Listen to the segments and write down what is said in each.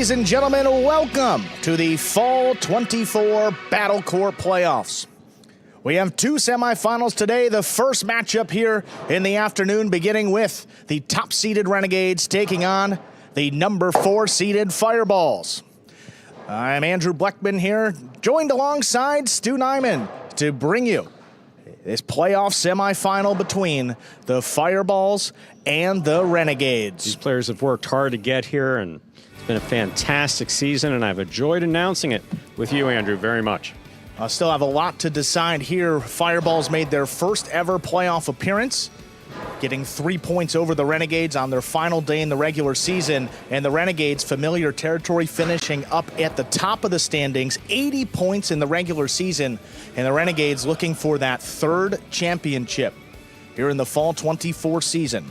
Ladies and gentlemen, welcome to the Fall 24 Battle Court Playoffs. We have two semifinals today. The first matchup here in the afternoon, beginning with the top-seeded Renegades taking on the number 4-seeded Fireballs. I'm Andrew Bleckman here, joined alongside Stu Nyman to bring you this playoff semifinal between the Fireballs and the Renegades. These players have worked hard to get here, and it's been a fantastic season, and I've enjoyed announcing it with you, Andrew, very much. I still have a lot to decide here. Fireballs made their first ever playoff appearance, getting 3 points over the Renegades on their final day in the regular season, and the Renegades, familiar territory, finishing up at the top of the standings, 80 points in the regular season, and the Renegades looking for that third championship here in the Fall 24 season.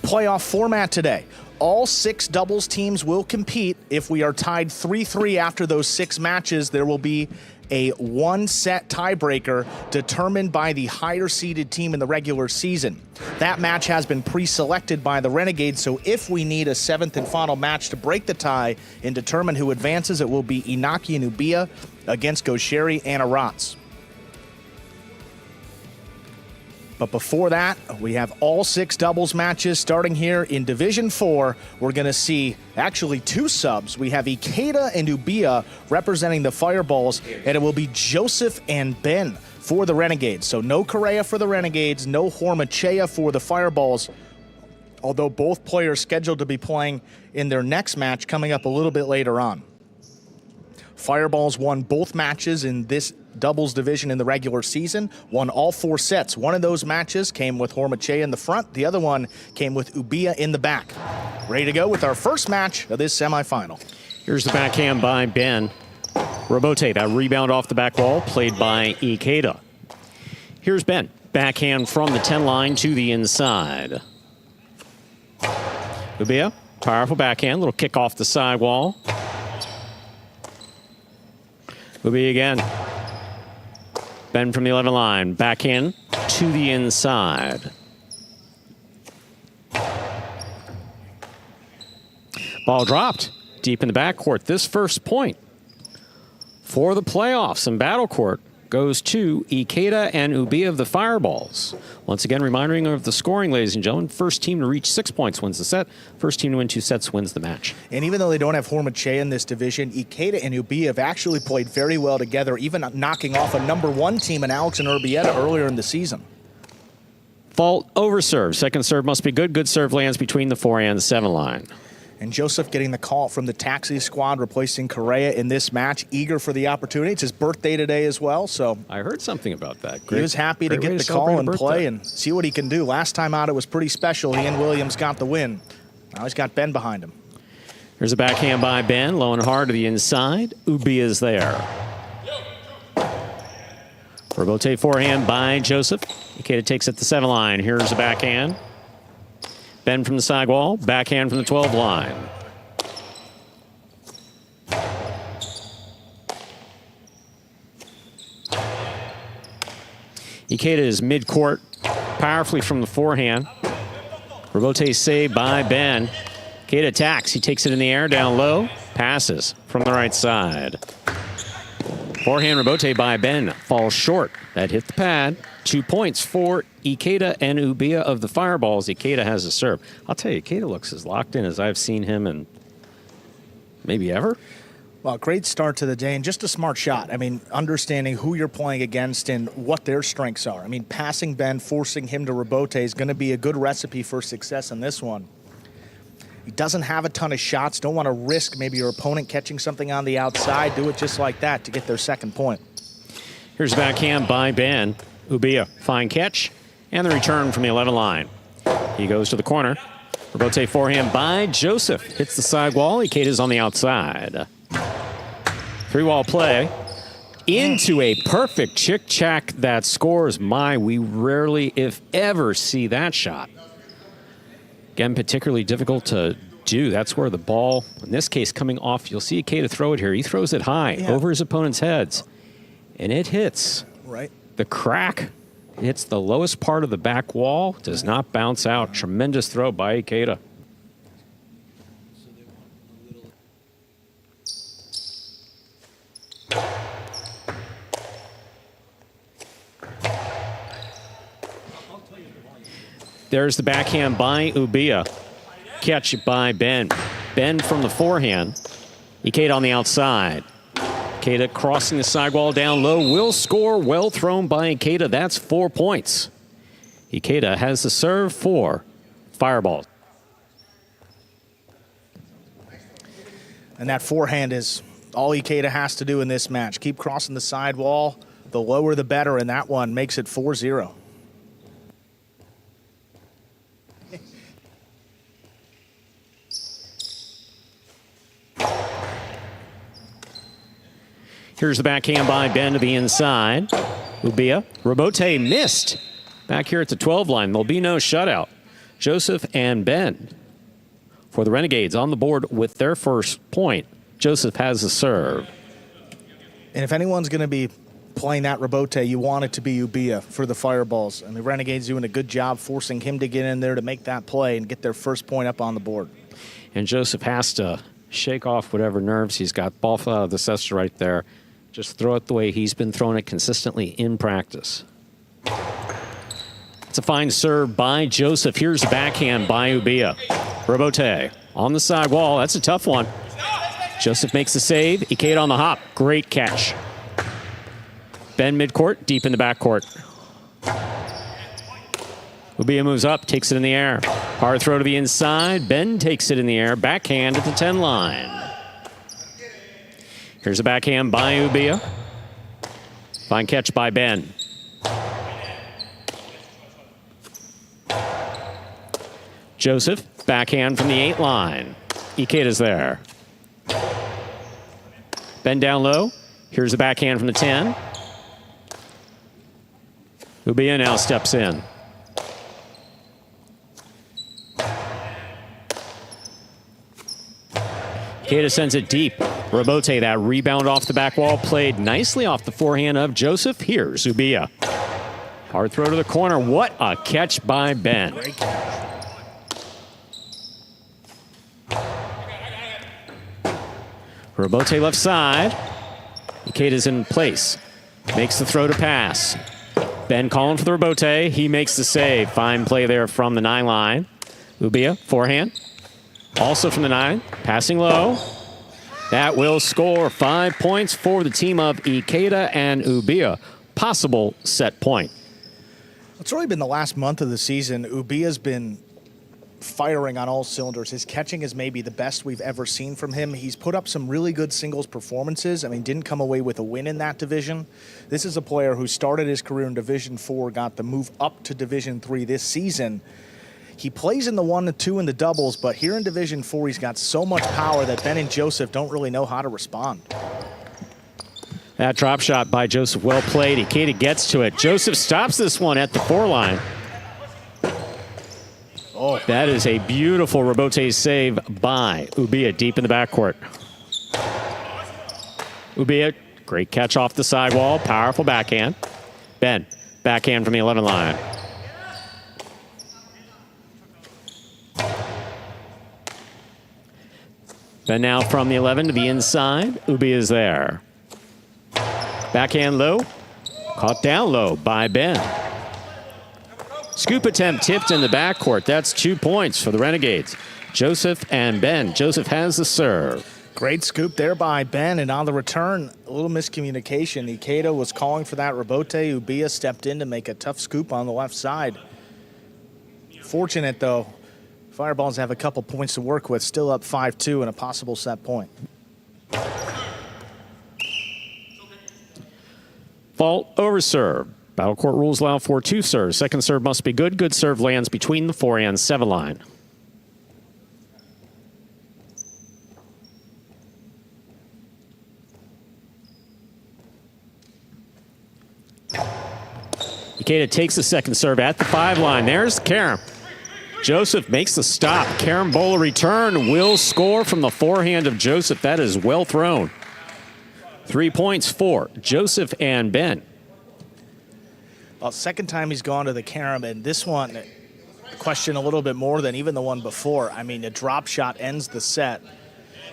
Playoff format today. All 6 doubles teams will compete. If we are tied 3-3 after those 6 matches, there will be a one-set tiebreaker determined by the higher-seeded team in the regular season. That match has been pre-selected by the Renegades, so if we need a 7th and final match to break the tie and determine who advances, it will be Inaki and Ubia against Gosheri and Arats. But before that, we have all 6 doubles matches starting here in Division 4. We're going to see actually 2 subs. We have Ikeda and Ubia representing the Fireballs, and it will be Joseph and Ben for the Renegades. So no Correa for the Renegades, no Hormachea for the Fireballs, although both players scheduled to be playing in their next match coming up a little bit later on. Fireballs won both matches in this doubles division in the regular season, won all 4 sets. One of those matches came with Hormachea in the front. The other one came with Ubia in the back. Ready to go with our first match of this semifinal. Here's the backhand by Ben. Robote, that rebound off the back wall, played by Ikeda. Here's Ben. Backhand from the 10 line to the inside. Ubia, powerful backhand, little kick off the side wall. Ubia again. Ben from the 11 line, backhand to the inside. Ball dropped deep in the backcourt. This first point for the playoffs in Battle Court goes to Ikeda and Ubia of the Fireballs. Once again, reminding of the scoring, ladies and gentlemen. First team to reach 6 points wins the set. First team to win 2 sets wins the match. And even though they don't have Hormachea in this division, Ikeda and Ubia have actually played very well together, even knocking off a #1 team in Alex and Urbieta earlier in the season. Fault over serve. Second serve must be good. Good serve lands between the 4 and the 7 line. And Joseph getting the call from the taxi squad, replacing Correa in this match, eager for the opportunity. It's his birthday today as well, so I heard something about that. He was happy to get the call and play and see what he can do. Last time out, it was pretty special. He and Williams got the win. Now he's got Ben behind him. Here's a backhand by Ben, low and hard to the inside. Ubia's there. Robote forehand by Joseph. Ikeda takes it to 7 line. Here's a backhand. Ben from the side wall, backhand from the 12 line. Ikeda is mid-court, powerfully from the forehand. Robote save by Ben. Ikeda attacks, he takes it in the air, down low, passes from the right side. Forehand Robote by Ben falls short. That hit the pad. 2 points for Ikeda and Ubia of the Fireballs. Ikeda has a serve. I'll tell you, Ikeda looks as locked in as I've seen him in maybe ever. Well, great start to the day and just a smart shot. I mean, understanding who you're playing against and what their strengths are. I mean, passing Ben, forcing him to Robote is going to be a good recipe for success in this one. He doesn't have a ton of shots. Don't want to risk maybe your opponent catching something on the outside. Do it just like that to get their second point. Here's a backhand by Ben. Ubia, fine catch, and the return from the 11 line. He goes to the corner. Robote forehand by Joseph. Hits the side wall. Ikeda's on the outside. 3-wall play into a perfect chick-chack that scores. We rarely, if ever, see that shot. Again, particularly difficult to do. That's where the ball, in this case, coming off. You'll see Ikeda throw it here. He throws it high over his opponent's heads, and it hits. Right. The crack hits the lowest part of the back wall, does not bounce out. Tremendous throw by Ikeda. There's the backhand by Ubia. Catch by Ben. Ben from the forehand. Ikeda on the outside. Ikeda crossing the sidewall down low. Will score. Well thrown by Ikeda. That's 4 points. Ikeda has the serve for Fireball. And that forehand is all Ikeda has to do in this match. Keep crossing the sidewall. The lower the better, and that one makes it 4-0. Here's the backhand by Ben to the inside. Ubia. Robote missed. Back here at the 12 line. There'll be no shutout. Joseph and Ben for the Renegades on the board with their first point. Joseph has the serve. And if anyone's going to be playing that Robote, you want it to be Ubia for the Fireballs. And the Renegades doing a good job forcing him to get in there to make that play and get their first point up on the board. And Joseph has to shake off whatever nerves he's got. Ball fell out of the cesta right there. Just throw it the way he's been throwing it consistently in practice. It's a fine serve by Joseph. Here's the backhand by Ubia. Robote on the side wall. That's a tough one. Joseph makes the save. Ikeda on the hop. Great catch. Ben midcourt, deep in the backcourt. Ubia moves up, takes it in the air. Hard throw to the inside. Ben takes it in the air. Backhand at the 10 line. Here's a backhand by Ubia. Fine catch by Ben. Joseph, backhand from the 8 line. Ikeda's there. Ben down low. Here's the backhand from the 10. Ubia now steps in. Ikeda sends it deep. Robote, that rebound off the back wall, played nicely off the forehand of Joseph. Here's Ubia. Hard throw to the corner. What a catch by Ben. Great catch. Robote left side. Ikeda's in place. Makes the throw to pass. Ben calling for the Robote. He makes the save. Fine play there from the 9 line. Ubia, forehand. Also from the 9. Passing low. That will score 5 points for the team of Ikeda and Ubia. Possible set point. It's really been the last month of the season. Ubia's been firing on all cylinders. His catching is maybe the best we've ever seen from him. He's put up some really good singles performances. I mean, didn't come away with a win in that division. This is a player who started his career in Division 4, got the move up to Division 3 this season. He plays in the 1 and 2 in the doubles, but here in Division 4, he's got so much power that Ben and Joseph don't really know how to respond. That drop shot by Joseph, well played. Ikeda gets to it. Joseph stops this one at the 4 line. Oh, that is a beautiful Robote save by Ubia deep in the backcourt. Ubia, great catch off the sidewall. Powerful backhand. Ben, backhand from the 11 line. Ben now from the 11 to the inside. Ubia is there. Backhand low. Caught down low by Ben. Scoop attempt tipped in the backcourt. That's 2 points for the Renegades. Joseph and Ben. Joseph has the serve. Great scoop there by Ben, and on the return, a little miscommunication. Ikeda was calling for that Robote. Ubia stepped in to make a tough scoop on the left side. Fortunate, though. Fireballs have a couple points to work with, still up 5-2 and a possible set point. Fault over serve. Battle court rules allow for 2 serves. Second serve must be good. Good serve lands between the 4 and 7 line. Ikeda takes the second serve at the 5 line. There's the carom. Joseph makes the stop. Carambola return will score from the forehand of Joseph. That is well thrown. 3 points for Joseph and Ben. Well, second time he's gone to the carom, and this one, question a little bit more than even the one before. I mean, a drop shot ends the set.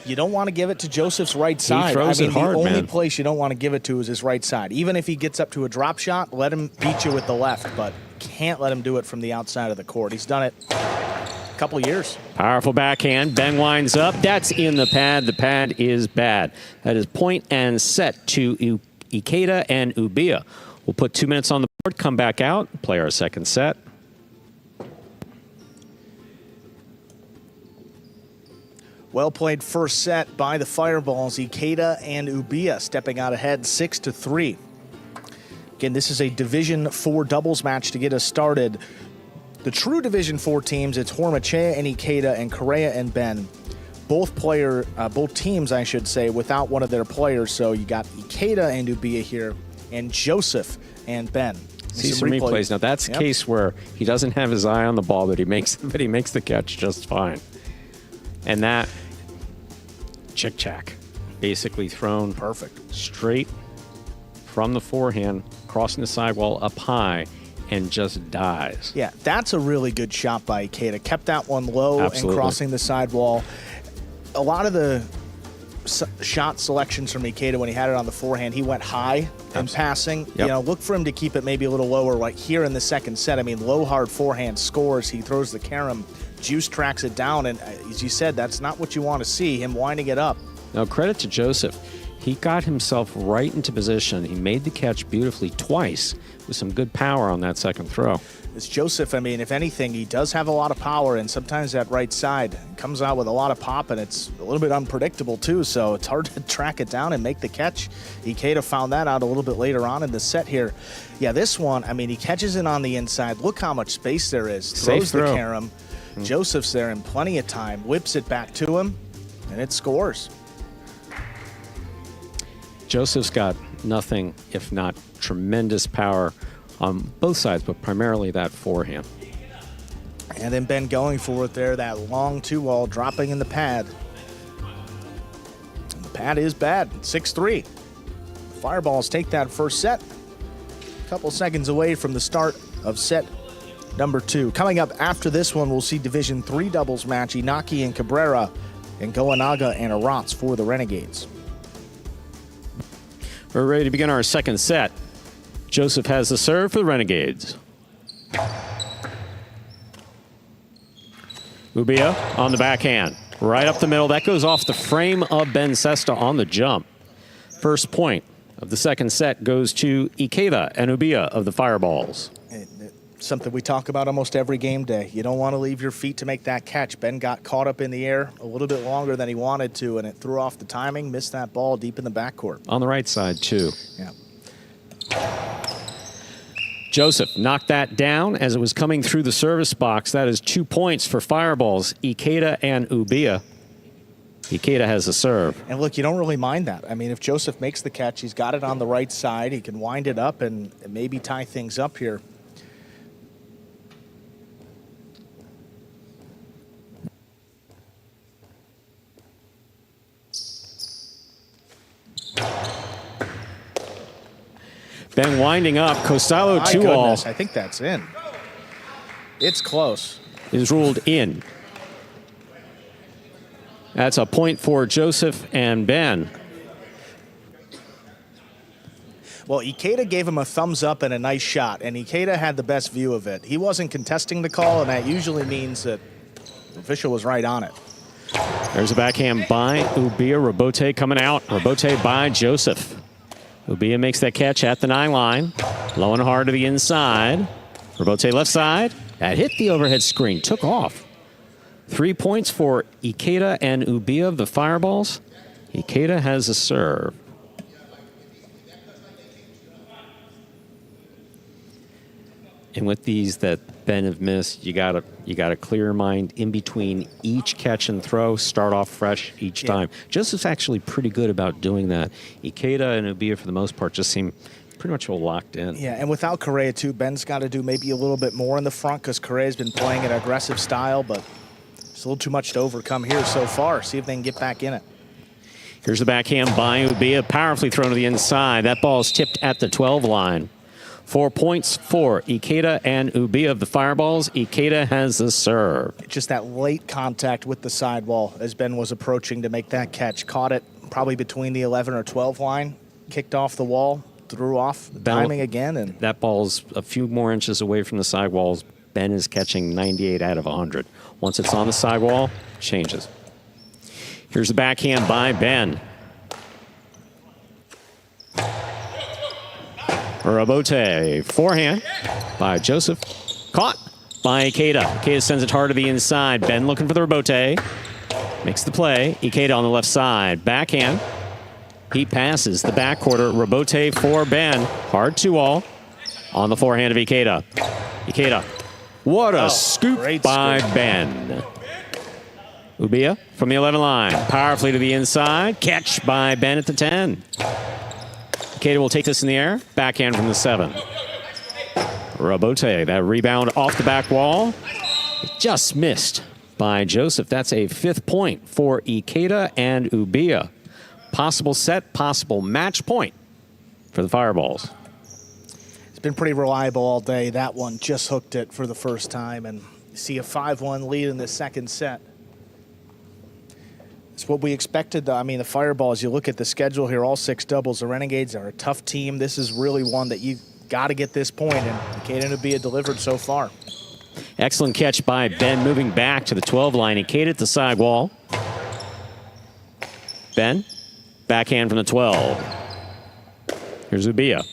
You don't want to give it to Joseph's right side. He throws it hard, the only man. place you don't want to give it to is his right side. Even if he gets up to a drop shot, let him beat you with the left, but can't let him do it from the outside of the court. He's done it a couple years. Powerful backhand. Ben winds up. That's in the pad. The pad is bad. That is point and set to Ikeda and Ubiya. We'll put 2 minutes on the board, come back out, play our second set. Well played first set by the Fireballs. Ikeda and Ubiya stepping out ahead 6-3. Again, this is a Division 4 doubles match to get us started. The true Division 4 teams, it's Hormachea and Ikeda and Correa and Ben. Both teams, I should say, without one of their players. So you got Ikeda and Ubiya here, and Joseph and Ben. See some replays. Now that's a case where he doesn't have his eye on the ball, but he makes the catch just fine. And that chick-chack, basically thrown perfect straight from the forehand, crossing the sidewall up high, and just dies. Yeah, that's a really good shot by Ikeda. Kept that one low and crossing the sidewall. A lot of the shot selections from Ikeda when he had it on the forehand, he went high in passing. Yep. You know, look for him to keep it maybe a little lower right here in the second set. I mean, low hard forehand scores. He throws the carom. Juice tracks it down, and as you said, that's not what you want to see, him winding it up. Now, credit to Joseph. He got himself right into position. He made the catch beautifully twice with some good power on that second throw. It's Joseph, I mean, if anything, he does have a lot of power, and sometimes that right side comes out with a lot of pop, and it's a little bit unpredictable, too, so it's hard to track it down and make the catch. Ikeda found that out a little bit later on in the set here. Yeah, this one, I mean, he catches it on the inside. Look how much space there is. Throws the carom. Joseph's there in plenty of time, whips it back to him, and it scores. Joseph's got nothing if not tremendous power on both sides, but primarily that forehand. And then Ben going for it there, that long 2-wall dropping in the pad. And the pad is bad, 6-3. Fireballs take that first set. A couple seconds away from the start of set number 2. Coming up after this one, we'll see Division 3 doubles match, Inaki and Cabrera, and Goenaga and Arats for the Renegades. We're ready to begin our second set. Joseph has the serve for the Renegades. Ubiya on the backhand, right up the middle. That goes off the frame of Ben Sesta on the jump. First point of the second set goes to Ikeda and Ubiya of the Fireballs. Something we talk about almost every game day. You don't want to leave your feet to make that catch. Ben got caught up in the air a little bit longer than he wanted to, and it threw off the timing, missed that ball deep in the backcourt. On the right side, too. Yeah. Joseph knocked that down as it was coming through the service box. That is 2 points for Fireballs, Ikeda and Ubiya. Ikeda has the serve. And look, you don't really mind that. I mean, if Joseph makes the catch, he's got it on the right side. He can wind it up and maybe tie things up here. Ben winding up. Costello 2-all. I think that's in. It's close. Is ruled in. That's a point for Joseph and Ben. Well, Ikeda gave him a thumbs up and a nice shot, and Ikeda had the best view of it. He wasn't contesting the call, and that usually means that the official was right on it. There's a backhand by Ubiya. Rabote coming out. Rabote by Joseph. Ubiya makes that catch at the 9 line. Low and hard to the inside. Rabote left side. That hit the overhead screen. Took off. 3 points for Ikeda and Ubiya of the Fireballs. Ikeda has a serve. And with these that Ben have missed, you got a clear mind in between each catch and throw. Start off fresh each time. Joseph's actually pretty good about doing that. Ikeda and Ubiya, for the most part, just seem pretty much all locked in. Yeah, and without Correa, too, Ben's got to do maybe a little bit more in the front because Correa's been playing an aggressive style, but it's a little too much to overcome here so far. See if they can get back in it. Here's the backhand by Ubiya, powerfully thrown to the inside. That ball is tipped at the 12 line. 4 points for Ikeda and Ubiya of the Fireballs. Ikeda has the serve. Just that late contact with the sidewall as Ben was approaching to make that catch. Caught it probably between the 11 or 12 line. Kicked off the wall. threw off the timing again. And that ball's a few more inches away from the sidewalls. Ben is catching 98 out of 100. Once it's on the sidewall, changes. Here's the backhand by Ben. Robote, forehand by Joseph. Caught by Ikeda. Ikeda sends it hard to the inside. Ben looking for the Robote. Makes the play. Ikeda on the left side. Backhand. He passes the back quarter. Robote for Ben. Hard 2-all on the forehand of Ikeda. Ikeda. What a scoop by Ben. Ubiya from the 11 line. Powerfully to the inside. Catch by Ben at the 10. Ikeda will take this in the air. Backhand from the 7. Robote, that rebound off the back wall. Just missed by Joseph. That's a 5th point for Ikeda and Ubiya. Possible set, possible match point for the Fireballs. It's been pretty reliable all day. That one just hooked it for the first time, and you see a 5-1 lead in the second set. It's what we expected, though. I mean, the Fireballs, you look at the schedule here, all 6 doubles. The Renegades are a tough team. This is really one that you got to get this point, and Ikeda and Ubiya delivered so far. Excellent catch by Ben, moving back to the 12 line. Ikeda at the sidewall. Ben, backhand from the 12. Here's Ubiya.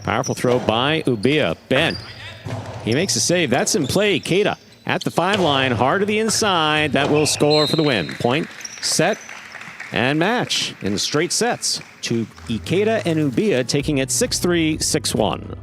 Powerful throw by Ubiya. Ben, he makes a save. That's in play. Ikeda at the 5 line, hard to the inside. That will score for the win. Point, set, and match in straight sets to Ikeda and Ubiya, taking it 6-3, 6-1.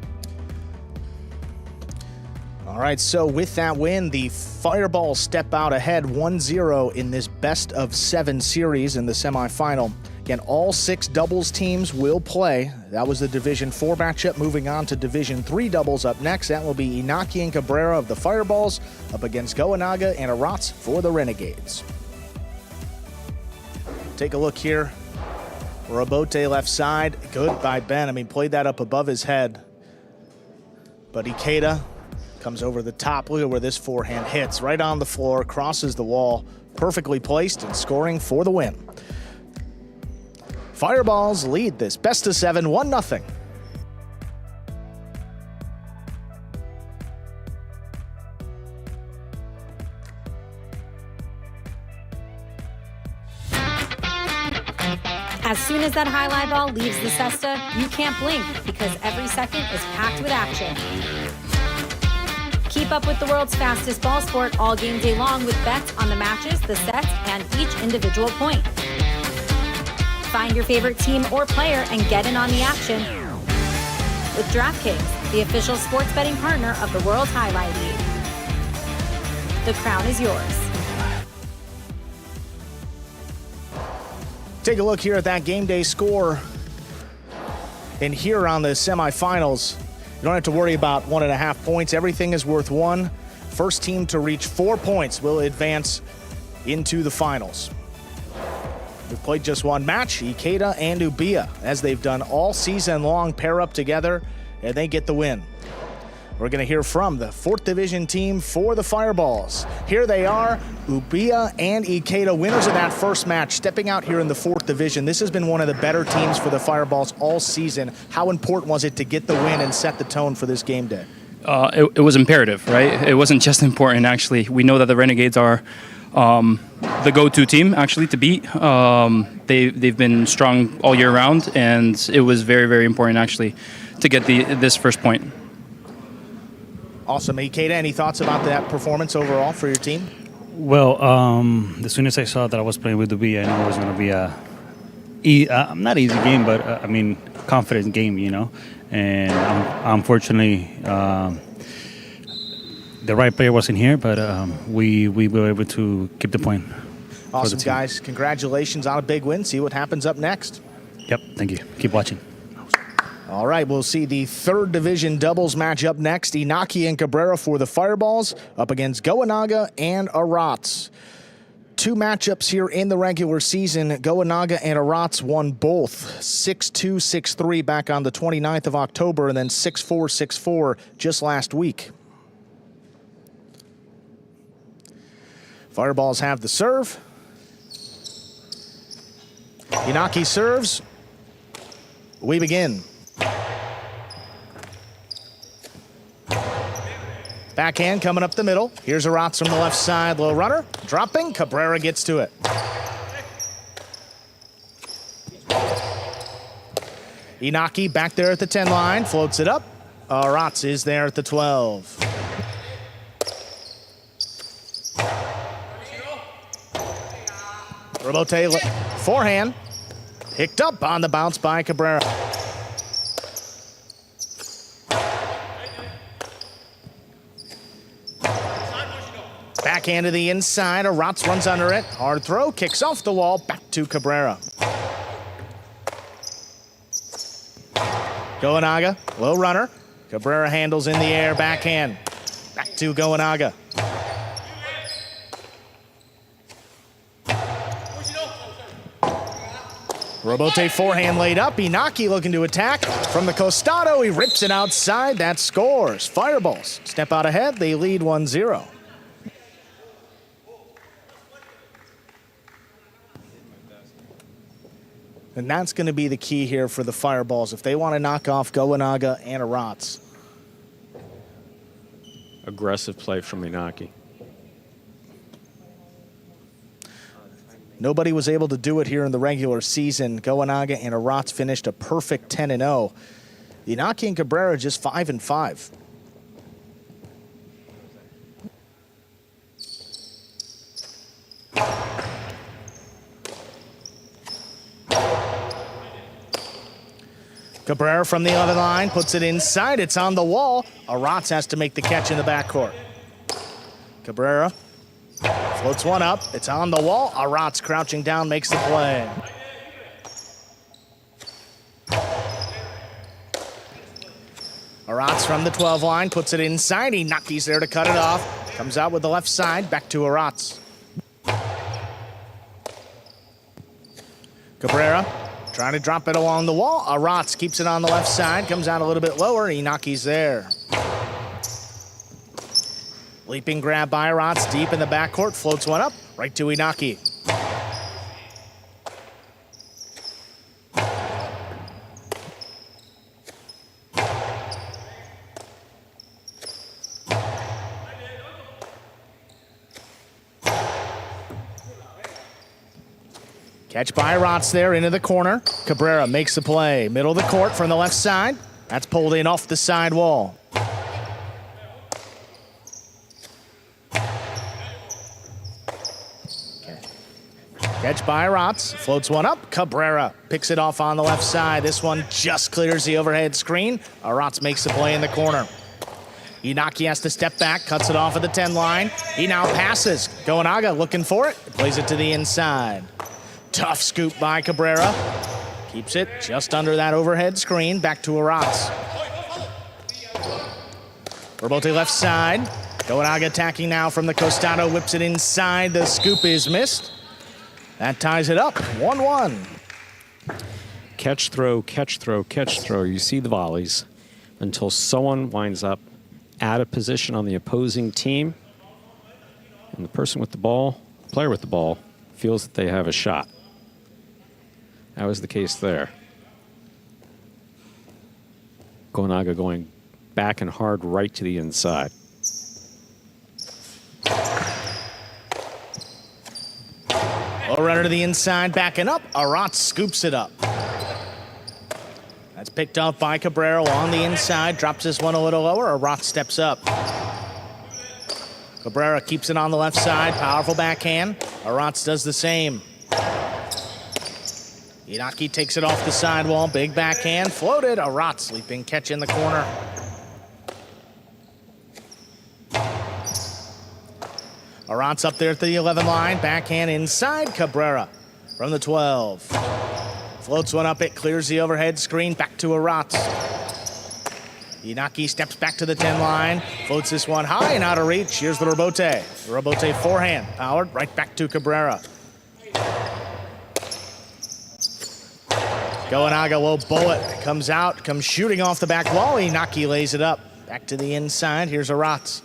All right, so with that win, the Fireballs step out ahead 1-0 in this best-of-7 series in the semifinal. Again, all 6 doubles teams will play. That was the Division 4 matchup. Moving on to Division 3 doubles up next. That will be Inaki and Cabrera of the Fireballs up against Goenaga and Arats for the Renegades. Take a look here. Robote left side. Good by Ben. I mean, played that up above his head. But Ikeda comes over the top. Look at where this forehand hits. Right on the floor, crosses the wall. Perfectly placed and scoring for the win. Fireballs lead this best of 7, 1-0. As soon as that highlight ball leaves the cesta, you can't blink because every second is packed with action. Keep up with the world's fastest ball sport all game day long with bets on the matches, the sets, and each individual point. Find your favorite team or player and get in on the action with DraftKings, the official sports betting partner of the World Jai-Alai League. The crown is yours. Take a look here at that game day score. And here on the semifinals, you don't have to worry about 1.5 points. Everything is worth 1. First team to reach 4 points will advance into the finals. We've played just one match, Ikeda and Ubiya, as they've done all season long, pair up together, and they get the win. We're going to hear from the 4th Division team for the Fireballs. Here they are, Ubiya and Ikeda, winners of that first match, stepping out here in the 4th Division. This has been one of the better teams for the Fireballs all season. How important was it to get the win and set the tone for this game day? It was imperative, right? It wasn't just important, actually. We know that the Renegades are the go-to team, actually, to beat. They've been strong all year round, and it was very, very important, actually, to get this first point. Awesome. Ikeda, any thoughts about that performance overall for your team? Well, as soon as I saw that I was playing with Ubiya, I knew it was going to be not easy game, but I mean, confident game, you know. And unfortunately, the right player wasn't here, but we were able to keep the point. Awesome, guys. Congratulations on a big win. See what happens up next. Yep, thank you. Keep watching. All right, we'll see the 3rd Division doubles match up next. Inaki and Cabrera for the Fireballs up against Goenaga and Arats. 2 matchups here in the regular season. Goenaga and Arats won both 6-2, 6-3 back on the 29th of October, and then 6-4, 6-4 just last week. Fireballs have the serve. Inaki serves. we begin. Backhand coming up the middle. Here's Aratz from the left side, low runner. Dropping, Cabrera gets to it. Inaki back there at the 10 line, floats it up. Aratz is there at the 12. Robote forehand. Picked up on the bounce by Cabrera. Backhand to the inside. Aratz runs under it. Hard throw, kicks off the wall, back to Cabrera. Goenaga, low runner. Cabrera handles in the air, backhand. Back to Goenaga. Robote forehand laid up. Inaki looking to attack. From the costado, he rips it outside. That scores. Fireballs step out ahead. They lead 1-0. And that's going to be the key here for the Fireballs if they want to knock off Goenaga and Aratz. Aggressive play from Inaki. Nobody was able to do it here in the regular season. Goenaga and Aratz finished a perfect 10-0. Inaki and Cabrera just 5-5. Cabrera from the 11 line puts it inside. It's on the wall. Aratz has to make the catch in the backcourt. Cabrera floats one up. It's on the wall. Aratz crouching down makes the play. Aratz from the 12 line puts it inside. Inaki's there to cut it off. Comes out with the left side. Back to Aratz. Cabrera trying to drop it along the wall. Aratz keeps it on the left side. Comes out a little bit lower. Inaki's there. Leaping grab by Aratz deep in the backcourt. Floats one up. Right to Inaki. Catch by Aratz there into the corner. Cabrera makes the play. Middle of the court from the left side. That's pulled in off the side wall. Catch by Aratz. Floats one up. Cabrera picks it off on the left side. This one just clears the overhead screen. Aratz makes the play in the corner. Inaki has to step back. Cuts it off at the 10 line. He now passes. Goenaga looking for it. Plays it to the inside. Tough scoop by Cabrera. Keeps it just under that overhead screen. Back to Aratz. Robote left side. Goenaga attacking now from the costado. Whips it inside. The scoop is missed. That ties it up. 1-1. Catch, throw, catch, throw, catch, throw. You see the volleys until someone winds up out of position on the opposing team. And the person with the ball, player with the ball, feels that they have a shot. That was the case there. Goenaga going back and hard right to the inside. Low runner to the inside, backing up. Aratz scoops it up. That's picked up by Cabrera on the inside. Drops this one a little lower. Aratz steps up. Cabrera keeps it on the left side. Powerful backhand. Aratz does the same. Inaki takes it off the sidewall. Big backhand. Floated. Aratz leaping catch in the corner. Aratz up there at the 11 line. Backhand inside. Cabrera from the 12. Floats one up. It clears the overhead screen. Back to Aratz. Inaki steps back to the 10 line. Floats this one high and out of reach. Here's the Robote. The Robote forehand. Powered right back to Cabrera. Goenaga low bullet. Comes out. Comes shooting off the back wall. Inaki lays it up. Back to the inside. Here's Aratz.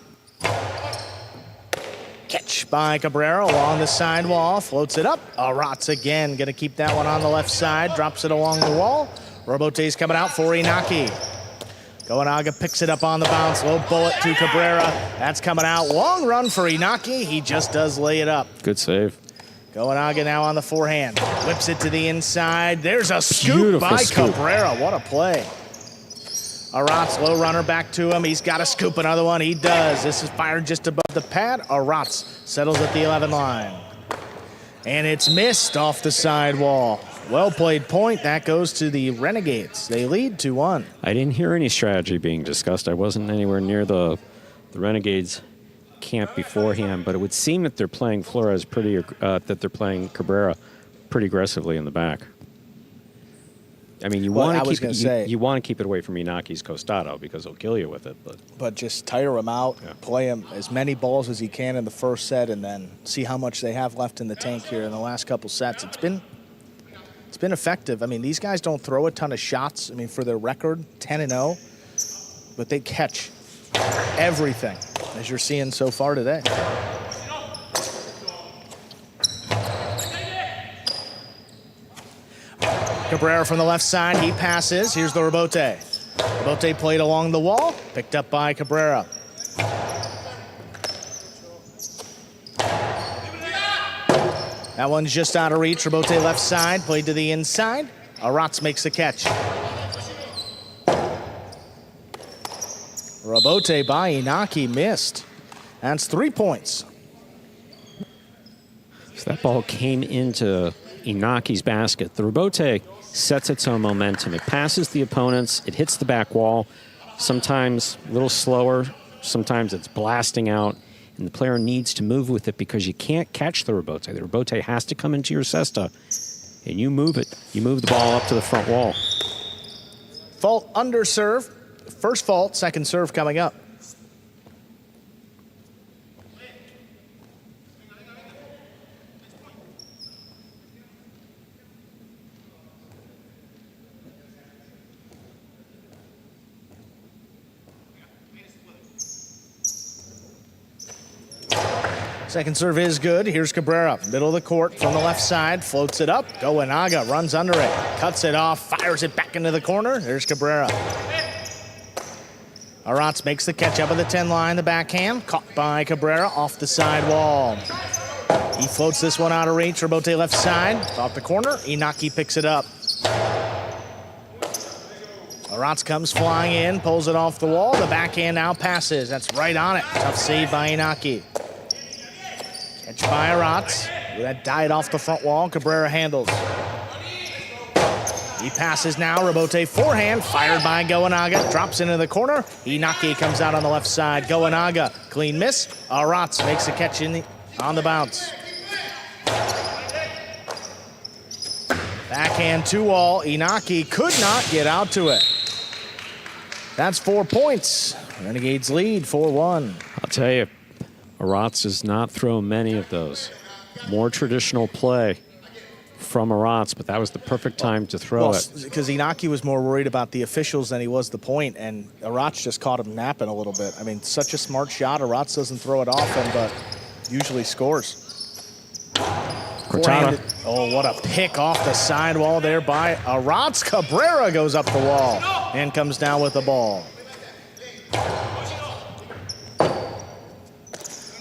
Catch by Cabrera along the sidewall. Floats it up. Aratz again. Going to keep that one on the left side. Drops it along the wall. Robote's coming out for Inaki. Goenaga picks it up on the bounce. Low bullet to Cabrera. That's coming out. Long run for Inaki. He just does lay it up. Good save. Goenaga now on the forehand. Whips it to the inside. There's a scoop Beautiful by scoop. Cabrera. What a play. Arats, low runner back to him. He's got to scoop another one. He does. This is fired just above the pad. Arats settles at the 11 line. And it's missed off the side wall. Well played point. That goes to the Renegades. They lead 2-1. I didn't hear any strategy being discussed. I wasn't anywhere near the Renegades camp beforehand, but it would seem that they're playing Flores that they're playing Cabrera pretty aggressively in the back. I mean, you want to keep it away from Inaki's costado because he'll kill you with it. But just tire him out, play him as many balls as he can in the first set, and then see how much they have left in the tank here in the last couple sets. It's been effective. I mean, these guys don't throw a ton of shots. I mean, for their record, 10-0, but they catch everything, as you're seeing so far today. Cabrera from the left side, he passes. Here's the Rebote. Rebote played along the wall, picked up by Cabrera. That one's just out of reach. Rebote left side, played to the inside. Arats makes the catch. Rebote by Inaki missed. That's 3 points. So that ball came into Inaki's basket. The Rebote sets its own momentum. It passes the opponents. It hits the back wall. Sometimes a little slower. Sometimes it's blasting out. And the player needs to move with it because you can't catch the Rebote. The Rebote has to come into your cesta, and you move it. You move the ball up to the front wall. Fault under serve. First fault, second serve coming up. Second serve is good. Here's Cabrera, middle of the court from the left side, floats it up. Goenaga runs under it, cuts it off, fires it back into the corner. There's Cabrera. Arats makes the catch up at the 10 line, the backhand, caught by Cabrera off the side wall. He floats this one out of reach. Rebote left side, off the corner. Inaki picks it up. Arats comes flying in, pulls it off the wall. The backhand now passes. That's right on it. Tough save by Inaki. Catch by Arats. That died off the front wall. Cabrera handles. He passes now. Rebote forehand. Fired by Goenaga. Drops into the corner. Inaki comes out on the left side. Goenaga. Clean miss. Arats makes a catch on the bounce. Backhand 2-all. Inaki could not get out to it. That's 4 points. Renegades lead 4-1. I'll tell you, Arats does not throw many of those. More traditional play from Arats, but that was the perfect time to throw it. Because Inaki was more worried about the officials than he was the point, and Arats just caught him napping a little bit. I mean, such a smart shot. Arats doesn't throw it often, but usually scores. Cortada. Oh, what a pick off the sidewall there by Arats. Cabrera goes up the wall and comes down with the ball.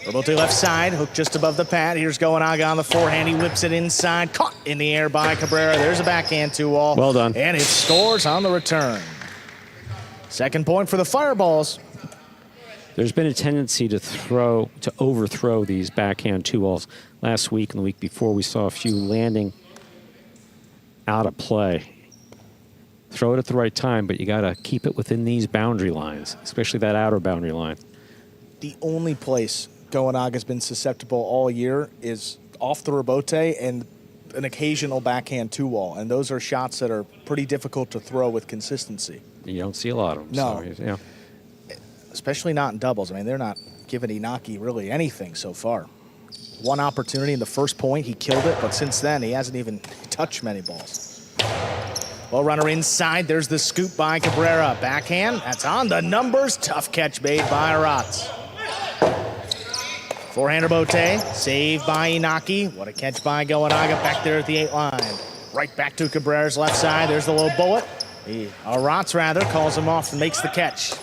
Rebote left side, hook just above the pad. Here's Goenaga on the forehand. He whips it inside. Caught in the air by Cabrera. There's a backhand 2-all. Well done. And it scores on the return. Second point for the Fireballs. There's been a tendency to overthrow these backhand 2-alls. Last week and the week before, we saw a few landing out of play. Throw it at the right time, but you got to keep it within these boundary lines, especially that outer boundary line. The only place Goenaga's been susceptible all year is off the Rebote and an occasional backhand 2-wall, and those are shots that are pretty difficult to throw with consistency. You don't see a lot of them. No. So, yeah. Especially not in doubles. I mean, they're not giving Inaki really anything so far. One opportunity in the first point, he killed it, but since then, he hasn't even touched many balls. Well, runner inside, there's the scoop by Cabrera. Backhand, that's on the numbers. Tough catch made by Arats. Forehander Bote, saved by Inaki. What a catch by Goenaga back there at the 8 line. Right back to Cabrera's left side. There's the low bullet. Arats rather calls him off and makes the catch.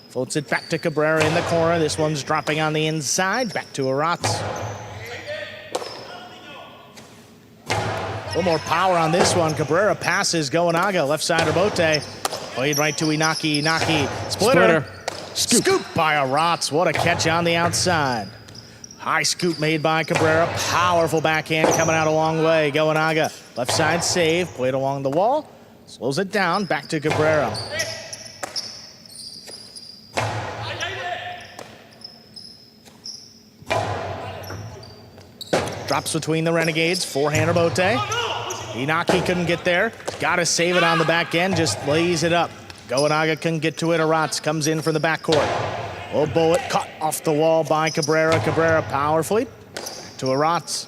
Floats it back to Cabrera in the corner. This one's dropping on the inside. Back to Arats. A little more power on this one. Cabrera passes Goenaga. Left side rebote. Played right to Inaki. Inaki. Splitter. Scoop by Arats. What a catch on the outside. High scoop made by Cabrera. Powerful backhand coming out a long way. Goenaga. Left side save. Played along the wall. Slows it down. Back to Cabrera. Drops between the Renegades. Forehand rebote. Inaki couldn't get there. Got to save it on the back end. Just lays it up. Goenaga couldn't get to it. Arats comes in from the backcourt. Low bullet cut off the wall by Cabrera. Cabrera powerfully. Back to Arats.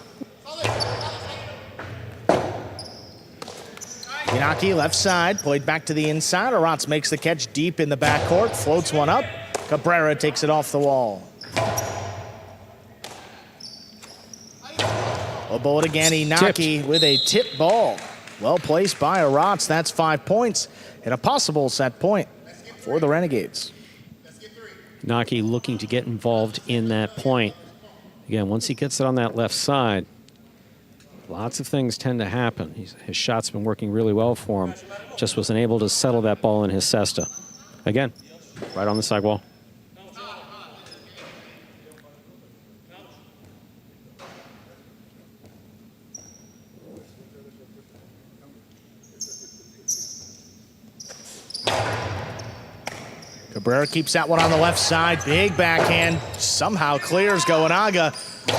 Inaki left side. Played back to the inside. Arats makes the catch deep in the backcourt. Floats one up. Cabrera takes it off the wall. A bullet again, Inaki with a tip ball. Well placed by Arats. That's 5 points and a possible set point for the Renegades. Inaki looking to get involved in that point. Again, once he gets it on that left side, lots of things tend to happen. His shot's been working really well for him. Just wasn't able to settle that ball in his cesta. Again, right on the sidewall. Cabrera keeps that one on the left side. Big backhand. Somehow clears Goenaga.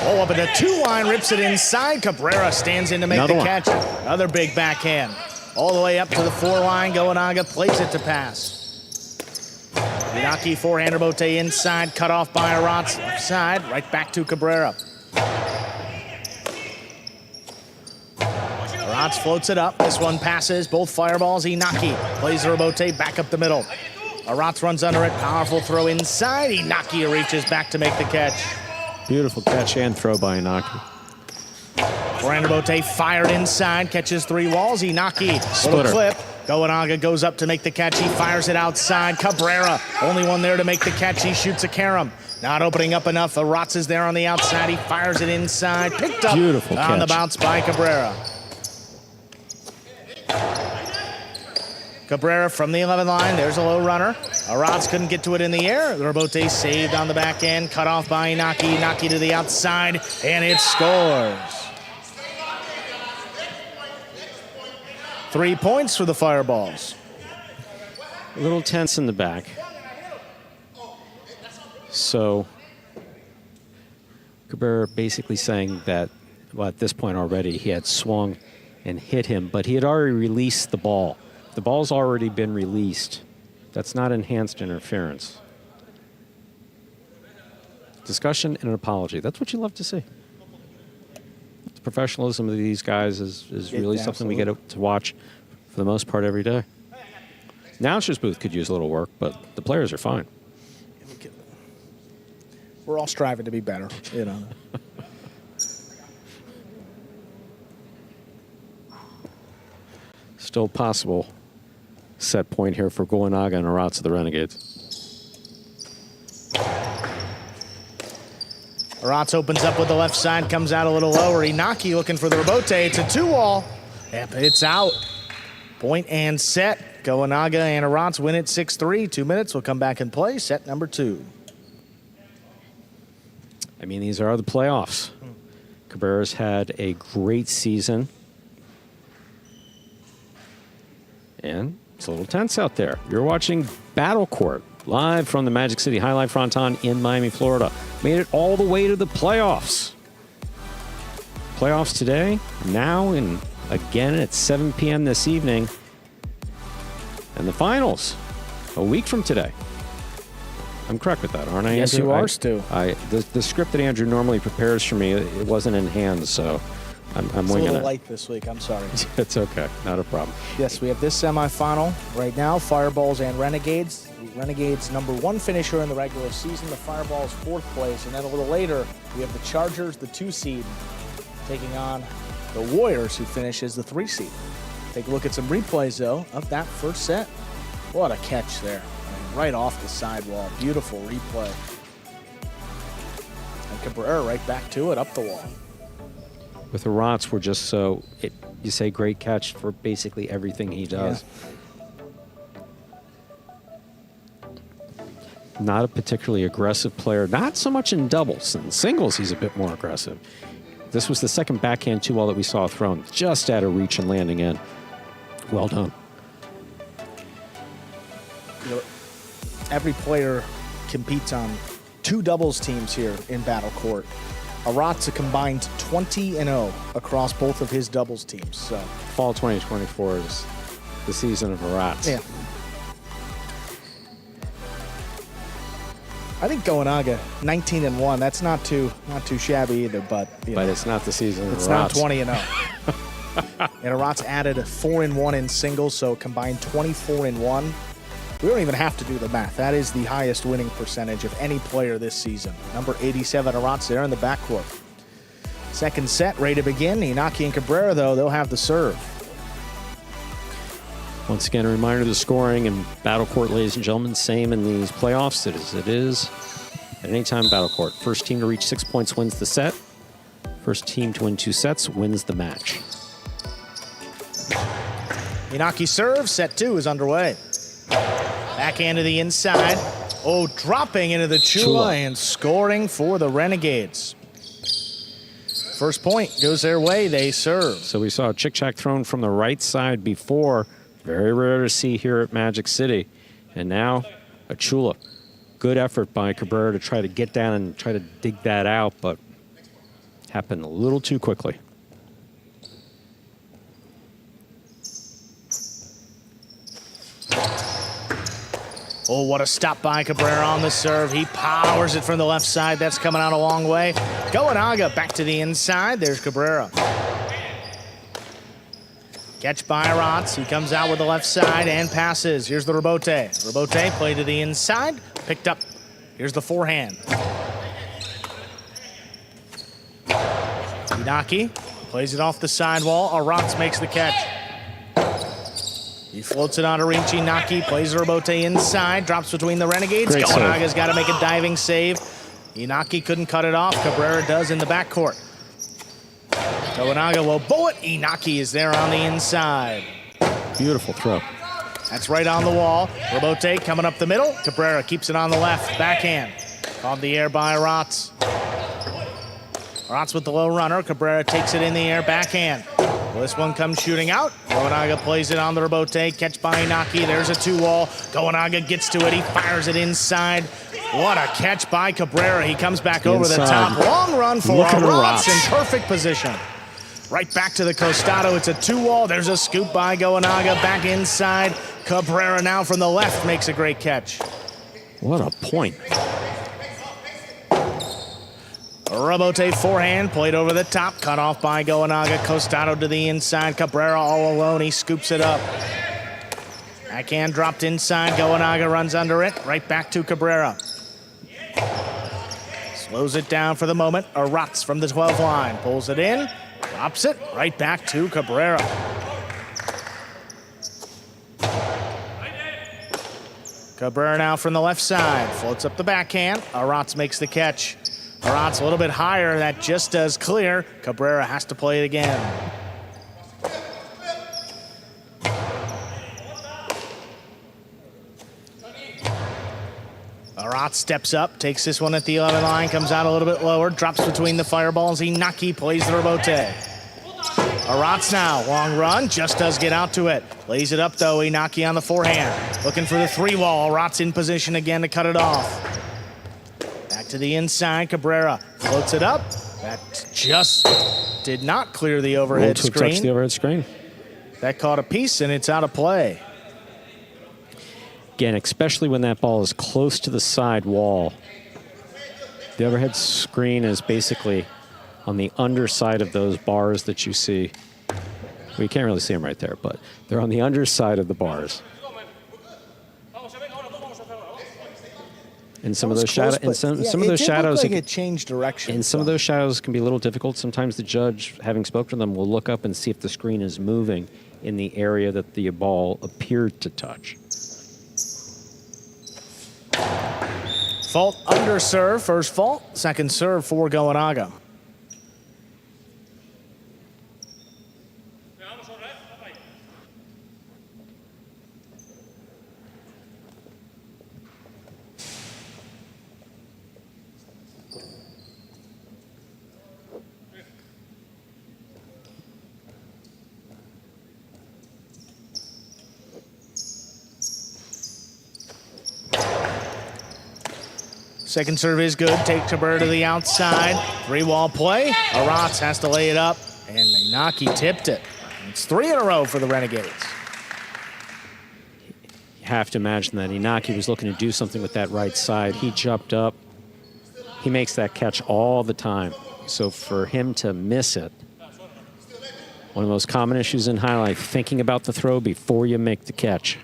Oh, up at the 2-line. Rips it inside. Cabrera stands in to make the catch. Another big backhand. All the way up to the 4-line. Goenaga plays it to pass. Inaki forehand rebote inside. Cut off by Arats. Left side. Right back to Cabrera. Arats floats it up. This one passes. Both fireballs. Inaki plays the rebote back up the middle. Arats runs under it. Powerful throw inside. Inaki reaches back to make the catch. Beautiful catch and throw by Inaki. Forehand rebote fired inside. Catches 3 walls. Inaki. Splitter. Little clip. Goenaga goes up to make the catch. He fires it outside. Cabrera. Only one there to make the catch. He shoots a carom. Not opening up enough. Arats is there on the outside. He fires it inside. Picked up. Beautiful on catch. the bounce by Cabrera. Cabrera from the 11 line. There's a low runner. Arats couldn't get to it in the air. The rebote saved on the back end. Cut off by Inaki. Inaki to the outside. And it scores. 3 points for the Fireballs. A little tense in the back. So Cabrera basically saying that, well, at this point already, he had swung and hit him, but he had already released the ball. The ball's already been released. That's not enhanced interference. Discussion and an apology. That's what you love to see. The professionalism of these guys is really something we get to watch for the most part every day. Announcer's booth could use a little work, but the players are fine. We're all striving to be better, you know. Still possible set point here for Goenaga and Arats of the Renegades. Arats opens up with the left side, comes out a little lower. Inaki looking for the rebote. It's a 2-wall. Yep, it's out. Point and set. Goenaga and Arats win it 6-3. 2 minutes. We'll come back and play set number 2. I mean, these are the playoffs. Cabrera's had a great season. And it's a little tense out there. You're watching Battle Court live from the Magic City Jai-Alai Fronton in Miami, Florida. Made it all the way to the playoffs. Playoffs today, now, and again at 7 p.m. this evening. And the finals, a week from today. I'm correct with that, aren't I, Yes, Andrew? you are, Stu. The script that Andrew normally prepares for me, it wasn't in hand, so I'm It's a winging little it. light this week. I'm sorry. It's okay, not a problem. Yes, we have this semifinal right now, Fireballs and Renegades. The Renegades number 1 finisher in the regular season. The Fireballs 4th place. And then a little later, we have the Chargers, the 2 seed, taking on the Warriors, who finish as the 3 seed. Take a look at some replays, though, of that first set. What a catch there. I mean, right off the sidewall. Beautiful replay. And Cabrera right back to it, up the wall. With the Rots, we're just so, you say great catch for basically everything he does. Yeah. Not a particularly aggressive player. Not so much in doubles. In singles, he's a bit more aggressive. This was the second backhand 2-wall that we saw thrown just out of reach and landing in. Well done. You know, every player competes on 2 doubles teams here in Battle Court. Arat's a combined 20-0 across both of his doubles teams. So Fall 2024 is the season of Arat's. Yeah. I think Goenaga 19-1. That's not too shabby either, but It's not the season of it's Arat's. not 20-0. And Arat's added a 4-1 in singles, so combined 24-1. We don't even have to do the math. That is the highest winning percentage of any player this season. Number 87, Arat's there in the backcourt. Second set, ready to begin. Inaki and Cabrera, though, they'll have the serve. Once again, a reminder of the scoring in Battle Court, ladies and gentlemen. Same in these playoffs as it is at any time Battle Court. First team to reach 6 points wins the set. First team to win 2 sets wins the match. Inaki serve, set 2 is underway. Backhand to the inside. Oh, dropping into the Chula and scoring for the Renegades. First point goes their way, they serve. So we saw a chick-chack thrown from the right side before. Very rare to see here at Magic City. And now a Chula. Good effort by Cabrera to try to get down and try to dig that out, but happened a little too quickly. Oh, what a stop by Cabrera on the serve. He powers it from the left side. That's coming out a long way. Goenaga back to the inside. There's Cabrera. Catch by Aratz. He comes out with the left side and passes. Here's the rebote. Rebote play to the inside. Picked up. Here's the forehand. Inaki plays it off the sidewall. Aratz makes the catch. He floats it out of reach. Inaki plays the rebote inside. Drops between the Renegades. Goenaga's got to make a diving save. Inaki couldn't cut it off. Cabrera does in the backcourt. Goenaga will bullet. Inaki is there on the inside. Beautiful throw. That's right on the wall. Rebote coming up the middle. Cabrera keeps it on the left. Backhand. Caught the air by Aratz. Aratz with the low runner. Cabrera takes it in the air. Backhand. Well, this one comes shooting out. Goenaga plays it on the rebote. Catch by Inaki. There's a 2-wall. Goenaga gets to it. He fires it inside. What a catch by Cabrera. He comes back over the top. Long run for Aratz in perfect position. Right back to the costado. It's a 2-wall. There's a scoop by Goenaga. Back inside. Cabrera now from the left makes a great catch. What a point. Rebote forehand, played over the top, cut off by Goenaga. Costado to the inside. Cabrera all alone. He scoops it up. Backhand dropped inside. Goenaga runs under it. Right back to Cabrera. Slows it down for the moment. Aratz from the 12 line. Pulls it in. Drops it. Right back to Cabrera. Cabrera now from the left side. Floats up the backhand. Aratz makes the catch. Aratz a little bit higher. That just does clear. Cabrera has to play it again. Aratz steps up, takes this one at the 11 line, comes out a little bit lower, drops between the fireballs. Inaki plays the rebote. Aratz now, long run, just does get out to it. Lays it up though, Inaki on the forehand. Looking for the 3-wall. Aratz in position again to cut it off. Back to the inside, Cabrera floats it up. That just did not clear the overhead screen. Touch the overhead screen. That caught a piece and it's out of play. Again, especially when that ball is close to the side wall. The overhead screen is basically on the underside of those bars that you see. Well, you can't really see them right there, but they're on the underside of the bars. And some of those shadows, and some of those shadows, like it changed direction. And some of those shadows can be a little difficult. Sometimes the judge, having spoken to them, will look up and see if the screen is moving. in the area that the ball appeared to touch. Fault under serve, first fault, second serve for Gawannaga. Second serve is good. Take Cabrera to the outside. Three-wall play. Arats has to lay it up, and Inaki tipped it. It's 3 in a row for the Renegades. You have to imagine that Inaki was looking to do something with that right side. He jumped up. He makes that catch all the time. So for him to miss it, one of the most common issues in highlight, thinking about the throw before you make the catch.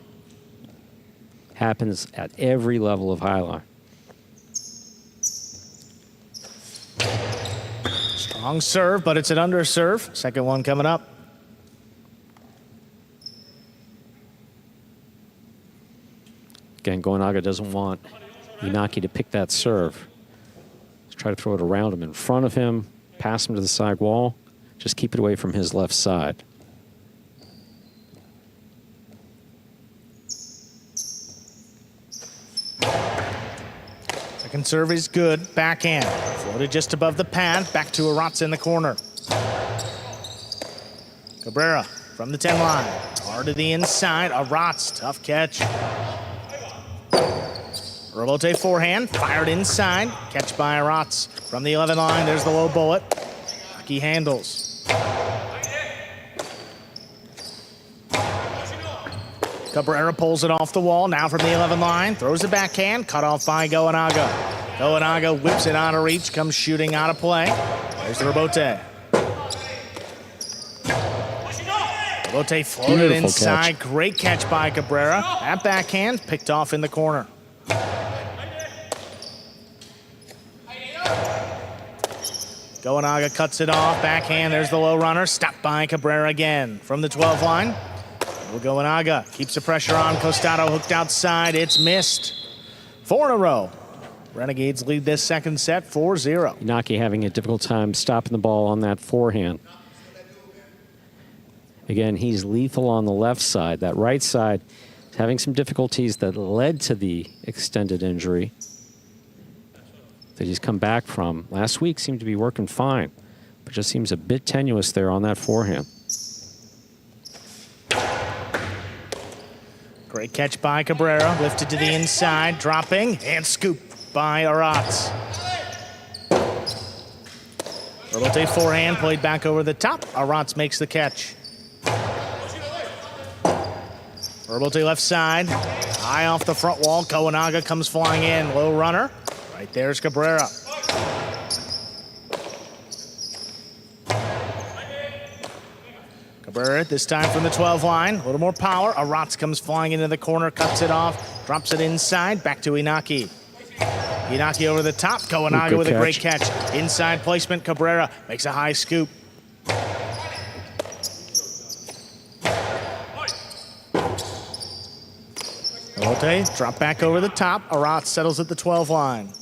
Happens at every level of highlight. Strong serve, but it's an under serve. Second one coming up. Again, Gawannaga doesn't want Inaki to pick that serve. Just try to throw it around him, in front of him, pass him to the side wall. Just keep it away from his left side. Second serve is good. Backhand. Floated just above the pad. Back to Arats in the corner. Cabrera from the 10 line. Hard to the inside. Arats, tough catch. Robote forehand. Fired inside. Catch by Arats. From the 11 line, there's the low bullet. He handles. Cabrera pulls it off the wall, now from the 11 line, throws it backhand, cut off by Gawannaga. Gawannaga whips it out of reach, comes shooting out of play. There's the Robote. Robote floated Beautiful inside, catch. Great catch by Cabrera. That backhand picked off in the corner. Gawannaga cuts it off, backhand, there's the low runner, stopped by Cabrera again. From the 12 line, Gawannaga keeps the pressure on, Costado hooked outside, it's missed. 4 in a row. Renegades lead this second set 4-0. Inaki having a difficult time stopping the ball on that forehand. Again, he's lethal on the left side. That right side is having some difficulties that led to the extended injury that he's come back from. Last week seemed to be working fine, but just seems a bit tenuous there on that forehand. Great catch by Cabrera, lifted to the inside, dropping, and scooped by Arats. Robote forehand, played back over the top. Arats makes the catch. Robote left side, high off the front wall. Gawannaga comes flying in, low runner. Right there's Cabrera. Cabrera this time from the 12 line. A little more power. Arats comes flying into the corner, cuts it off, drops it inside, back to Inaki. Inaki over the top. Gawannaga with a great catch. Inside placement. Cabrera makes a high scoop. Robote drop back over the top. Arats settles at the 12 line.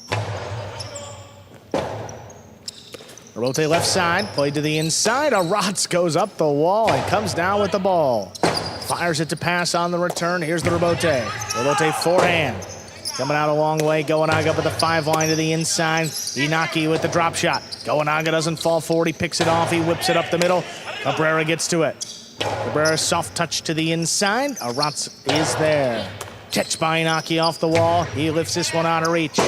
Robote left side, played to the inside. Arats goes up the wall and comes down with the ball. Fires it to pass on the return. Here's the Robote. Robote forehand. Coming out a long way. Gawannaga up at the 5 line to the inside. Inaki with the drop shot. Gawannaga doesn't fall forward. He picks it off. He whips it up the middle. Cabrera gets to it. Cabrera soft touch to the inside. Arats is there. Catch by Inaki off the wall. He lifts this one out of reach.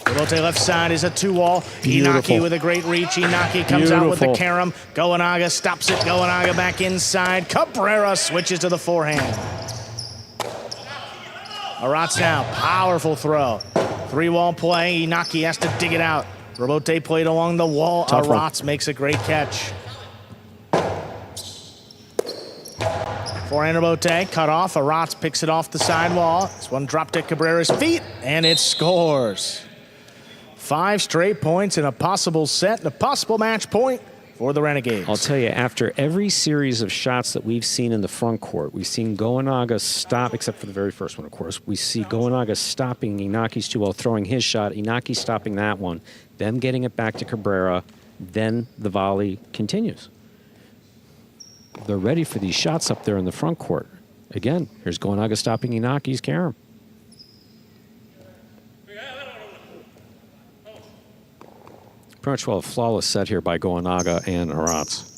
Robote left side is a 2-wall. Inaki with a great reach. Inaki comes out with the carom. Gawannaga stops it. Gawannaga back inside. Cabrera switches to the forehand. Arats now, powerful throw. 3-wall play. Inaki has to dig it out. Robote played along the wall. Arats makes a great catch. Forehand Robote, cut off. Arats picks it off the sidewall. This one dropped at Cabrera's feet, and it scores. 5 straight points in a possible set, and a possible match point for the Renegades. I'll tell you, after every series of shots that we've seen in the front court, we've seen Goenaga stop, except for the very first one, of course. We see Goenaga stopping Inaki's 2-0, throwing his shot, Inaki stopping that one, them getting it back to Cabrera, then the volley continues. They're ready for these shots up there in the front court. Again, here's Goenaga stopping Inaki's carom. Pretty much well a flawless set here by Goenaga and Aratz.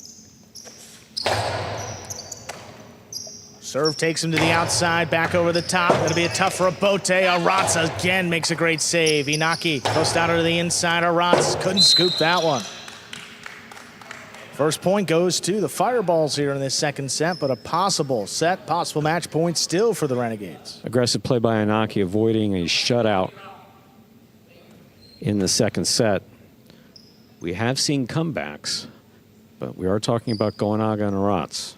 Serve takes him to the outside, back over the top. Going to be a tough Rabote. Aratz again makes a great save. Inaki post out to the inside. Aratz couldn't scoop that one. First point goes to the Fireballs here in this second set, but a possible match point still for the Renegades. Aggressive play by Inaki, avoiding a shutout in the second set. We have seen comebacks, but we are talking about Goenaga and Aratz.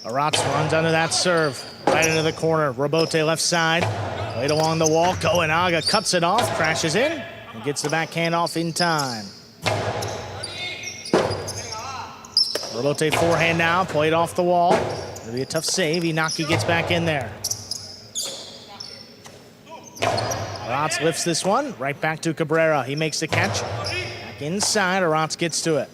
Aratz runs under that serve, right into the corner. Rabote left side, played along the wall. Goenaga cuts it off, crashes in, and gets the backhand off in time. Rabote forehand now, played off the wall. It'll be a tough save. Inaki gets back in there. Aratz lifts this one, right back to Cabrera. He makes the catch. Back inside, Aratz gets to it.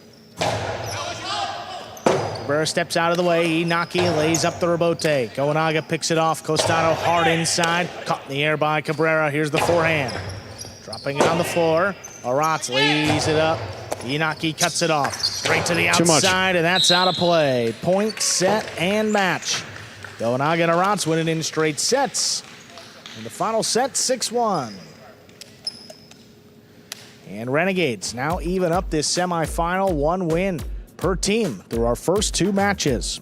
Cabrera steps out of the way. Inaki lays up the Rabote. Goenaga picks it off. Costado hard inside. Caught in the air by Cabrera. Here's the forehand. Dropping it on the floor. Aratz lays it up. Inaki cuts it off. Straight to the outside, and that's out of play. Point, set, and match. Goenaga and Aratz winning in straight sets. In the final set, 6-1. And Renegades now even up this semifinal, 1 win per team through our first 2 matches.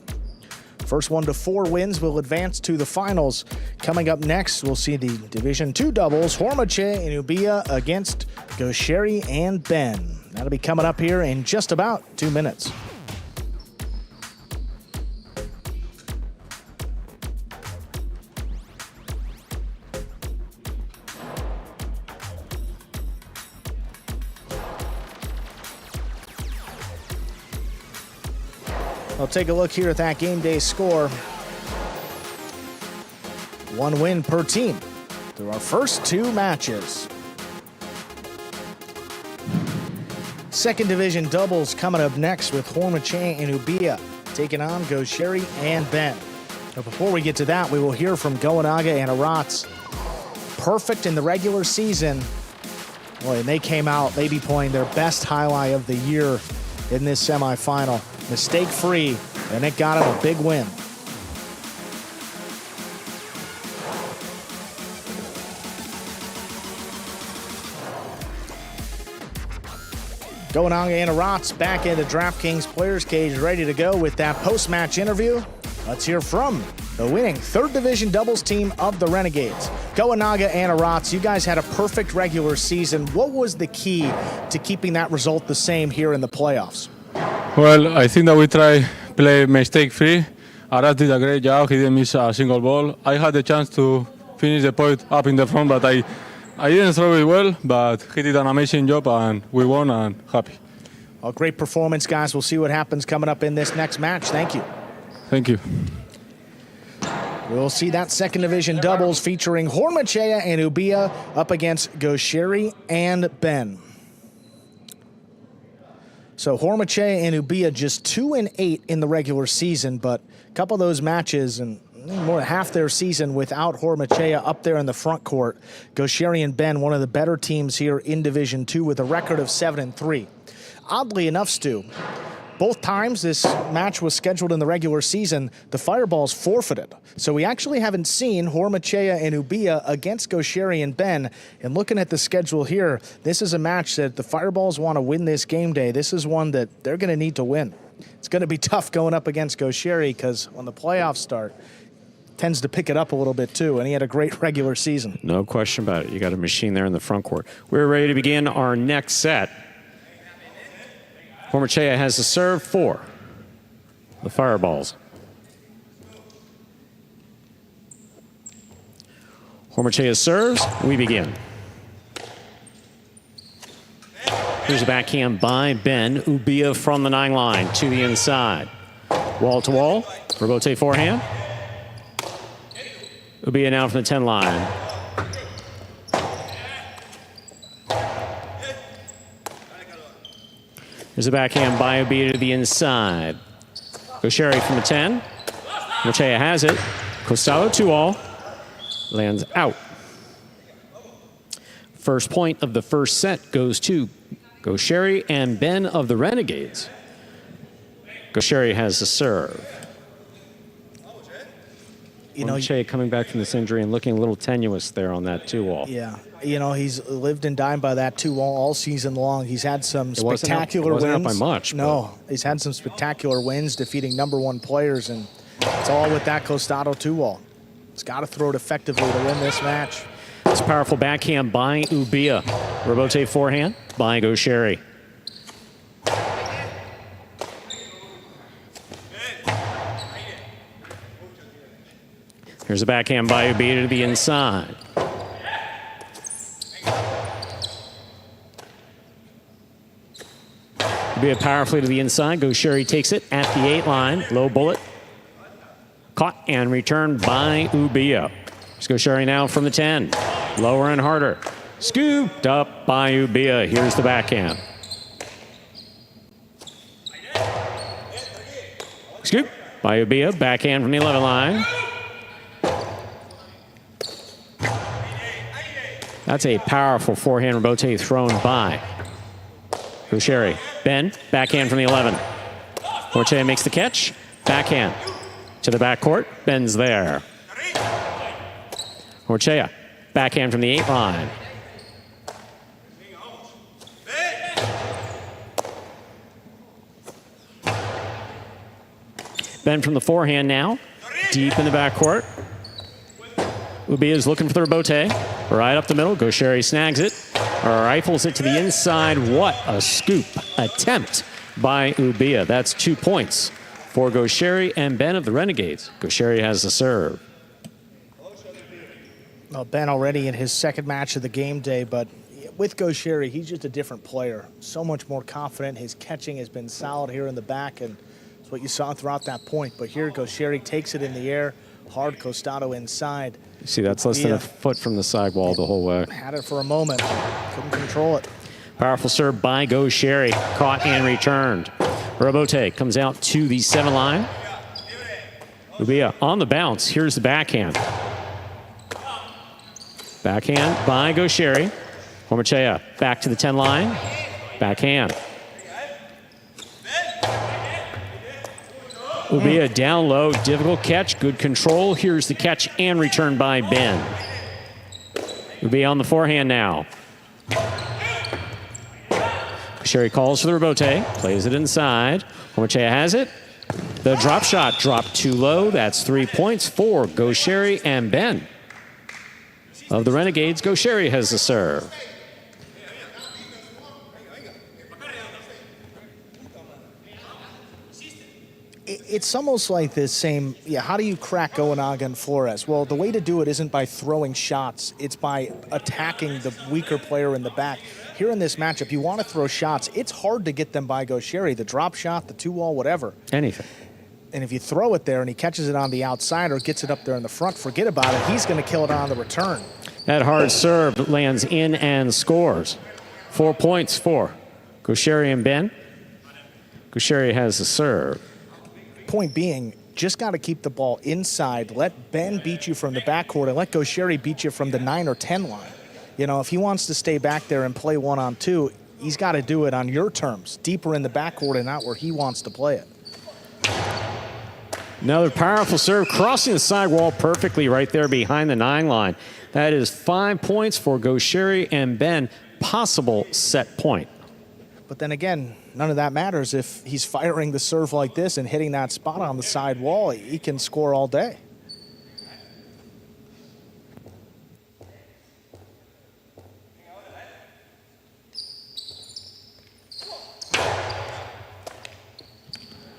First 1 to 4 wins will advance to the finals. Coming up next, we'll see the Division II doubles, Hormache and Ubia against Gosheri and Ben. That'll be coming up here in just about 2 minutes. I'll take a look here at that game day score. 1 win per team through our first 2 matches. Second division doubles coming up next with Hormache and Ubia taking on Gosheri and Ben. But before we get to that, we will hear from Goenaga and Aratz. Perfect in the regular season. Boy, and they came out maybe playing their best highlight of the year in this semifinal. Mistake-free, and it got him a big win. Goenaga and Aratz back into DraftKings Players Cage, ready to go with that post-match interview. Let's hear from the winning third division doubles team of the Renegades. Goenaga and Aratz, you guys had a perfect regular season. What was the key to keeping that result the same here in the playoffs? Well, I think that we try play mistake-free. Aratz did a great job. He didn't miss a single ball. I had the chance to finish the point up in the front, but I didn't throw it well, but he did an amazing job, and we won, and happy. A great performance, guys. We'll see what happens coming up in this next match. Thank you. Thank you. We'll see that second division doubles featuring Hormache and Ubia up against Gosheri and Ben. So Hormache and Ubia just 2-8 in the regular season, but a couple of those matches and more than half their season without Hormache up there in the front court. Gosheri and Ben, one of the better teams here in Division II with a record of 7-3. Oddly enough, Stu, both times this match was scheduled in the regular season, the Fireballs forfeited. So we actually haven't seen Hormache and Ubia against Gosheri and Ben. And looking at the schedule here, this is a match that the Fireballs want to win this game day. This is one that they're going to need to win. It's going to be tough going up against Gosheri because when the playoffs start, tends to pick it up a little bit too, and he had a great regular season. No question about it. You got a machine there in the front court. We're ready to begin our next set. Hormachea has the serve for the Fireballs. Hormachea serves. We begin. Here's a backhand by Ben Ubia from the 9 line to the inside. Wall to wall. Rebote forehand. Ubia now from the 10 line. There's a backhand by Ubia to the inside. Gaucheri from the 10. Hormachea has it. Costado 2-all. Lands out. First point of the first set goes to Gaucheri and Ben of the Renegades. Gaucheri has the serve. Hormachea coming back from this injury and looking a little tenuous there on that 2-all. Yeah, he's lived and died by that 2-all all season long. He's had some spectacular wins. It wasn't up by much. No, he's had some spectacular wins defeating #1 players, and it's all with that Costado 2-all. He's got to throw it effectively to win this match. It's a powerful backhand by Ubia. Rebote forehand by Gaucheri. Here's a backhand by Ubia to the inside. Ubia powerfully to the inside. Gaucheri takes it at the 8 line. Low bullet. Caught and returned by Ubia. Here's Gaucheri now from the 10. Lower and harder. Scooped up by Ubia. Here's the backhand. Scoop by Ubia. Backhand from the 11 line. That's a powerful forehand rebote thrown by Gaucheri. Ben, backhand from the 11. Hormachea makes the catch. Backhand to the backcourt. Ben's there. Hormachea, backhand from the 8 line. Ben from the forehand now. Deep in the backcourt. Ubia is looking for the rebote. Right up the middle. Gaucheri snags it. Rifles it to the inside. What a scoop attempt by Ubia. That's 2 points for Gaucheri and Ben of the Renegades. Gaucheri has the serve. Well, Ben already in his second match of the game day, but with Gaucheri, he's just a different player. So much more confident. His catching has been solid here in the back, and it's what you saw throughout that point. But here, Gaucheri takes it in the air. Hard Costado inside. You see, that's less than a foot from the sidewall the whole way. Had it for a moment. Couldn't control it. Powerful serve by Gaucheri. Caught and returned. Rebote comes out to the 7 line. Ubia on the bounce. Here's the backhand. Backhand by Gaucheri. Hormachea back to the 10 line. Backhand. Ubia down low, difficult catch, good control. Here's the catch and return by Ben. Ubia on the forehand now. Gaucheri calls for the rebote, plays it inside. Hormachea has it. The drop shot dropped too low. That's 3 points for Gaucheri and Ben of the Renegades. Gaucheri has the serve. It's almost like this same, how do you crack Goenaga and Flores? Well, the way to do it isn't by throwing shots. It's by attacking the weaker player in the back. Here in this matchup, you want to throw shots. It's hard to get them by Gaucheri, the drop shot, the 2-wall, whatever. Anything. And if you throw it there and he catches it on the outside or gets it up there in the front, forget about it. He's going to kill it on the return. That hard serve lands in and scores. 4 points for Gaucheri and Ben. Gaucheri has the serve. Point being, just got to keep the ball inside. Let Ben beat you from the backcourt and let Gaucheri beat you from the 9 or 10 line. If he wants to stay back there and play 1-on-2, he's got to do it on your terms, deeper in the backcourt and not where he wants to play it. Another powerful serve, crossing the sidewall perfectly right there behind the 9 line. That is 5 points for Gaucheri and Ben. Possible set point. But then again, none of that matters if he's firing the serve like this and hitting that spot on the side wall. He can score all day.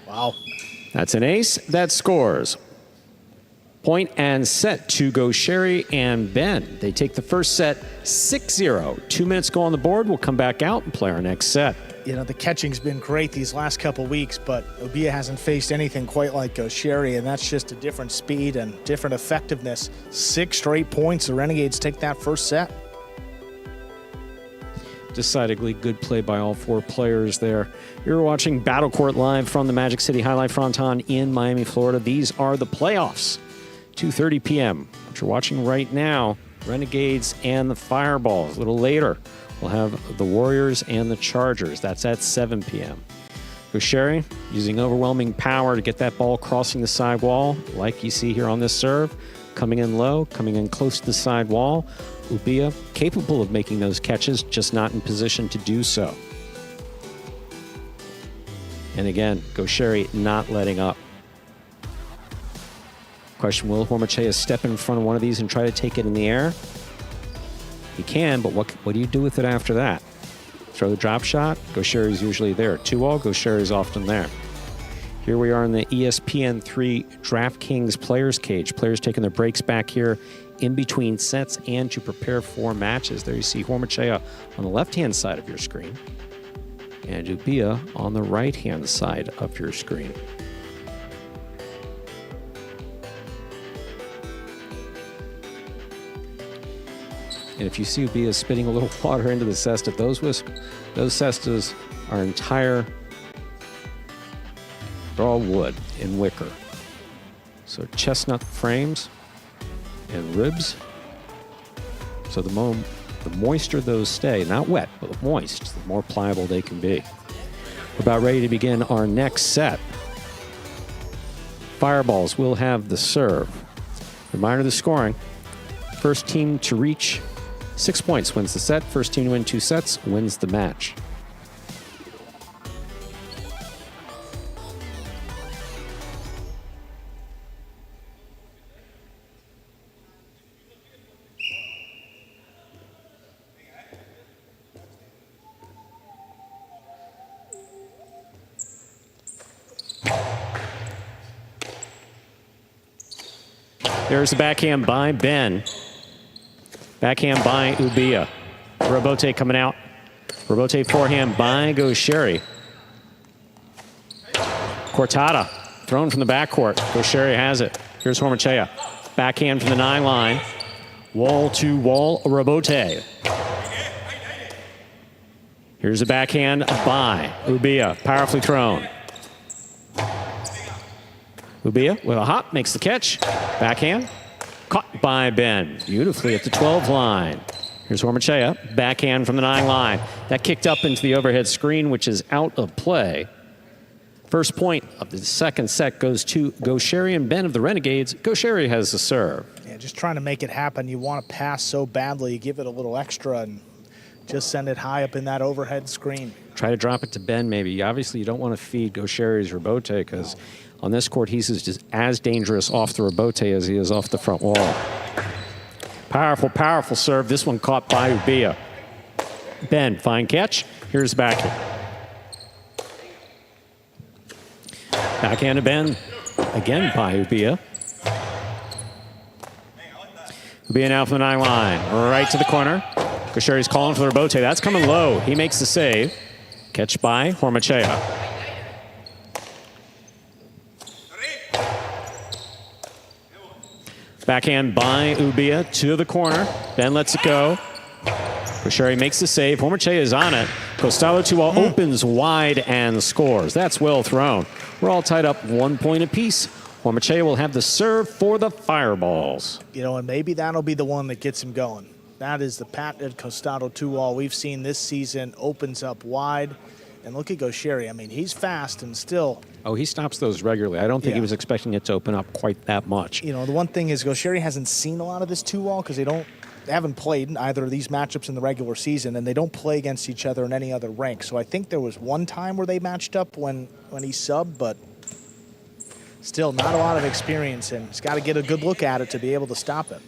Wow. That's an ace. That scores. Point and set to Gaucheri and Ben. They take the first set 6-0. 2 minutes go on the board. We'll come back out and play our next set. You know, the catching's been great these last couple weeks, but Ubia hasn't faced anything quite like Gaucheri, and that's just a different speed and different effectiveness. 6 straight points. The Renegades take that first set. Decidedly good play by all 4 players there. You're watching Battle Court live from the Magic City Jai-Alai Fronton in Miami, Florida. These are the playoffs. 2:30 p.m. What you're watching right now, Renegades and the Fireballs. A little later, we'll have the Warriors and the Chargers. That's at 7 p.m. Gaucheri using overwhelming power to get that ball crossing the side wall, like you see here on this serve. Coming in low, coming in close to the side wall. Ubia capable of making those catches, just not in position to do so. And again, Gaucheri not letting up. Question, will Hormachea step in front of one of these and try to take it in the air? He can, but what do you do with it after that? Throw the drop shot? Gaucheri's usually there. 2-all, Gaucheri's often there. Here we are in the ESPN3 DraftKings Players Cage. Players taking their breaks back here in between sets and to prepare for matches. There you see Hormachea on the left-hand side of your screen and Ubia on the right-hand side of your screen. And if you see Ubia spitting a little water into the cesta, those cestas are entire, they're all wood and wicker. So chestnut frames and ribs. So the moister those stay, not wet, but moist, the more pliable they can be. We're about ready to begin our next set. Fireballs will have the serve. Reminder of the scoring. First team to reach 6 points wins the set. First team to win 2 sets wins the match. There's the backhand by Ben. Backhand by Ubia. Robote coming out. Robote forehand by Gaucheri. Cortada thrown from the backcourt. Gaucheri has it. Here's Hormachea. Backhand from the 9 line. Wall to wall, Robote. Here's a backhand by Ubia. Powerfully thrown. Ubia with a hop, makes the catch. Backhand. Caught by Ben. Beautifully at the 12 line. Here's Hormachea. Backhand from the 9 line. That kicked up into the overhead screen, which is out of play. First point of the second set goes to Gaucheri and Ben of the Renegades. Gaucheri has the serve. Yeah, just trying to make it happen. You want to pass so badly, you give it a little extra and just send it high up in that overhead screen. Try to drop it to Ben, maybe. Obviously, you don't want to feed Gaucheri's Robote because on this court, he's just as dangerous off the Robote as he is off the front wall. Powerful, powerful serve. This one caught by Ubia. Ben, fine catch. Here's backhand. Backhand to Ben. Again by Ubia. Ubia now from the 9 line. Right to the corner. Gaucheri's calling for the Robote. That's coming low. He makes the save. Catch by Hormachea. Backhand by Ubia to the corner. Ben lets it go. Gaucheri makes the save. Hormachea is on it. Costalo 2-all opens wide and scores. That's well thrown. We're all tied up 1 point apiece. Hormachea will have the serve for the Fireballs. You know, and maybe that'll be the one that gets him going. That is the patented Costado 2-all we've seen this season. Opens up wide. And look at Gaucheri. I mean, he's fast and still. Oh, he stops those regularly. I don't think he was expecting it to open up quite that much. You know, the one thing is Gaucheri hasn't seen a lot of this 2-all because they haven't played in either of these matchups in the regular season, and they don't play against each other in any other rank. So I think there was one time where they matched up when he subbed, but still not a lot of experience, and he's got to get a good look at it to be able to stop it.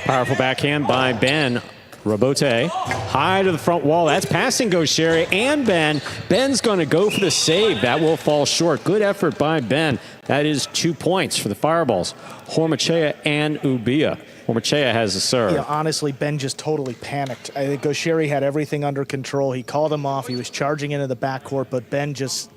Powerful backhand by Ben. Robote, high to the front wall. That's passing Gaucheri and Ben. Ben's going to go for the save. That will fall short. Good effort by Ben. That is 2 points for the Fireballs. Hormachea and Ubia. Hormachea has a serve. Yeah, honestly, Ben just totally panicked. I think Gaucheri had everything under control. He called him off. He was charging into the backcourt, but Ben just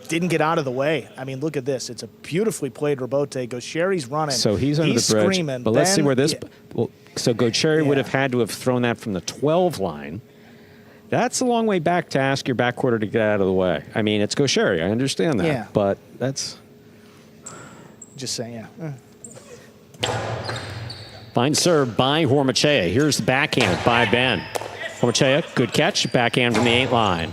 didn't get out of the way. I mean, look at this. It's a beautifully played Robote. Gaucheri's running. So he's under the bridge. Screaming. But let's see where this... Yeah. Well, so Gaucheri would have had to have thrown that from the 12 line. That's a long way back to ask your backcourter to get out of the way. I mean, it's Gaucheri. I understand that. Yeah. But that's... Just saying, yeah. Fine serve by Hormachea. Here's the backhand by Ben. Hormachea, good catch. Backhand from the 8 line.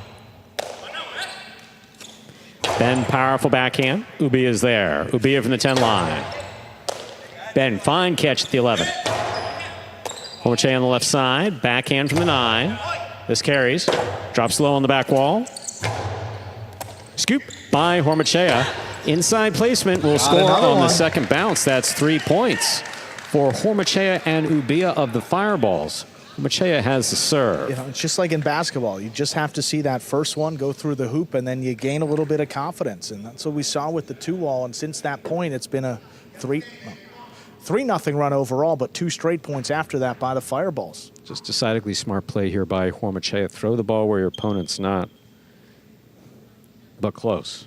Ben, powerful backhand. Ubia is there. Ubia from the 10 line. Ben, fine catch at the 11. Hormachea on the left side. Backhand from the 9. This carries. Drops low on the back wall. Scoop by Hormachea. Inside placement will score on the second bounce. That's 3 points for Hormachea and Ubia of the Fireballs. Hormachea has the serve. You know, it's just like in basketball. You just have to see that first one go through the hoop, and then you gain a little bit of confidence. And that's what we saw with the 2-wall. And since that point, it's been a 3-0 run overall, but 2 straight points after that by the Fireballs. Just decidedly smart play here by Hormachea. Throw the ball where your opponent's not, but close.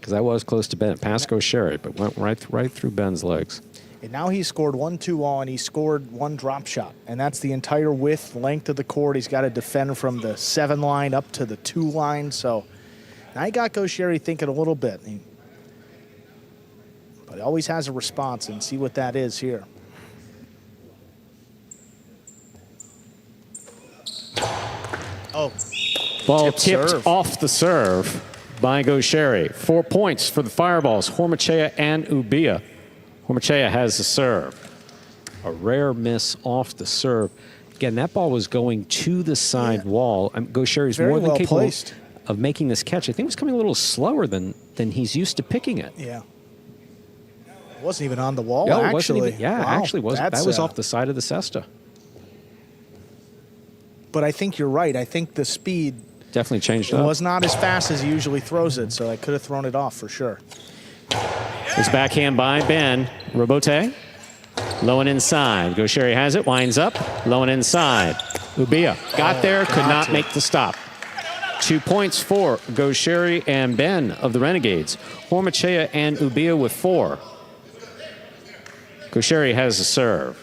Because that was close to Ben. Pass Gaucheri, but went right through Ben's legs. And now he's scored 1 2-wall, and he scored 1 drop shot. And that's the entire width, length of the court. He's got to defend from the 7 line up to the 2 line. So now he got Gaucheri thinking a little bit. But he always has a response, and see what that is here. Oh. Ball tipped off the serve by Gaucheri. 4 points for the Fireballs, Hormachea and Ubia. Hormachea has the serve. A rare miss off the serve. Again, that ball was going to the side wall. Gaucheri's more than capable of making this catch. I think it was coming a little slower than he's used to picking it. Yeah. It wasn't even on the wall, No, actually. Actually wasn't. That was off the side of the cesta. But I think you're right. I think the speed definitely changed up. Was not as fast as he usually throws it, so I could have thrown it off for sure. This backhand by Ben. Robote. Low and inside. Gaucheri has it. Winds up. Low and inside. Ubia got there. Could not make the stop. 2 points for Gaucheri and Ben of the Renegades. Hormachea and Ubia with 4. Gaucheri has the serve.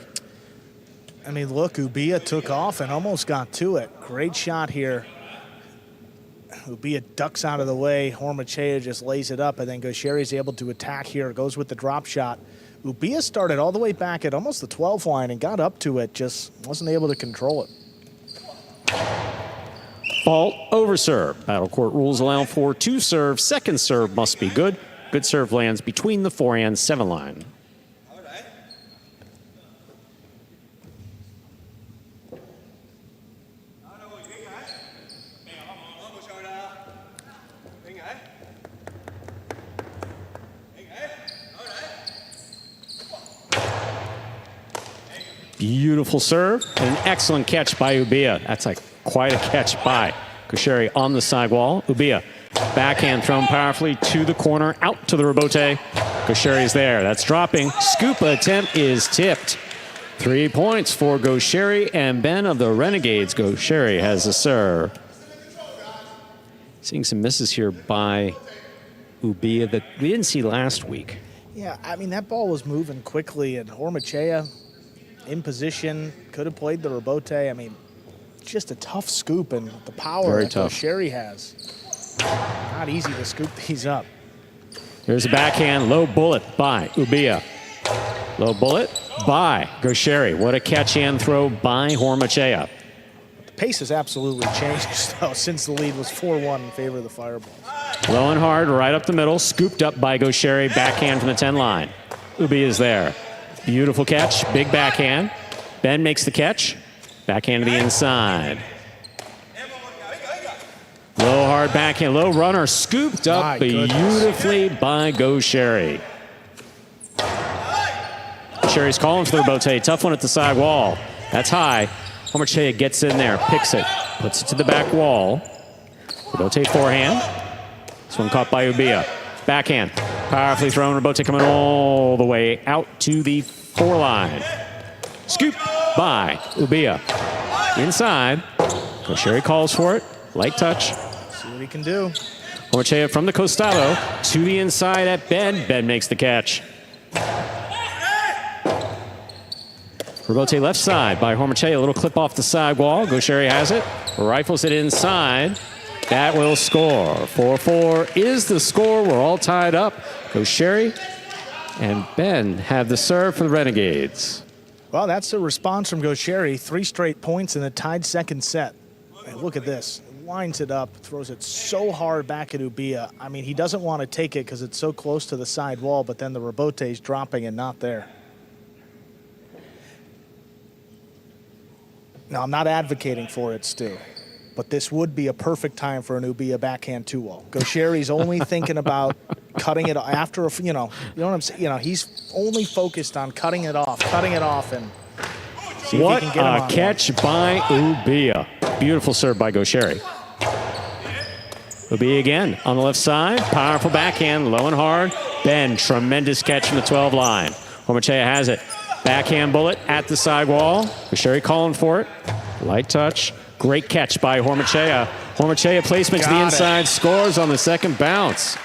I mean, look, Ubia took off and almost got to it. Great shot here. Ubia ducks out of the way. Hormachea just lays it up, and then Gaucheri's able to attack here. Goes with the drop shot. Ubia started all the way back at almost the 12 line and got up to it, just wasn't able to control it. Fault over serve. Battle court rules allow for 2 serves. Second serve must be good. Good serve lands between the 4 and 7 line. Beautiful serve and an excellent catch by Ubia. That's like quite a catch by Gaucheri on the side wall. Ubia, backhand thrown powerfully to the corner, out to the Robote. Gaucheri's there. That's dropping. Scoop attempt is tipped. 3 points for Gaucheri and Ben of the Renegades. Gaucheri has the serve. Seeing some misses here by Ubia that we didn't see last week. Yeah, I mean, that ball was moving quickly, and Hormachea in position, could have played the Robote. I mean, just a tough scoop, and the power that Gaucheri has. Not easy to scoop these up. Here's a backhand, low bullet by Ubia. Low bullet by Gaucheri. What a catch and throw by Hormachea. The pace has absolutely changed, though, since the lead was 4-1 in favor of the Fireballs. Low and hard, right up the middle, scooped up by Gaucheri, backhand from the 10 line. Ubia is there. Beautiful catch, big backhand. Ben makes the catch. Backhand to the inside. Low hard backhand, low runner, scooped up beautifully by Gaucheri. Gaucheri's calling for the Robote. Tough one at the side wall. That's high. Hormachea gets in there, picks it, puts it to the back wall. Rebote forehand. This one caught by Ubia. Backhand. Powerfully thrown. Rebote coming all the way out to the 4 line. Scoop by Ubia. Inside. Gaucheri calls for it. Light touch. See what he can do. Hormachea from the costado to the inside at Ben. Ben makes the catch. Rebote left side by Hormachea. A little clip off the side wall. Gaucheri has it. Rifles it inside. That will score. 4-4 is the score. We're all tied up. Gaucheri and Ben have the serve for the Renegades. Well, that's a response from Gaucheri. 3 straight points in a tied second set. And look at this. Winds it up, throws it so hard back at Ubia. I mean, he doesn't want to take it because it's so close to the side wall, but then the rebote's dropping and not there. Now, I'm not advocating for it, Stu, but this would be a perfect time for an Ubia backhand 2-0. Gaucheri's only thinking about cutting it after, you know what I'm saying? You know, he's only focused on cutting it off, and see what if he can get him on a catch by Ubia. Beautiful serve by Gaucheri. Ubia again on the left side. Powerful backhand, low and hard. Ben, tremendous catch from the 12 line. Hormachea has it. Backhand bullet at the side wall. Gaucheri calling for it. Light touch. Great catch by Hormachea. Hormachea placement to the inside. Scores on the second bounce.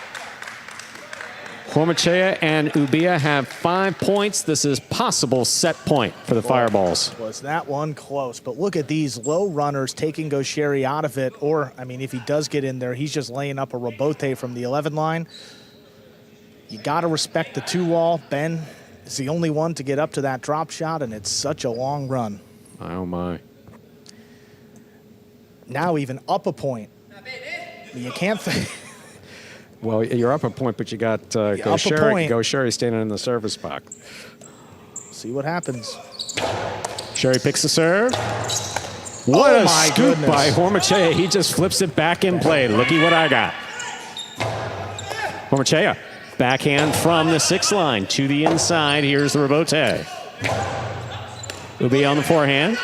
Hormachea and Ubia have 5 points. This is possible set point for the Fireballs. Was that one close? But look at these low runners taking Gaucheri out of it. Or, I mean, if he does get in there, he's just laying up a rebote from the 11 line. You got to respect the 2-wall. Ben is the only one to get up to that drop shot, and it's such a long run. Oh, my. Now even up a point. You can't think. Well, you're up a point, but you got Gaucheri standing in the service box. See what happens. Sherry picks the serve. What a scoop by Hormachea. He just flips it back in play. Looky what I got. Hormachea. Backhand from the 6 line to the inside. Here's the rebote. Ubia on the forehand.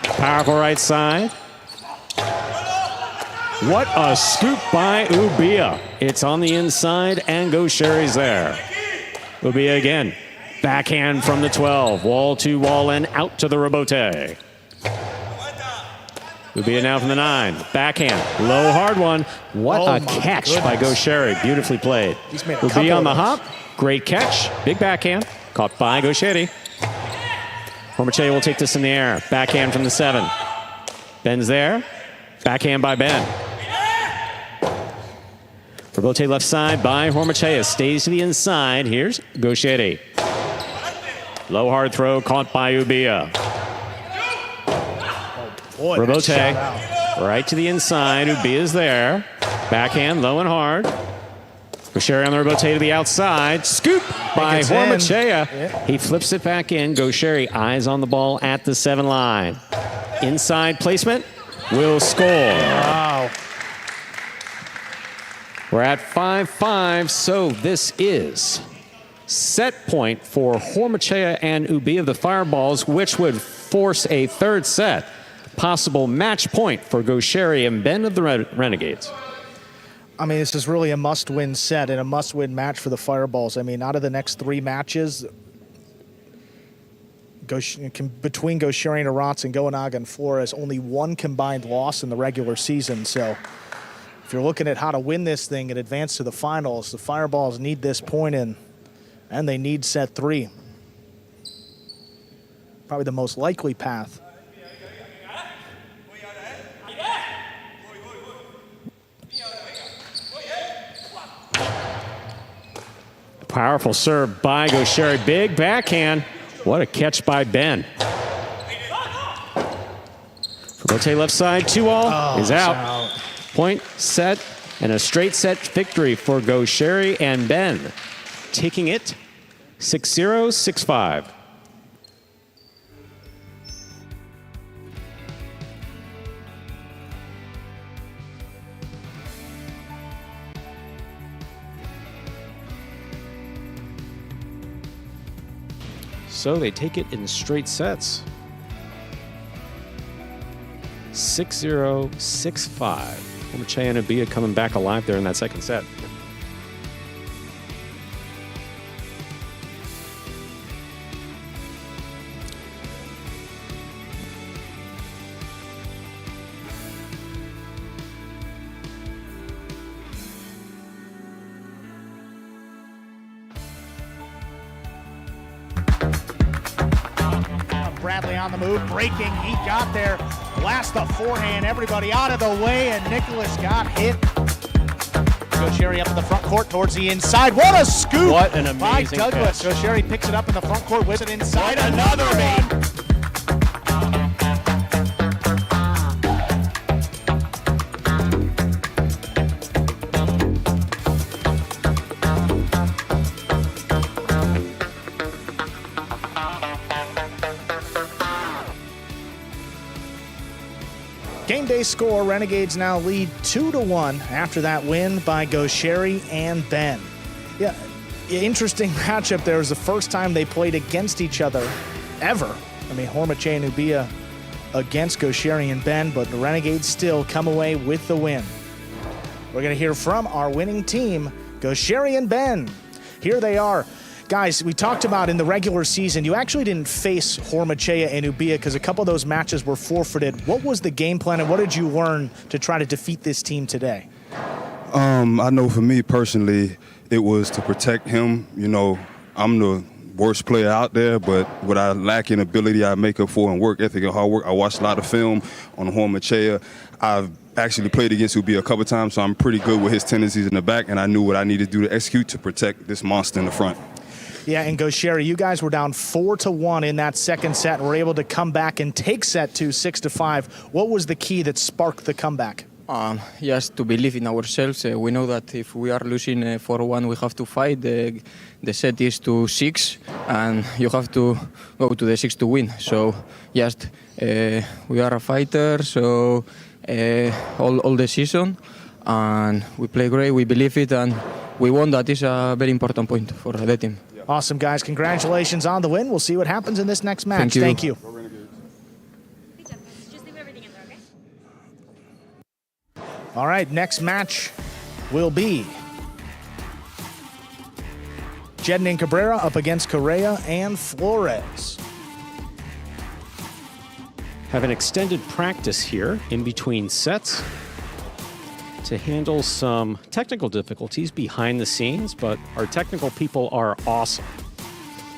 Powerful right side. What a scoop by Ubia. It's on the inside and Gaucheri's there. Ubia again. Backhand from the 12. Wall to wall and out to the rebote. Ubia now from the 9. Backhand. Low hard one. What a catch by Gaucheri. Beautifully played. Ubia on the hop. Great catch. Big backhand. Caught by Gaucheri. Hormachea will take this in the air. Backhand from the 7. Ben's there. Backhand by Ben. Rebote left side by Hormachea. Stays to the inside. Here's Gaucheri. Low hard throw caught by Ubia. Boy, Rebote right to the inside. Ubia's there. Backhand low and hard. Gaucheri on the rebote to the outside. Scoop by Hormachea. Yeah. He flips it back in. Gaucheri eyes on the ball at the 7 line. Inside placement. Will score. Wow. We're at 5-5, so this is set point for Hormachea and Ubia of the Fireballs, which would force a 3rd set. Possible match point for Gaucheri and Ben of the Renegades. I mean, this is really a must-win set and a must-win match for the Fireballs. I mean, out of the next 3 matches, between Gaucheri and Arats and Goenaga and Flores, only 1 combined loss in the regular season. So if you're looking at how to win this thing and advance to the finals, the Fireballs need this point in, and they need set 3. Probably the most likely path. Powerful serve by Gaucheri. Big backhand. What a catch by Ben. Rebote left side, 2-all is out. Point set and a straight set victory for Gaucheri and Ben. Taking it 6-0, 6-5. So they take it in straight sets. 6-0, 6-5. Horma-Chai and Ubia coming back alive there in that second set. Bradley on the move, breaking, he got there, blast the forehand, everybody out of the way, and Nicholas got hit. Gaucheri up in the front court towards the inside. What a scoop! What an amazing by Douglas. catch. Gaucheri picks it up in the front court, whips it inside. Another one! Game day score, Renegades now lead 2-1 after that win by Gaucheri and Ben. Yeah, interesting matchup there. It was the first time they played against each other ever. I mean, Horma-Chai and Ubia against Gaucheri and Ben, but the Renegades still come away with the win. We're going to hear from our winning team, Gaucheri and Ben. Here they are. Guys, we talked about in the regular season, you actually didn't face Horma-Chai and Ubia because a couple of those matches were forfeited. What was the game plan and what did you learn to try to defeat this team today? I know for me personally, it was to protect him. You know, I'm the worst player out there, but what I lack in ability, I make up for in work ethic and hard work. I watched a lot of film on Horma-Chai. I've actually played against Ubia a couple of times, so I'm pretty good with his tendencies in the back, and I knew what I needed to do to execute to protect this monster in the front. Yeah, and Gaucheri, you guys were down 4-1 in that second set and were able to come back and take set 2, 6-5. What was the key that sparked the comeback? Just to believe in ourselves. We know that if we are losing 4-1, we have to fight. The set is to 6, and you have to go to the 6 to win. So just we are a fighter, so all the season, and we play great, we believe it, and we won. That is a very important point for the team. Awesome, guys. Congratulations on the win. We'll see what happens in this next match. Thank you. All right, next match will be Jedin and Cabrera up against Correa and Flores. Have an extended practice here in between sets to handle some technical difficulties behind the scenes, but our technical people are awesome.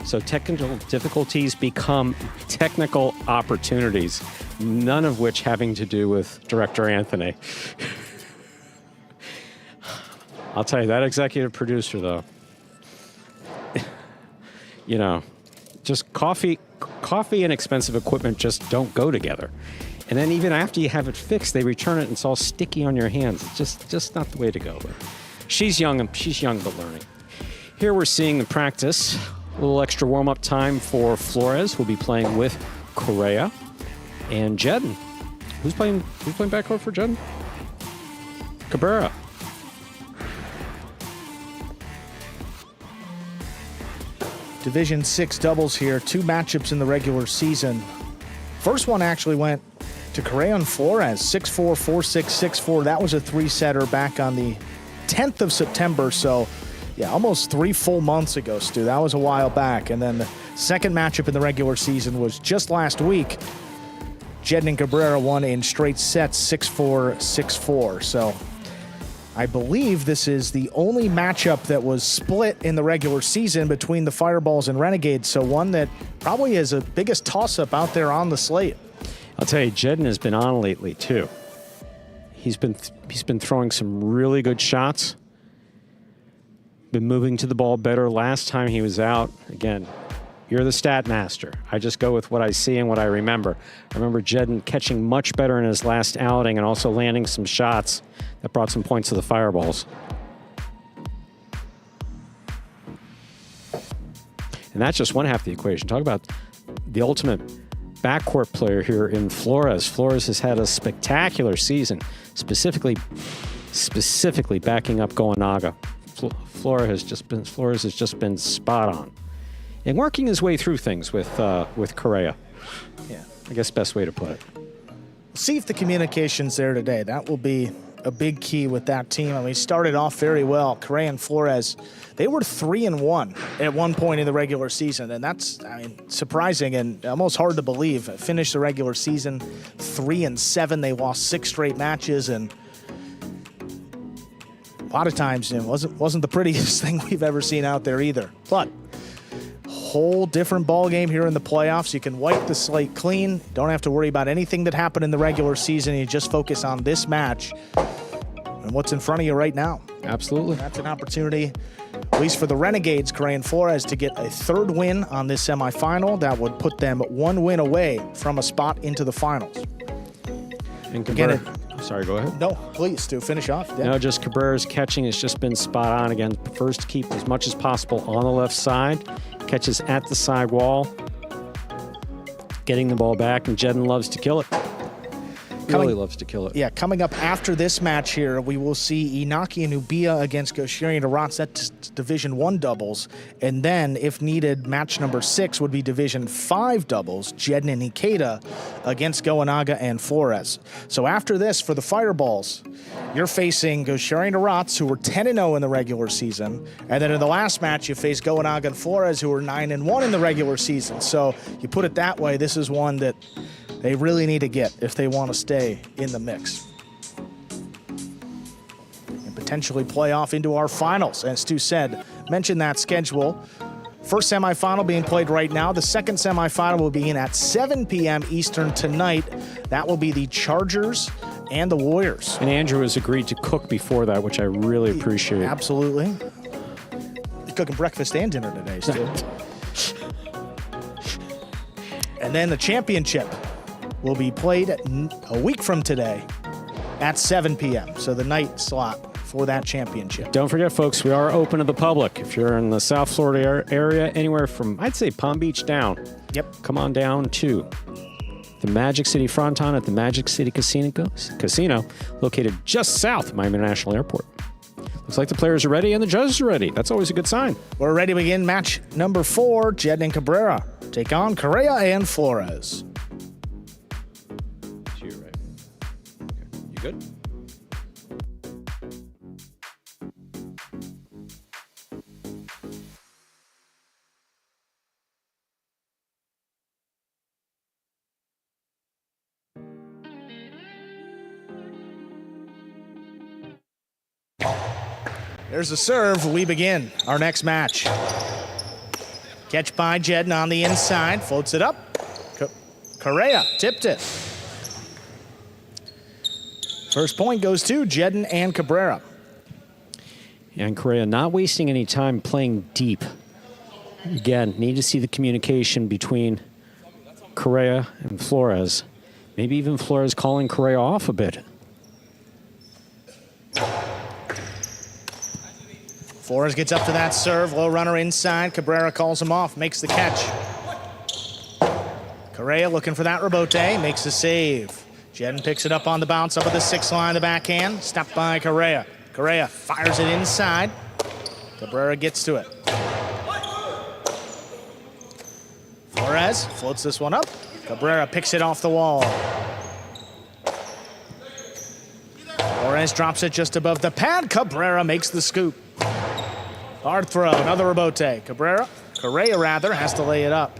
So technical difficulties become technical opportunities, none of which having to do with Director Anthony. I'll tell you, that executive producer, though, you know, just coffee and expensive equipment just don't go together. And then even after you have it fixed, they return it and it's all sticky on your hands. It's just not the way to go. But she's young but learning. Here we're seeing the practice. A little extra warm-up time for Flores, who'll be playing with Correa and Jedin. Who's playing backcourt for Jedin? Cabrera. Division 6 doubles here, 2 matchups in the regular season. First one actually went to Correa and Flores, 6-4, 4-6, 6-4. That was a 3-setter back on the 10th of September. So, yeah, almost 3 full months ago, Stu. That was a while back. And then the second matchup in the regular season was just last week. Jedin and Cabrera won in straight sets, 6-4, 6-4. So I believe this is the only matchup that was split in the regular season between the Fireballs and Renegades. So one that probably is the biggest toss-up out there on the slate. I'll tell you, Jedin has been on lately too. He's been throwing some really good shots. Been moving to the ball better. Last time he was out, again, you're the stat master. I just go with what I see and what I remember. I remember Jedin catching much better in his last outing and also landing some shots that brought some points to the Fireballs. And that's just one half of the equation. Talk about the ultimate backcourt player here in Flores. Flores has had a spectacular season, specifically backing up Goenaga. Flores has just been spot on, and working his way through things with Correa. Yeah, I guess best way to put it. See if the communication's there today. That will be a big key with that team. I mean, started off very well. Correa and Flores, they were 3-1 at one point in the regular season, and that's, I mean, surprising and almost hard to believe. Finished the regular season 3-7. They lost 6 straight matches, and a lot of times it wasn't the prettiest thing we've ever seen out there either. But whole different ball game here in the playoffs. You can wipe the slate clean. Don't have to worry about anything that happened in the regular season. You just focus on this match and what's in front of you right now. Absolutely. That's an opportunity, at least for the Renegades, Correa and Flores, to get a third win on this semifinal. That would put them 1 win away from a spot into the finals. And Again, sorry, go ahead. No, please, to finish off. Yeah. No, just Cabrera's catching has just been spot on again. Prefers to keep as much as possible on the left side. Catches at the side wall. Getting the ball back, and Jedden loves to kill it. Really loves to kill it. Yeah, coming up after this match here, we will see Inaki and Ubia against Goshiri and Arats. That's Division 1 doubles. And then, if needed, match number 6 would be Division 5 doubles, Jedden and Ikeda against Goanaga and Flores. So after this, for the Fireballs, you're facing Goshiri and Arats, who were 10-0 in the regular season. And then in the last match, you face Goanaga and Flores, who were 9-1 in the regular season. So you put it that way, this is one that they really need to get if they want to stay in the mix and potentially play off into our finals. As Stu said, mention that schedule. First semifinal being played right now. The second semifinal will begin at 7 p.m. Eastern tonight. That will be the Chargers and the Warriors. And Andrew has agreed to cook before that, which I really appreciate. Absolutely. He's cooking breakfast and dinner today, Stu. And then the championship will be played a week from today at 7 p.m. So the night slot for that championship. Don't forget, folks, we are open to the public. If you're in the South Florida area, anywhere from, I'd say, Palm Beach down. Yep. Come on down to the Magic City Fronton at the Magic City Casino, located just south of Miami International Airport. Looks like the players are ready and the judges are ready. That's always a good sign. We're ready to begin match number 4. Jedden and Cabrera take on Correa and Flores. You're right. Okay. You good? There's the serve. We begin our next match. Catch by Jedden on the inside. Floats it up. Correa tipped it. First point goes to Jedden and Cabrera. And Correa not wasting any time playing deep. Again, need to see the communication between Correa and Flores. Maybe even Flores calling Correa off a bit. Flores gets up to that serve. Low runner inside. Cabrera calls him off. Makes the catch. Correa looking for that rebote. Makes the save. Jedden picks it up on the bounce. Up at the 6th line, the backhand. Stopped by Correa. Correa fires it inside. Cabrera gets to it. Flores floats this one up. Cabrera picks it off the wall. Flores drops it just above the pad. Cabrera makes the scoop. Hard throw, another rebote. Correa has to lay it up.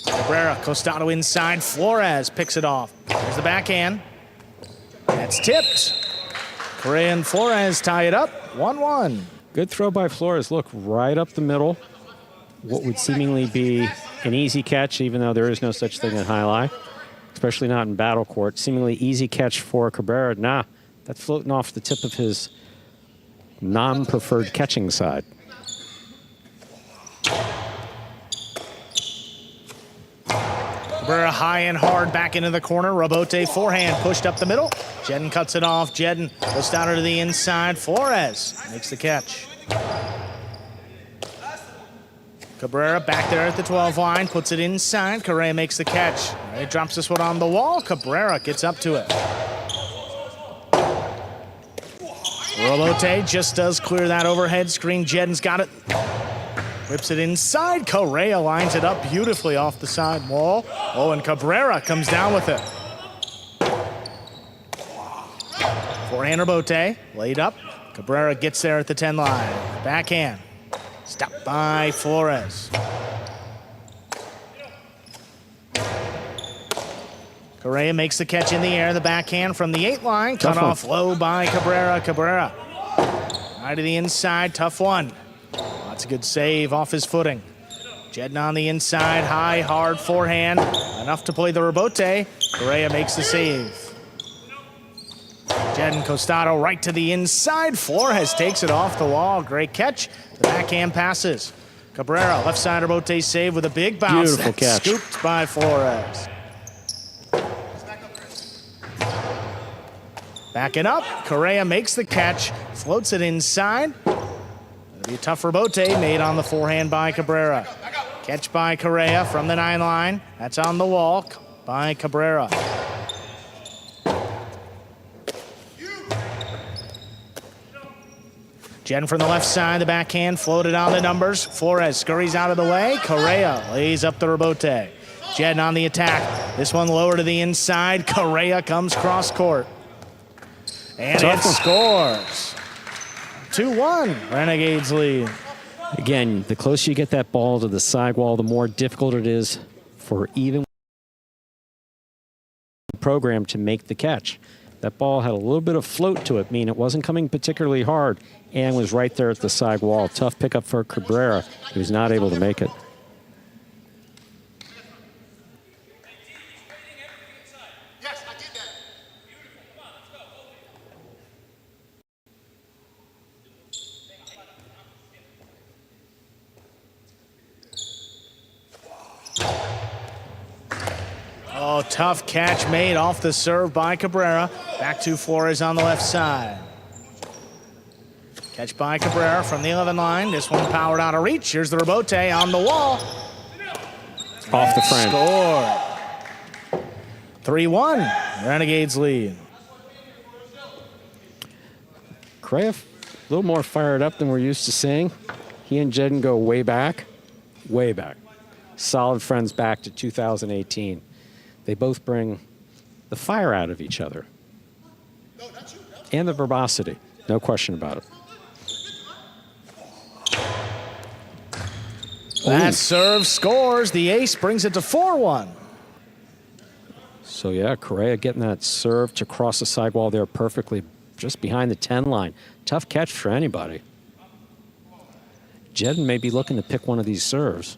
Cabrera, Costado inside. Flores picks it off. There's the backhand. That's tipped. Correa and Flores tie it up. 1-1. Good throw by Flores. Look, right up the middle. What would seemingly be an easy catch, even though there is no such thing in Jai-Alai, especially not in battle court. Seemingly easy catch for Cabrera. Nah, that's floating off the tip of his non-preferred catching side. Cabrera high and hard back into the corner. Rebote forehand pushed up the middle. Jedden cuts it off. Jedden goes down to the inside. Flores makes the catch. Cabrera back there at the 12 line, puts it inside. Correa makes the catch. He drops this one on the wall. Cabrera gets up to it. Rolote just does clear that overhead screen. Jedden's got it. Whips it inside. Correa lines it up beautifully off the side wall. Oh, and Cabrera comes down with it. Forehand rebote, laid up. Cabrera gets there at the 10 line. Backhand. Stopped by Flores. Correa makes the catch in the air. The backhand from the 8 line. Cut off low by Cabrera. Cabrera. Right to the inside. Tough one. That's a good save off his footing. Jedden on the inside. High, hard forehand. Enough to play the rebote. Correa makes the save. Jedden Costado right to the inside. Flores takes it off the wall. Great catch. The backhand passes. Cabrera, left side rebote save with a big bounce. Beautiful catch. Scooped by Flores. Backing up. Correa makes the catch. Floats it inside. It'll be a tough rebote made on the forehand by Cabrera. Catch by Correa from the 9 line. That's on the wall by Cabrera. Jedden from the left side, the backhand floated on the numbers. Flores scurries out of the way. Correa lays up the rebote. Jedden on the attack. This one lower to the inside. Correa comes cross court. And it scores. 2-1, Renegades lead. Again, the closer you get that ball to the sidewall, the more difficult it is for even the program to make the catch. That ball had a little bit of float to it, meaning it wasn't coming particularly hard and was right there at the side wall. Tough pickup for Cabrera. He was not able to make it. Oh, tough catch made off the serve by Cabrera. Back to Flores on the left side. Catch by Cabrera from the 11 line. This one powered out of reach. Here's the rebote on the wall. Off the frame. Score. 3-1, Renegades lead. Correa, a little more fired up than we're used to seeing. He and Jedden go way back, way back. Solid friends back to 2018. They both bring the fire out of each other. And the verbosity, no question about it. That serve scores. The ace brings it to 4-1. So yeah, Correa getting that serve to cross the sidewall there perfectly, just behind the 10 line. Tough catch for anybody. Jedden may be looking to pick one of these serves.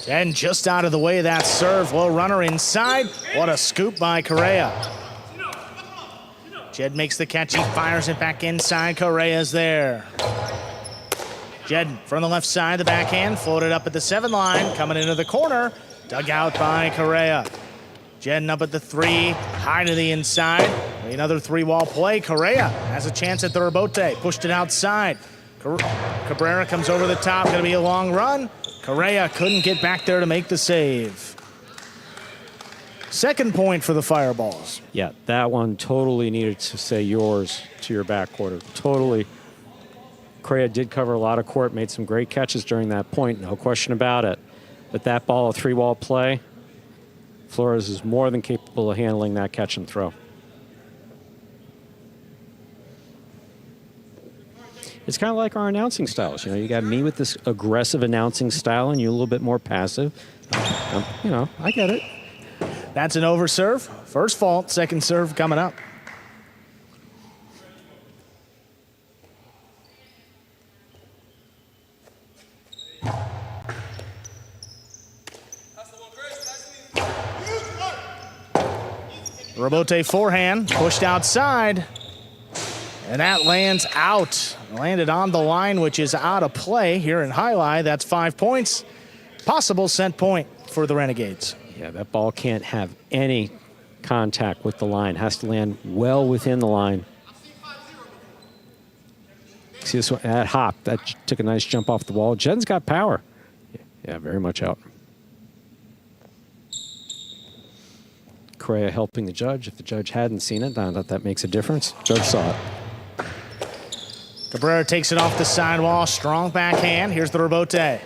Jedden just out of the way of that serve. Low runner inside. What a scoop by Correa. Jed makes the catch. He fires it back inside. Correa's there. Jedden from the left side, the backhand, floated up at the 7 line, coming into the corner. Dug out by Correa. Jedden up at the 3, high to the inside. Another 3-wall play. Correa has a chance at the rebote. Pushed it outside. Cabrera comes over the top. Going to be a long run. Correa couldn't get back there to make the save. Second point for the Fireballs. Yeah, that one totally needed to say yours to your backcourt. Totally. Correa did cover a lot of court, made some great catches during that point, no question about it. But that ball, a 3-wall play, Flores is more than capable of handling that catch and throw. It's kind of like our announcing styles. You know, you got me with this aggressive announcing style and you a little bit more passive. You know, I get it. That's an overserve. First fault, second serve coming up. Rebote forehand, pushed outside. And that lands out. Landed on the line, which is out of play here in Jai-Alai. That's 5 points. Possible set point for the Renegades. Yeah, that ball can't have any contact with the line. Has to land well within the line. See this one, that hop, that took a nice jump off the wall. Jedden's got power. Yeah, very much out. Correa helping the judge. If the judge hadn't seen it, not that that makes a difference. Judge saw it. Cabrera takes it off the sidewall. Strong backhand. Here's the rebote.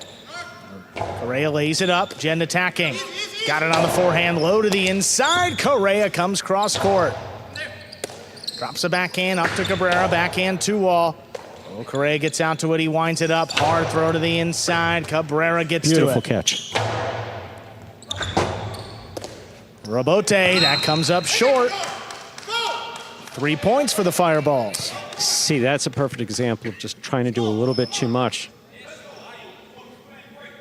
Correa lays it up. Jeden attacking. Got it on the forehand. Low to the inside. Correa comes cross court. Drops a backhand up to Cabrera. Backhand 2-wall. Oh, Correa gets out to it. He winds it up. Hard throw to the inside. Cabrera gets to it. Beautiful catch. Rebote, that comes up short. 3 points for the Fireballs. See, that's a perfect example of just trying to do a little bit too much.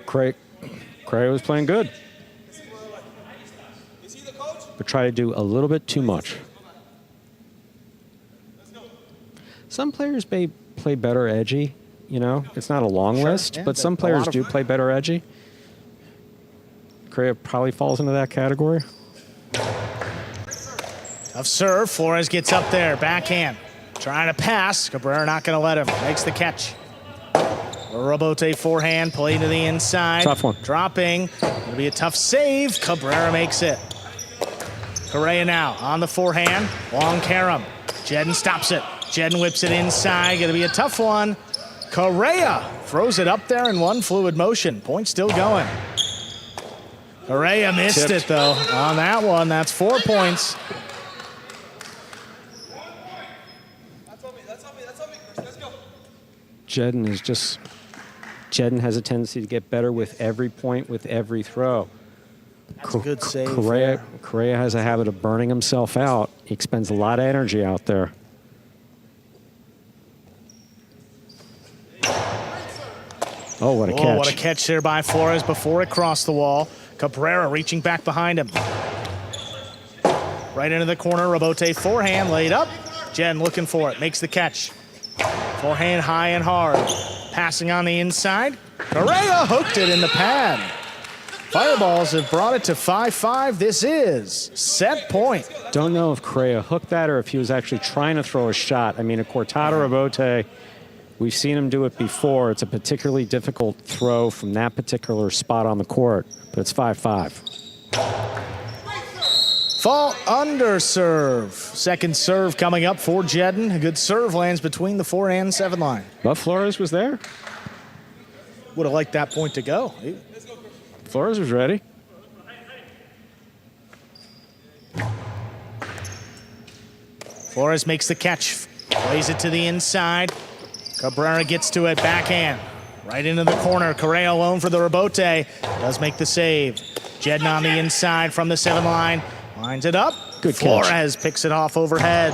Correa was playing good, but try to do a little bit too much. Some players may play better edgy, you know. It's not a long list, yeah, but some players do play better edgy. Correa probably falls into that category. Tough serve. Flores gets up there. Backhand. Trying to pass. Cabrera not going to let him. Makes the catch. Rebote forehand. Play to the inside. Tough one. Dropping. Going to be a tough save. Cabrera makes it. Correa now on the forehand. Long carom. Jeden stops it. Jeden whips it inside. Going to be a tough one. Correa throws it up there in one fluid motion. Point still going. Correa missed it, though, on that one. That's 4 points. Jeden has a tendency to get better with every point, with every throw. That's a good save. Correa has a habit of burning himself out. He expends a lot of energy out there. Oh, what a catch. What a catch there by Flores before it crossed the wall. Cabrera reaching back behind him. Right into the corner. Rebote forehand laid up. Jeden looking for it. Makes the catch. Forehand high and hard. Passing on the inside. Correa hooked it in the pad. Fireballs have brought it to 5-5. This is set point. Don't know if Correa hooked that or if he was actually trying to throw a shot. I mean, a cortada rebote, we've seen him do it before. It's a particularly difficult throw from that particular spot on the court, but it's 5-5. Fall under serve. Second serve coming up for Jeden. A good serve lands between the 4 and 7 line. But Flores was there. Would have liked that point to go. Flores was ready. Flores makes the catch. Plays it to the inside. Cabrera gets to it. Backhand. Right into the corner. Correa alone for the rebote. Does make the save. Jeden on the inside from the 7 line. Lines it up. Good catch. Flores picks it off overhead.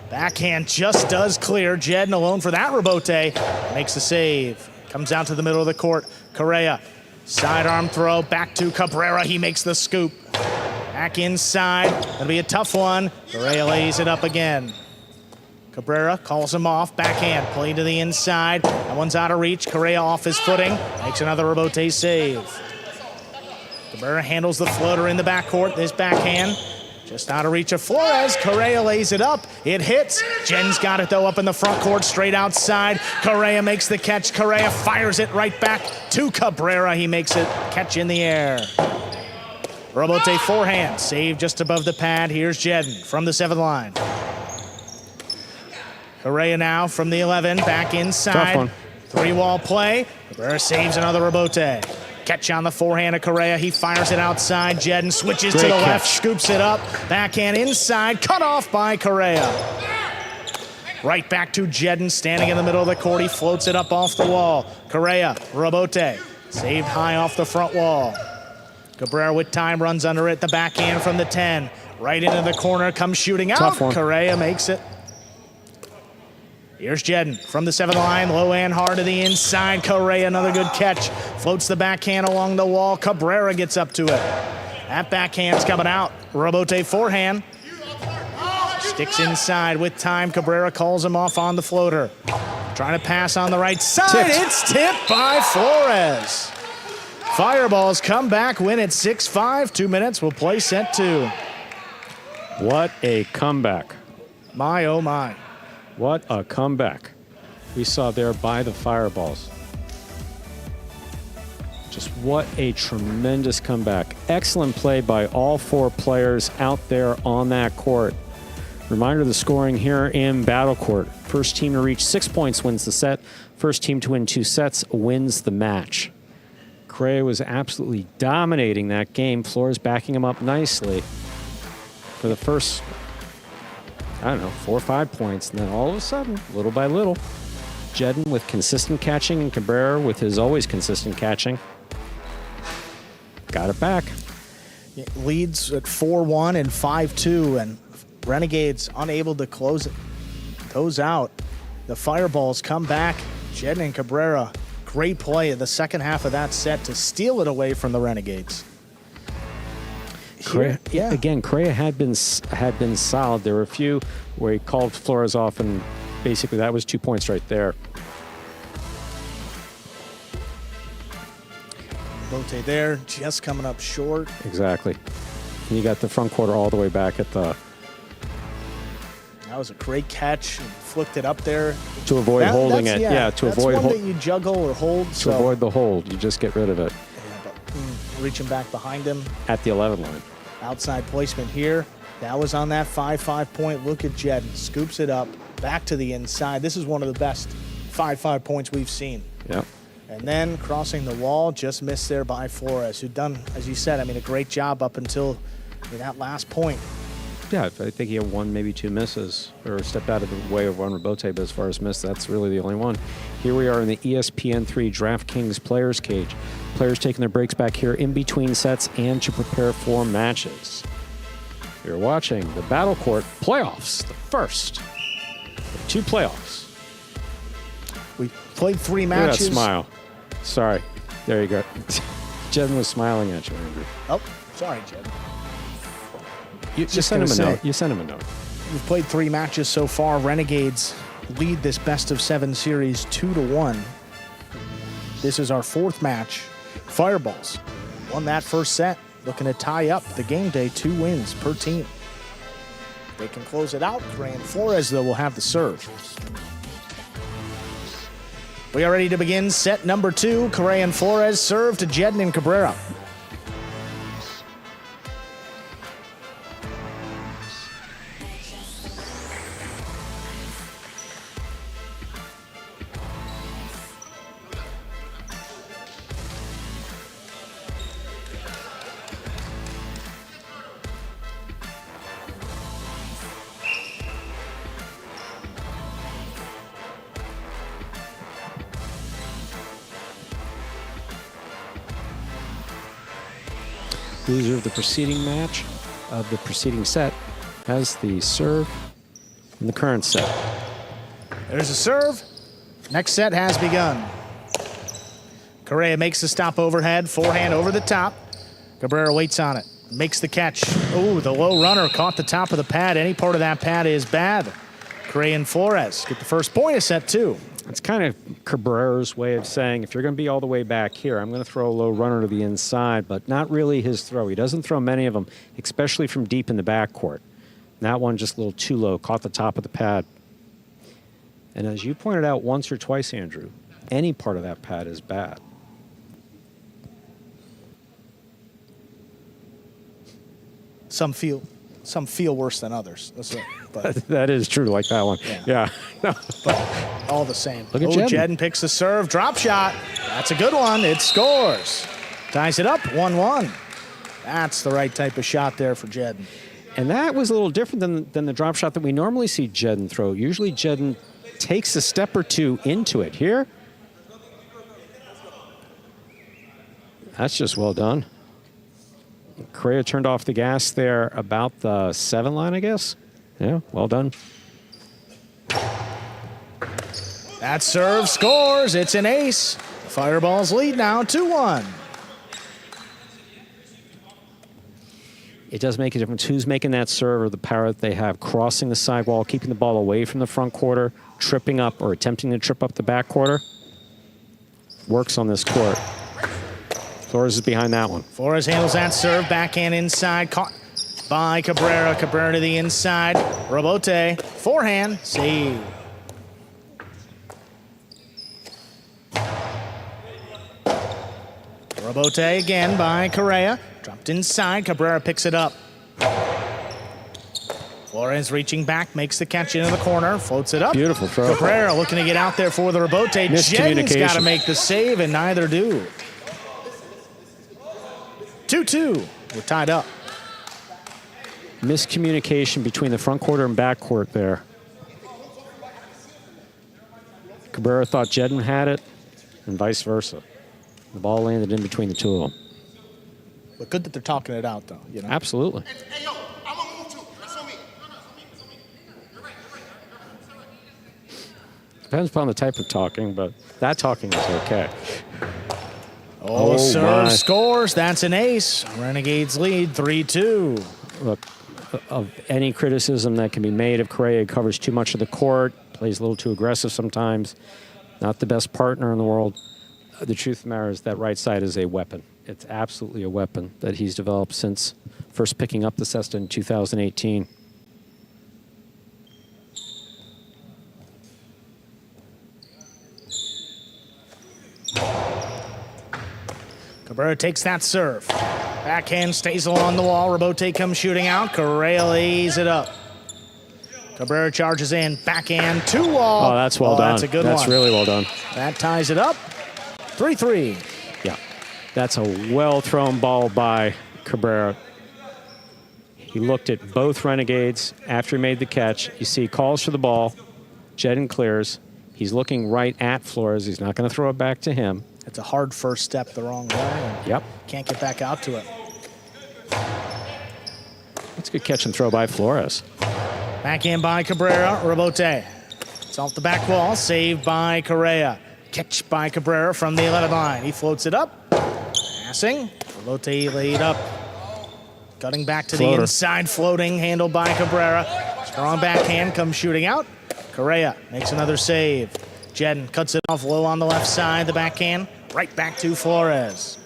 Backhand just does clear. Jeden alone for that rebote. Makes the save. Comes out to the middle of the court. Correa. Sidearm throw. Back to Cabrera. He makes the scoop. Back inside. Gonna be a tough one. Correa lays it up again. Cabrera calls him off. Backhand. Play to the inside. That one's out of reach. Correa off his footing. Makes another rebote save. Cabrera handles the floater in the backcourt. This backhand just out of reach of Flores. Correa lays it up. It hits. Jen's got it, though, up in the front court, straight outside. Correa makes the catch. Correa fires it right back to Cabrera. He makes it catch in the air. Rebote forehand. Save just above the pad. Here's Jeden from the 7 line. Correa now from the 11. Back inside. Tough one. 3-wall play. Cabrera saves another rebote. Catch on the forehand of Correa. He fires it outside. Jeden switches to the left, scoops it up. Backhand inside, cut off by Correa. Right back to Jeden, standing in the middle of the court. He floats it up off the wall. Correa, rebote, saved high off the front wall. Cabrera with time, runs under it. The backhand from the 10. Right into the corner, comes shooting out. Tough one. Correa makes it. Here's Jeden from the 7 line, low and hard to the inside. Correa, another good catch. Floats the backhand along the wall. Cabrera gets up to it. That backhand's coming out. Rebote forehand. Sticks inside with time. Cabrera calls him off on the floater. Trying to pass on the right side. Tipped. It's tipped by Flores. Fireballs come back, win at 6-5. 2 minutes, we'll play set 2. What a comeback. My, oh my. What a comeback we saw there by the Fireballs. Just what a tremendous comeback. Excellent play by all 4 players out there on that court. Reminder of the scoring here in Battle Court. First team to reach 6 points wins the set. First team to win 2 sets wins the match. Correa was absolutely dominating that game. Flores backing him up nicely for the first, I don't know, 4 or 5 points. And then all of a sudden, little by little, Jedden with consistent catching and Cabrera with his always consistent catching got it back. Leads at 4-1 and 5-2, and Renegades unable to close those out. The Fireballs come back. Jedden and Cabrera, great play in the second half of that set to steal it away from the Renegades. Correa, again, Correa had been solid. There were a few where he called Flores off, and basically that was 2 points right there. Bote there, just coming up short. Exactly. And you got the front quarter all the way back at the... That was a great catch. Flicked it up there. To avoid holding it. Yeah, to avoid... That's one that you juggle or hold. To avoid the hold. You just get rid of it. Yeah, but, reaching back behind him. At the 11 line. Outside placement here. That was on that 5-5 point. Look at Jedden. Scoops it up. Back to the inside. This is one of the best 5-5 points we've seen. Yep. And then crossing the wall, just missed there by Flores, who'd done, as you said, I mean, a great job up until that last point. Yeah, I think he had 1, maybe 2 misses, or stepped out of the way of one Robote, but as far as miss, that's really the only one. Here we are in the ESPN3 DraftKings Players Cage. Players taking their breaks back here in between sets and to prepare for matches. You're watching the Battle Court playoffs, the first of 2 playoffs. We played 3 Look at matches. that smile. Sorry. There you go. Jedden was smiling at you, Andrew. Oh, sorry, Jedden. You sent him a note. You sent him a note. We've played 3 matches so far. Renegades lead this best-of-7 series 2-1. This is our 4th match. Fireballs won that first set, looking to tie up the game day. 2 wins per team. They can close it out. Correa and Flores, though, will have the serve. We are ready to begin set number 2. Correa and Flores serve to Jedden and Cabrera. Loser of the preceding match, of the preceding set, has the serve in the current set. There's a serve. Next set has begun. Correa makes the stop overhead, forehand over the top. Cabrera waits on it, makes the catch. Oh, the low runner caught the top of the pad. Any part of that pad is bad. Correa and Flores get the first point of set 2. It's kind of Cabrera's way of saying, if you're going to be all the way back here, I'm going to throw a low runner to the inside, but not really his throw. He doesn't throw many of them, especially from deep in the backcourt. That one just a little too low, caught the top of the pad. And as you pointed out once or twice, Andrew, any part of that pad is bad. Some feel worse than others. That's it. But, that is true, like that one. Yeah. No. But all the same. Look at Jedden. Jedden picks the serve, drop shot. That's a good one. It scores. Ties it up, 1-1. That's the right type of shot there for Jedden. And that was a little different than the drop shot that we normally see Jedden throw. Usually Jedden takes a step or two into it. Here, that's just well done. Correa turned off the gas there about the 7 line, I guess. Yeah, well done. That serve scores. It's an ace. Fireballs lead now 2-1. It does make a difference who's making that serve or the power that they have, crossing the sidewall, keeping the ball away from the front quarter, tripping up or attempting to trip up the back quarter. Works on this court. Flores is behind that one. Flores handles that serve, backhand inside, caught by Cabrera. Cabrera to the inside. Robote, forehand, save. Robote again by Correa. Dropped inside, Cabrera picks it up. Flores reaching back, makes the catch into the corner, floats it up. Beautiful throw. Cabrera looking to get out there for the rebote. Jedden's got to make the save, and neither do. 2-2. We're tied up. Miscommunication between the front court and back court there. Cabrera thought Jedden had it, and vice versa. The ball landed in between the two of them. But good that they're talking it out, though. You know? Absolutely. Hey, yo, I'm gonna move too. That's on me. You're right. Depends upon the type of talking, but that talking is okay. Oh, serve my. scores. That's an ace. Renegades lead 3-2. Look, of any criticism that can be made of Correa, covers too much of the court, plays a little too aggressive sometimes, not the best partner in the world. The truth of the matter is that right side is a weapon. It's absolutely a weapon that he's developed since first picking up the cesta in 2018. Cabrera takes that serve. Backhand stays along the wall. Rebote comes shooting out. Correa lays it up. Cabrera charges in. Backhand to wall. Oh, that's well done. That's a good one. That's really well done. That ties it up. 3-3. Yeah, that's a well-thrown ball by Cabrera. He looked at both Renegades after he made the catch. You see, he calls for the ball. Jedden clears. He's looking right at Flores. He's not going to throw it back to him. It's a hard first step the wrong way. Yep. Can't get back out to it. That's a good catch and throw by Flores. Backhand by Cabrera. Rebote. It's off the back wall. Saved by Correa. Catch by Cabrera from the 11 line. He floats it up. Passing. Rebote laid up. Cutting back to the inside. Floating. Handled by Cabrera. Strong backhand comes shooting out. Correa makes another save. Jedden cuts it off low on the left side. The backhand. Right back to Flores.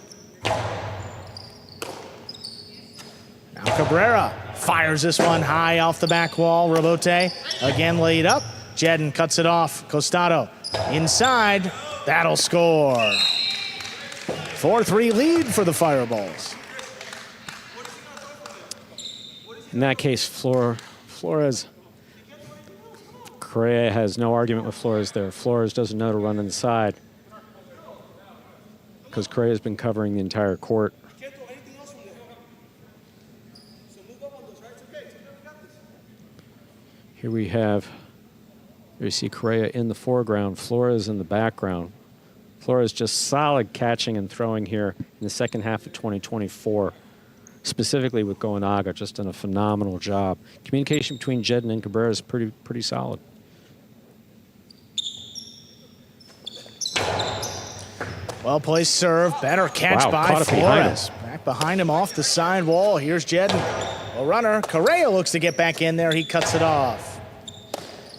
Now Cabrera fires this one high off the back wall. Rebote again laid up. Jedden cuts it off. Costado inside. That'll score. 4-3 lead for the Fireballs. In that case, Flores. Correa has no argument with Flores there. Flores doesn't know to run inside because Correa's been covering the entire court. Here we have, you see Correa in the foreground, Flores in the background. Flores just solid catching and throwing here in the second half of 2024, specifically with Goenaga, just done a phenomenal job. Communication between Jedden and Cabrera is pretty solid. Well-placed serve. Better catch by Flores. Back behind him off the side wall. Here's Jedden. A runner. Correa looks to get back in there. He cuts it off.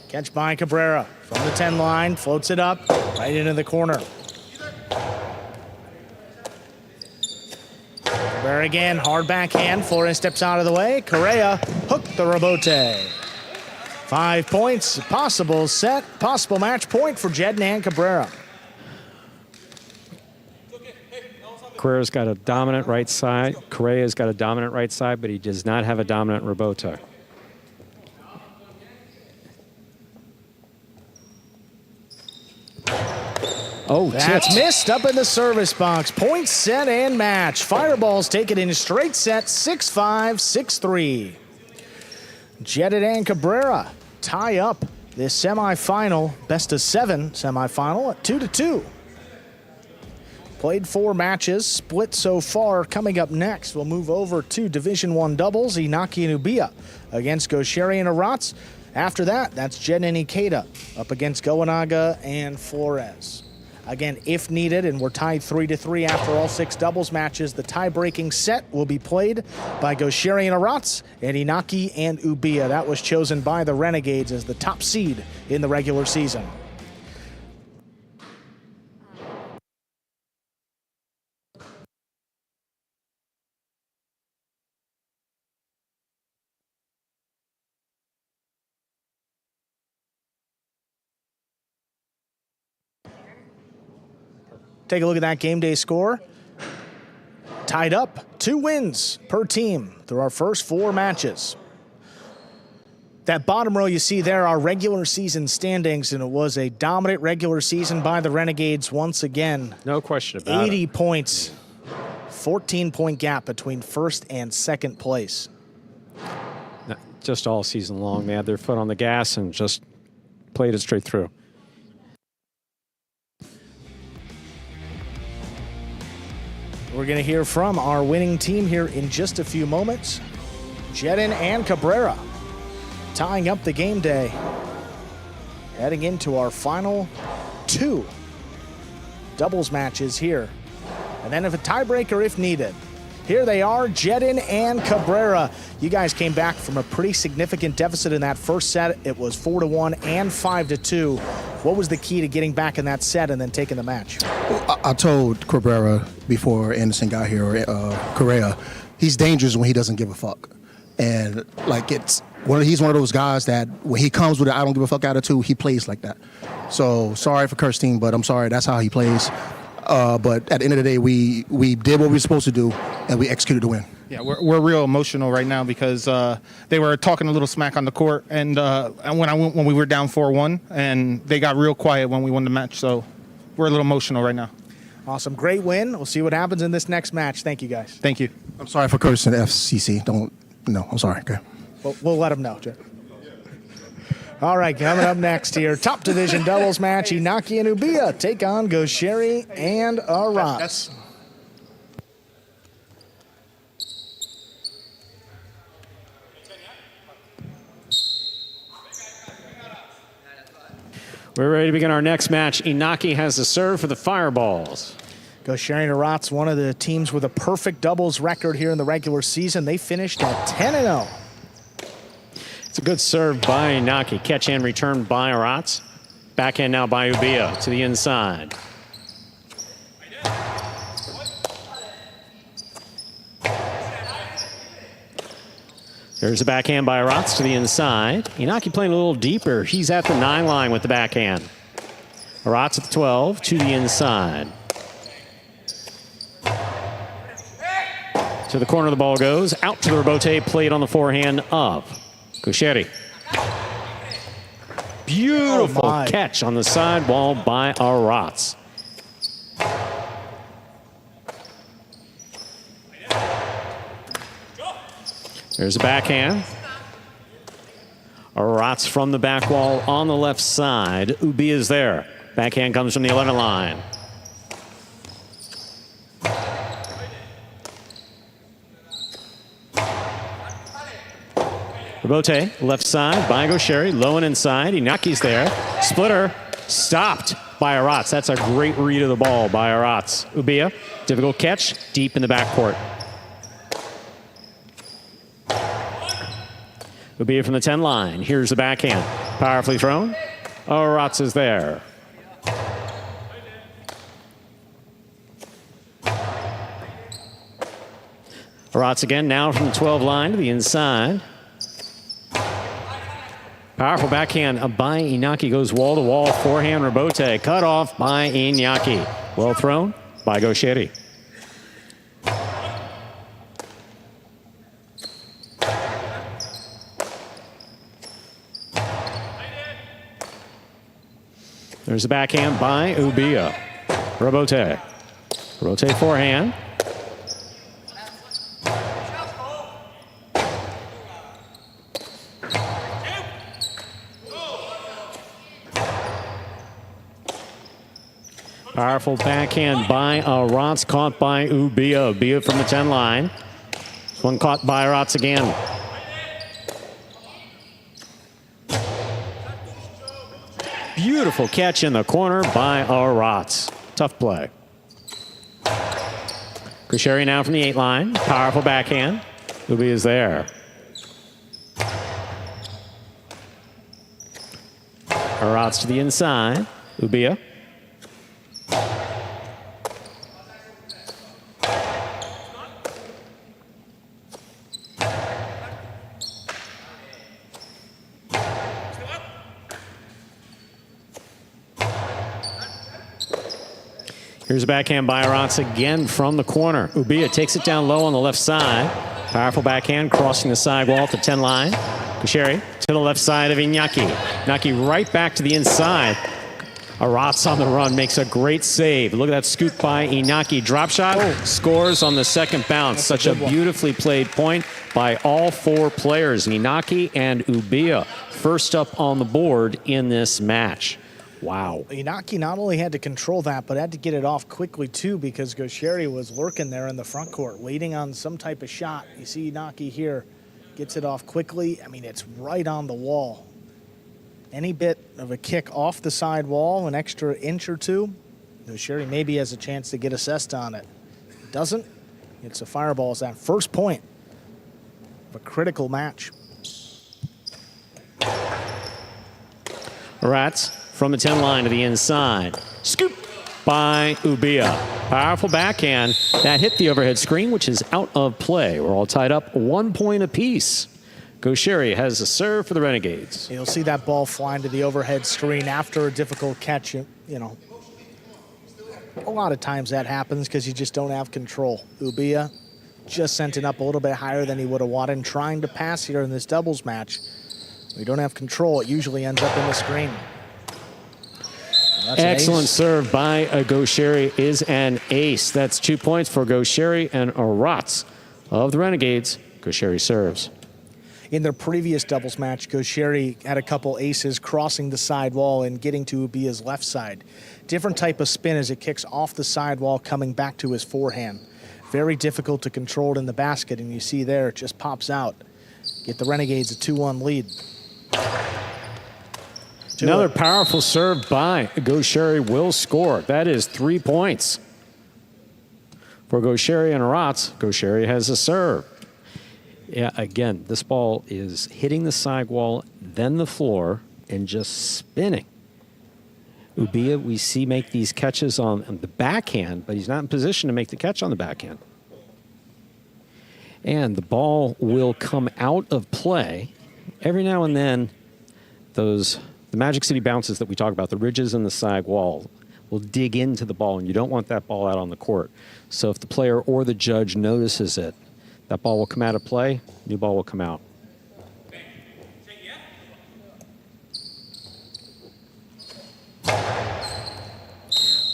Catch by Cabrera from the 10 line. Floats it up. Right into the corner. Cabrera again. Hard backhand. Flores steps out of the way. Correa hooked the rebote. 5 points. Possible set. Possible match point for Jedden and Cabrera. Correa's got a dominant right side. Correa's got a dominant right side, but he does not have a dominant rebote. Oh, that's missed up in the service box. Point set and match. Fireballs take it in a straight set, 6-5, 6-3. Jedden and Cabrera tie up this semifinal, best of 7 semifinal at 2-2. Played 4 matches, split so far. Coming up next, we'll move over to Division I doubles, Inaki and Ubia against Gosheri and Arats. After that, that's Jedden and Ikeda up against Goenaga and Flores. Again, if needed, and we're tied 3-3 after all 6 doubles matches, the tie-breaking set will be played by Gosheri and Arats and Inaki and Ubia. That was chosen by the Renegades as the top seed in the regular season. Take a look at that game day score. Tied up, 2 wins per team through our first 4 matches. That bottom row you see there are regular season standings, and it was a dominant regular season by the Renegades once again. No question about 80 it. points, 14-point gap between first and second place. Just all season long, they had their foot on the gas and just played it straight through. We're going to hear from our winning team here in just a few moments. Jedin and Cabrera tying up the game day. Heading into our final 2 doubles matches here. And then if a tiebreaker if needed. Here they are, Jedin and Cabrera. You guys came back from a pretty significant deficit in that first set. It was 4-1 and 5-2. What was the key to getting back in that set and then taking the match? I told Cabrera before Anderson got here, Correa, he's dangerous when he doesn't give a fuck. And like he's one of those guys that when he comes with an I don't give a fuck attitude, he plays like that. So sorry for Kirstein, but I'm sorry, that's how he plays. But at the end of the day, we did what we were supposed to do, and we executed the win. Yeah, we're real emotional right now because they were talking a little smack on the court, and when we were down 4-1, and they got real quiet when we won the match. So we're a little emotional right now. Awesome, great win. We'll see what happens in this next match. Thank you, guys. Thank you. I'm sorry for Kirsten, FCC. No, I'm sorry. Okay. We'll let them know, Jeff. All right, coming up next here, top division doubles match. Inaki and Ubia take on Gosheri and Arat. We're ready to begin our next match. Inaki has the serve for the Fireballs. Gosheri and Arat's one of the teams with a perfect doubles record here in the regular season. They finished at 10-0. It's a good serve by Inaki. Catch and return by Arat. Backhand now by Ubia to the inside. There's a backhand by Arat to the inside. Inaki playing a little deeper. He's at the 9 line with the backhand. Arat at the 12 to the inside. To the corner the ball goes. Out to the rebote, played on the forehand of Gosheri. Beautiful catch on the sidewall by Arat. There's a backhand. Arat's from the back wall on the left side. Ubi is there. Backhand comes from the 11 line. Rebote, left side by Gosheri, low and inside. Inaki's there. Splitter, stopped by Arat. That's a great read of the ball by Arat. Ubia, difficult catch, deep in the backcourt. Ubia from the 10 line. Here's the backhand. Powerfully thrown. Arat is there. Arat again now from the 12 line to the inside. Powerful backhand by Inaki, goes wall to wall, forehand rebote, cut off by Inaki. Well thrown by Gosheri. There's a backhand by Ubia. Rebote. Rebote forehand. Powerful backhand by Arat, caught by Ubia. Ubia from the 10 line. This one caught by Arat again. Beautiful catch in the corner by Arat. Tough play. Gosheri now from the 8 line. Powerful backhand. Ubia is there. Arat's to the inside. Ubia. Here's a backhand by Arat again from the corner. Ubia takes it down low on the left side. Powerful backhand crossing the sidewall at the 10 line. Gosheri to the left side of Iñaki. Iñaki right back to the inside. Arats on the run makes a great save. Look at that scoop by Iñaki. Drop shot, scores on the second bounce. Such a beautifully played point by all four players, Iñaki and Ubia, first up on the board in this match. Wow. Iñaki not only had to control that, but had to get it off quickly too, because Gosheri was lurking there in the front court, waiting on some type of shot. You see Iñaki here, gets it off quickly. I mean, it's right on the wall. Any bit of a kick off the side wall, an extra inch or two, Gosheri maybe has a chance to get assessed on it. Doesn't, it's a fireball. It's that first point of a critical match. Arats from the 10 line to the inside. Scoop by Ubia. Powerful backhand. That hit the overhead screen, which is out of play. We're all tied up 1 point apiece. Gosheri has a serve for the Renegades. You'll see that ball flying to the overhead screen after a difficult catch. You know, a lot of times that happens because you just don't have control. Ubia just sent it up a little bit higher than he would have wanted, trying to pass here in this doubles match. We don't have control. It usually ends up in the screen. Excellent serve by Gosheri is an ace. That's 2 points for Gosheri and Arats of the Renegades. Gosheri serves. In their previous doubles match, Gosheri had a couple aces crossing the side wall and getting to Ubia's left side. Different type of spin as it kicks off the side wall, coming back to his forehand. Very difficult to control it in the basket, and you see there it just pops out. Get the Renegades a 2-1 lead. Another powerful serve by Gosheri will score. That is 3 points for Gosheri and Arats. Gosheri has a serve. Yeah, again, this ball is hitting the side wall, then the floor, and just spinning. Ubia, we see make these catches on the backhand, but he's not in position to make the catch on the backhand. And the ball will come out of play. Every now and then, the Magic City bounces that we talk about, the ridges in the side wall, will dig into the ball, and you don't want that ball out on the court. So if the player or the judge notices it, that ball will come out of play, new ball will come out.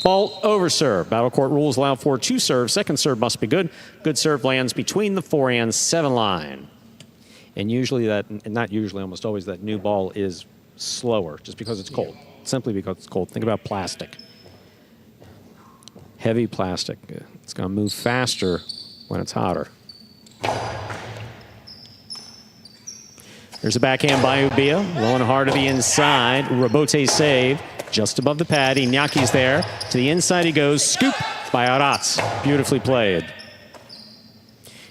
Ball over serve. Battle court rules allow for 2 serves. Second serve must be good. Good serve lands between the 4 and 7 line. And usually not usually, almost always, that new ball is slower just because it's cold. Simply because it's cold. Think about plastic. Heavy plastic. It's going to move faster when it's hotter. There's a backhand by Ubia. Low and hard to the inside. Robote save. Just above the pad. Iñaki's there. To the inside he goes. Scoop by Arats. Beautifully played.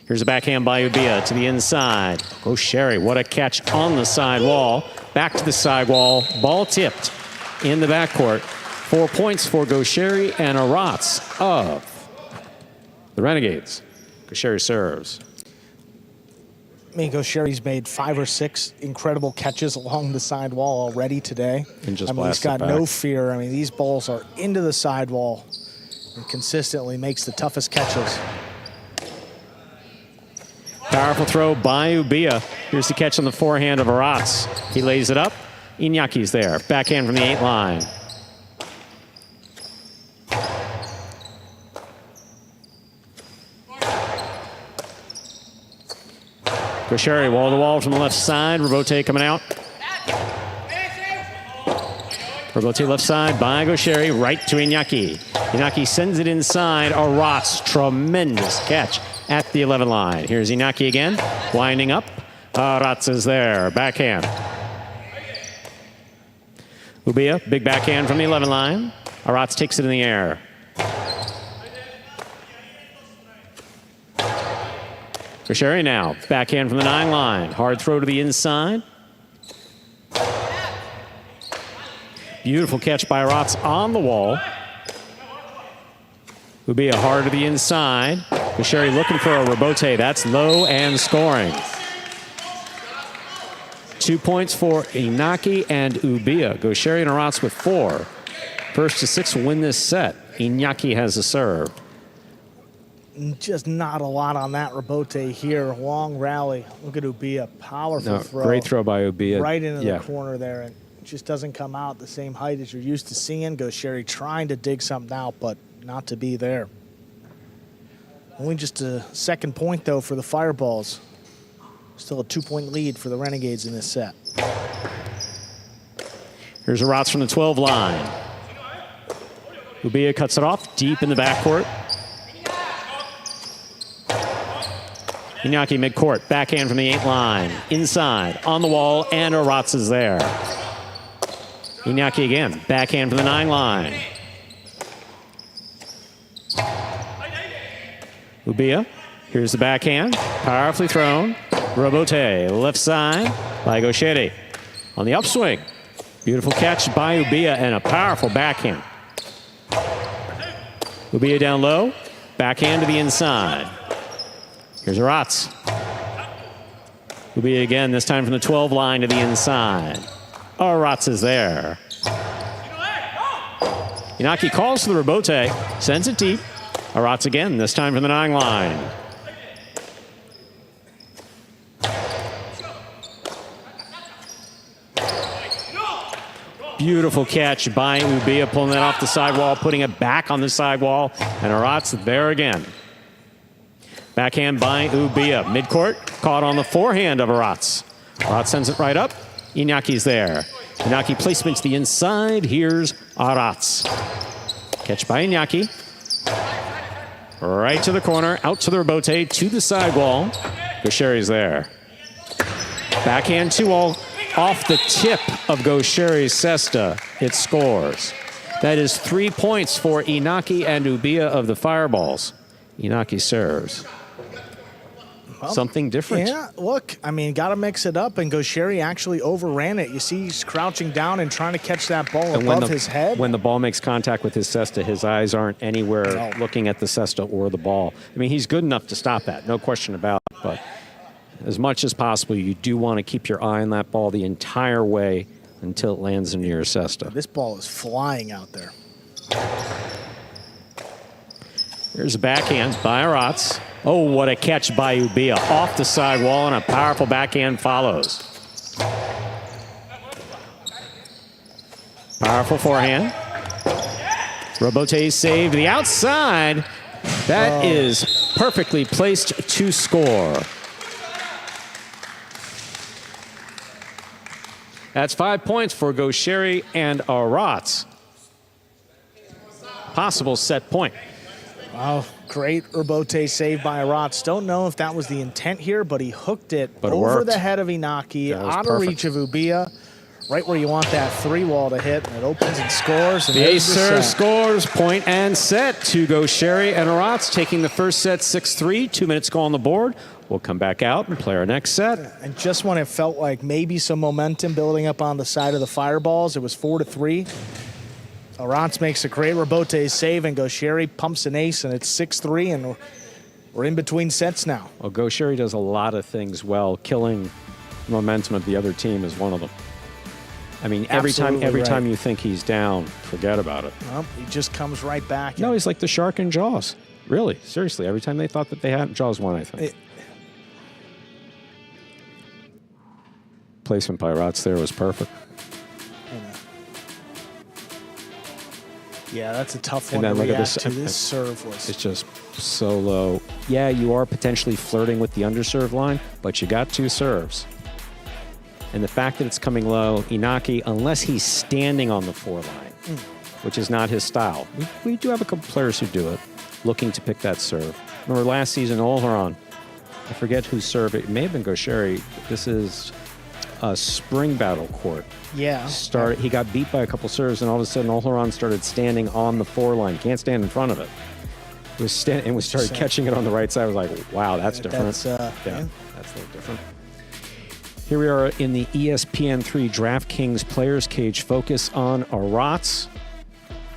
Here's a backhand by Ubia to the inside. Gosheri, what a catch on the side wall. Back to the side wall. Ball tipped in the backcourt. 4 points for Gosheri and Arats of the Renegades. Gosheri serves. I mean, Gosheri's made 5 or 6 incredible catches along the side wall already today. And just he's got no fear. I mean, these balls are into the side wall and consistently makes the toughest catches. Powerful throw by Ubia. Here's the catch on the forehand of Arats. He lays it up. Iñaki's there. Backhand from the 8 line. Gosheri wall to wall from the left side. Robote coming out. Robote left side by Gosheri, right to Iñaki. Iñaki sends it inside. Arats, tremendous catch at the 11 line. Here's Iñaki again, winding up. Arats is there, backhand. Ubia, big backhand from the 11 line. Arats takes it in the air. Gosheri now, backhand from the 9 line. Hard throw to the inside. Beautiful catch by Arats on the wall. Ubia hard to the inside. Gosheri looking for a Robote. That's low and scoring. 2 points for Iñaki and Ubia. Gosheri and Arats with 4. First to 6 will win this set. Iñaki has a serve. Just not a lot on that rebote here. Long rally. Look at Ubia. Powerful throw. Great throw by Ubia. Right into the corner there. And just doesn't come out the same height as you're used to seeing. Gaucheri trying to dig something out, but not to be there. Only just a second point, though, for the Fireballs. Still a 2-point lead for the Renegades in this set. Here's Arats from the 12 line. Ubia cuts it off deep in the backcourt. Iñaki midcourt, backhand from the 8 line. Inside, on the wall, and Arats is there. Iñaki again, backhand from the 9 line. Ubia, here's the backhand, powerfully thrown. Robote, left side by Gaucheri. On the upswing, beautiful catch by Ubia and a powerful backhand. Ubia down low, backhand to the inside. Here's Arats. Ubia again, this time from the 12 line to the inside. Arats is there. Iñaki calls to the rebote, sends it deep. Arats again, this time from the 9 line. Beautiful catch by Ubia, pulling that off the sidewall, putting it back on the sidewall, and Arats there again. Backhand by Ubia. Midcourt, caught on the forehand of Arats. Arats sends it right up. Iñaki's there. Iñaki placement to the inside. Here's Arats. Catch by Iñaki. Right to the corner, out to the rebote, to the sidewall. Gaucheri's there. Backhand 2-all off the tip of Gaucheri's cesta. It scores. That is 3 points for Iñaki and Ubia of the Fireballs. Iñaki serves. Well, something different. Yeah, look, I mean, got to mix it up, and Gaucheri actually overran it. You see he's crouching down and trying to catch that ball above his head. When the ball makes contact with his cesta, his eyes aren't anywhere looking at the cesta or the ball. I mean, he's good enough to stop that, no question about it. But as much as possible, you do want to keep your eye on that ball the entire way until it lands into your cesta. This ball is flying out there. Here's a backhand by Arats. Oh, what a catch by Ubia. Off the sidewall, and a powerful backhand follows. Powerful forehand. Robote saved to the outside. That is perfectly placed to score. That's 5 points for Gaucheri and Arats. Possible set point. Wow, great Robote save by Arats. Don't know if that was the intent here, but he hooked it over the head of Iñaki, out of reach of Ubia, right where you want that 3-wall to hit, and it opens and scores. And the ace serve scores, point and set to Gaucheri and Arats, taking the first set 6-3. 2 minutes go on the board. We'll come back out and play our next set. And just when it felt like maybe some momentum building up on the side of the Fireballs, it was 4-3. Arats makes a great Robote save, and Gaucheri pumps an ace, and it's 6-3, and we're in between sets now. Well, Gaucheri does a lot of things well. Killing momentum of the other team is one of them. I mean, every time you think he's down, forget about it. Well, he just comes right back. No, he's like the shark in Jaws. Really, seriously. Every time they thought that they had Jaws won, I think. Placement by Arats there was perfect. Yeah, that's a tough one to react to. This serve was... It's just so low. Yeah, you are potentially flirting with the underserve line, but you got 2 serves. And the fact that it's coming low, Iñaki, unless he's standing on the 4 line, which is not his style. We do have a couple players who do it, looking to pick that serve. Remember last season, Olheron, I forget whose serve, it may have been Gaucheri. This is a spring battle court. Yeah. He got beat by a couple serves, and all of a sudden, Olheron started standing on the 4 line. Can't stand in front of it. And we started catching it on the right side. I was like, wow, that's different. That's a little different. Here we are in the ESPN3 DraftKings Players Cage. Focus on Arats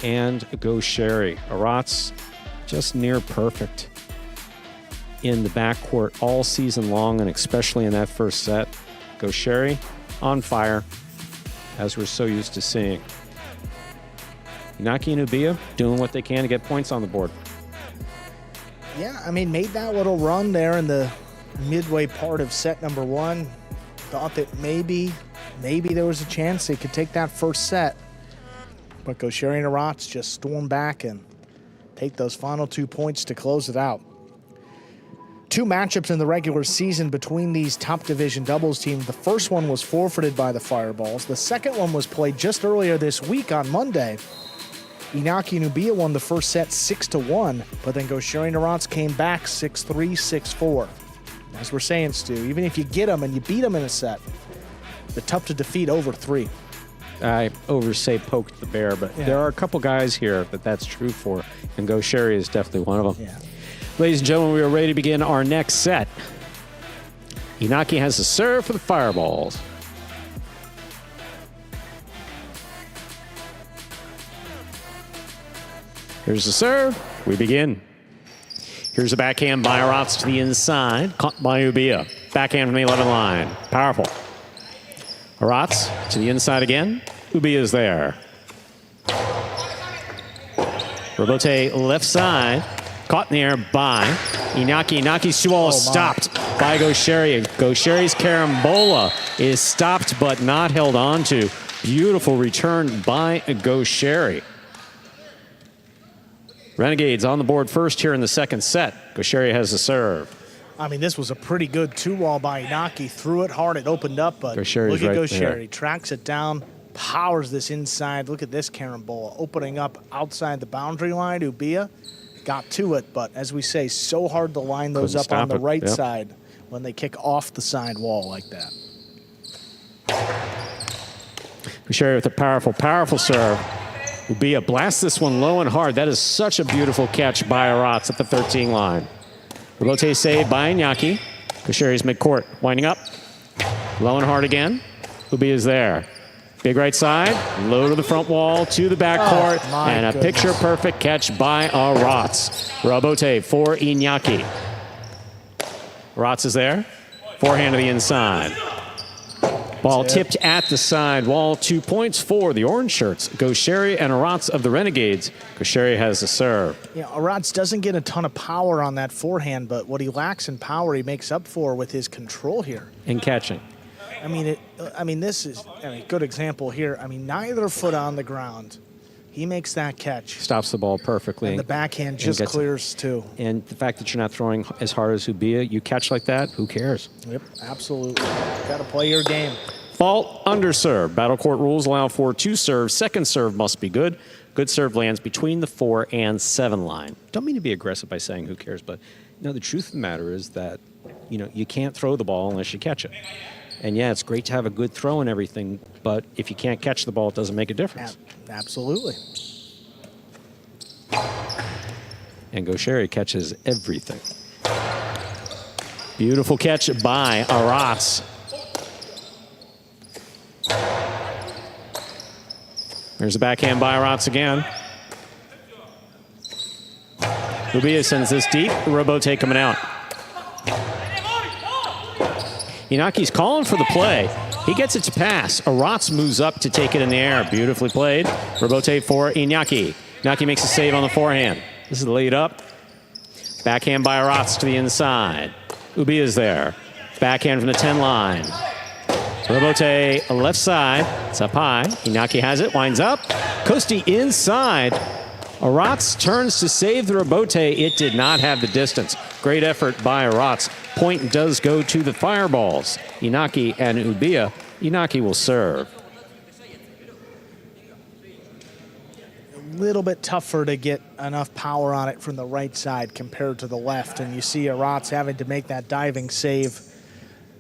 and Gaucheri. Arats just near perfect in the backcourt all season long, and especially in that first set. Gaucheri on fire, as we're so used to seeing. Iñaki and Ubia doing what they can to get points on the board. Yeah, I mean, made that little run there in the midway part of set number 1. Thought that maybe there was a chance they could take that first set. But Gaucheri and Arats just storm back and take those final 2 points to close it out. 2 matchups in the regular season between these top division doubles teams. The first one was forfeited by the Fireballs. The second one was played just earlier this week on Monday. Inaki and Ubia won the first set 6-1, but then Gaucheri and Arats came back 6-3, 6-4. As we're saying, Stu, even if you get them and you beat them in a set, they're tough to defeat over 3. I oversay poked the bear, but there are a couple guys here that that's true for, and Gaucheri is definitely one of them. Yeah. Ladies and gentlemen, we are ready to begin our next set. Inaki has the serve for the Fireballs. Here's the serve. We begin. Here's a backhand by Arats to the inside, caught by Ubia. Backhand from the 11 line. Powerful. Arats to the inside again. Ubia is there. Robote left side. Caught in the air by Inaki. Inaki's 2-all stopped by Gaucheri. Gaucheri's carambola is stopped but not held on to. Beautiful return by Gaucheri. Renegades on the board first here in the second set. Gaucheri has the serve. I mean, this was a pretty good 2-wall by Inaki. Threw it hard, it opened up, but Gaucheri's look at right Gaucheri. there. Tracks it down, powers this inside. Look at this carambola opening up outside the boundary line. Ubia got to it, but as we say, so hard to line those Couldn't up on stop the it. right Yep. side when they kick off the side wall like that. Gaucheri with a powerful, powerful serve. Ubia blasts this one low and hard. That is such a beautiful catch by Arats at the 13 line. Robote saved by Inaki. Gaucheri's midcourt, winding up. Low and hard again. Ubia's there. Big right side, low to the front wall, to the back court, and a picture-perfect catch by Arats. Robote for Inaki. Arats is there. Forehand to the inside. Ball tipped at the side wall. 2 points for the orange shirts. Gaucheri and Arats of the Renegades. Gaucheri has the serve. Yeah, Arats doesn't get a ton of power on that forehand, but what he lacks in power, he makes up for with his control here. And catching. I mean, this is a good example here. I mean, neither foot on the ground. He makes that catch. Stops the ball perfectly. And the backhand just clears too. And the fact that you're not throwing as hard as Ubia, you catch like that, who cares? Yep, absolutely. Got to play your game. Fault under serve. Battle court rules allow for 2 serves. Second serve must be good. Good serve lands between the 4 and 7 line. Don't mean to be aggressive by saying who cares, but the truth of the matter is that you can't throw the ball unless you catch it. And yeah, it's great to have a good throw and everything, but if you can't catch the ball, it doesn't make a difference. Absolutely. And Gaucheri catches everything. Beautiful catch by Arats. There's a backhand by Arats again. Ubia sends this deep. Robote coming out. Inaki's calling for the play. He gets it to pass. Arats moves up to take it in the air. Beautifully played. Robote for Inaki. Inaki makes a save on the forehand. This is laid up. Backhand by Arats to the inside. Ubia's there. Backhand from the 10 line. Robote left side. It's up high. Inaki has it. Winds up. Kosti inside. Arats turns to save the Robote. It did not have the distance. Great effort by Arats. Point does go to the Fireballs. Inaki and Ubia. Inaki will serve. A little bit tougher to get enough power on it from the right side compared to the left. And you see Arats having to make that diving save.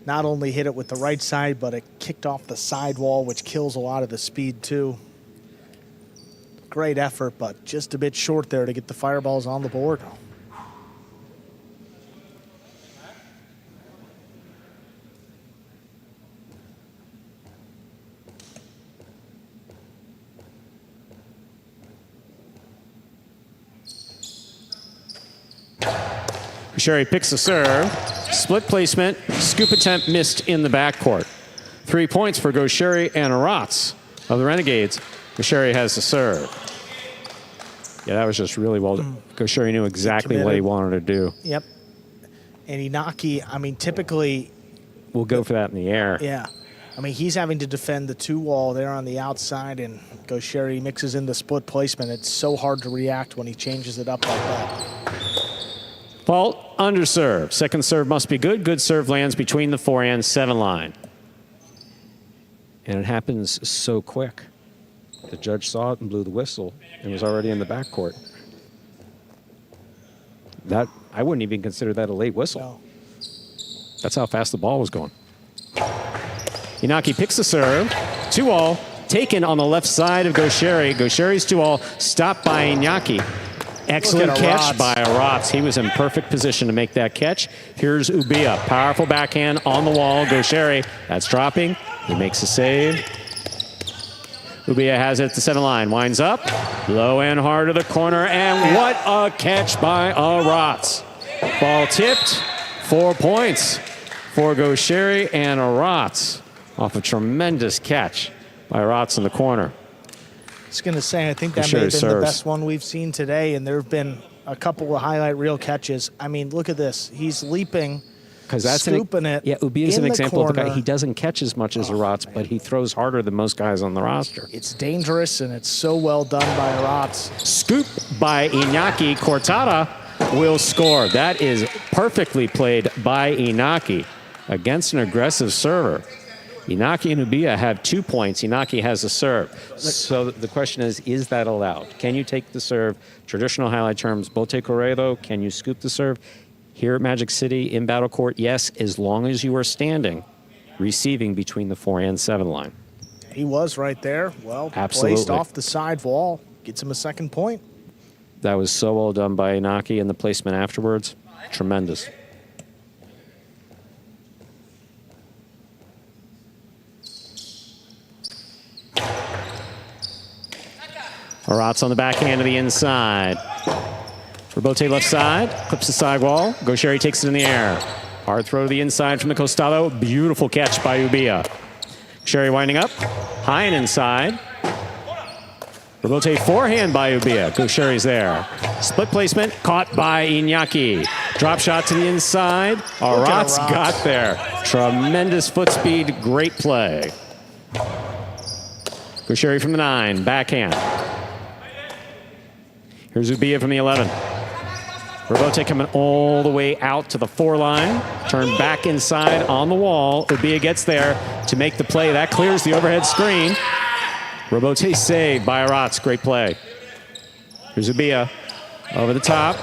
Not only hit it with the right side, but it kicked off the side wall, which kills a lot of the speed too. Great effort, but just a bit short there to get the Fireballs on the board. Gaucheri picks the serve. Split placement. Scoop attempt missed in the backcourt. 3 points for Gaucheri and Arats of the Renegades. Gaucheri has the serve. Yeah, that was just really well done. Gosheri knew exactly what he wanted to do. Yep. And Inaki, I mean, typically... We'll go for that in the air. Yeah. I mean, he's having to defend the 2-wall there on the outside, and Gosheri mixes in the split placement. It's so hard to react when he changes it up like that. Fault, under serve. Second serve must be good. Good serve lands between the 4 and 7 line. And it happens so quick. The judge saw it and blew the whistle and was already in the backcourt. That, I wouldn't even consider that a late whistle. No. That's how fast the ball was going. Inaki picks the serve. 2-all, taken on the left side of Gosheri. Gosheri's 2-all, stopped by Inaki. Excellent catch by Aratz. He was in perfect position to make that catch. Here's Ubia. Powerful backhand on the wall. Gosheri, that's dropping. He makes a save. Ubia has it at the 7 line. Winds up. Low and hard to the corner. And what a catch by Aratz. Ball tipped. 4 points for Gosheri and Aratz off a tremendous catch by Aratz in the corner. I was going to say, I think that may have been the best one we've seen today, and there have been a couple of highlight reel catches. I mean, look at this. He's leaping, scooping it. Yeah, Ubia's an example of the guy. corner. He doesn't catch as much as Aratz, but he throws harder than most guys on the roster. It's dangerous, and it's so well done by Aratz. Scoop by Inaki. Cortada will score. That is perfectly played by Inaki against an aggressive server. Inaki and Ubia have 2 points. Inaki has a serve. So the question is that allowed? Can you take the serve? Traditional highlight terms, bote corrido. Can you scoop the serve? Here at Magic City in Battle Court, yes, as long as you are standing, receiving between the 4 and 7 line. He was right there. Well, Absolutely. placed off the side wall. Gets him a second point. That was so well done by Inaki, and the placement afterwards, tremendous. Aratz on the backhand to the inside. Robote left side, clips the side wall. Gosheri takes it in the air. Hard throw to the inside from the costado. Beautiful catch by Ubia. Sherry winding up, high and inside. Robote forehand by Ubia. Gosheri's there. Split placement, caught by Inaki. Drop shot to the inside. Aratz got there. Tremendous foot speed, great play. Gosheri from the 9, backhand. Here's Ubia from the 11. Robote coming all the way out to the 4 line. Turn back inside on the wall. Ubia gets there to make the play. That clears the overhead screen. Robote saved by Aratz. Great play. Here's Ubia over the top.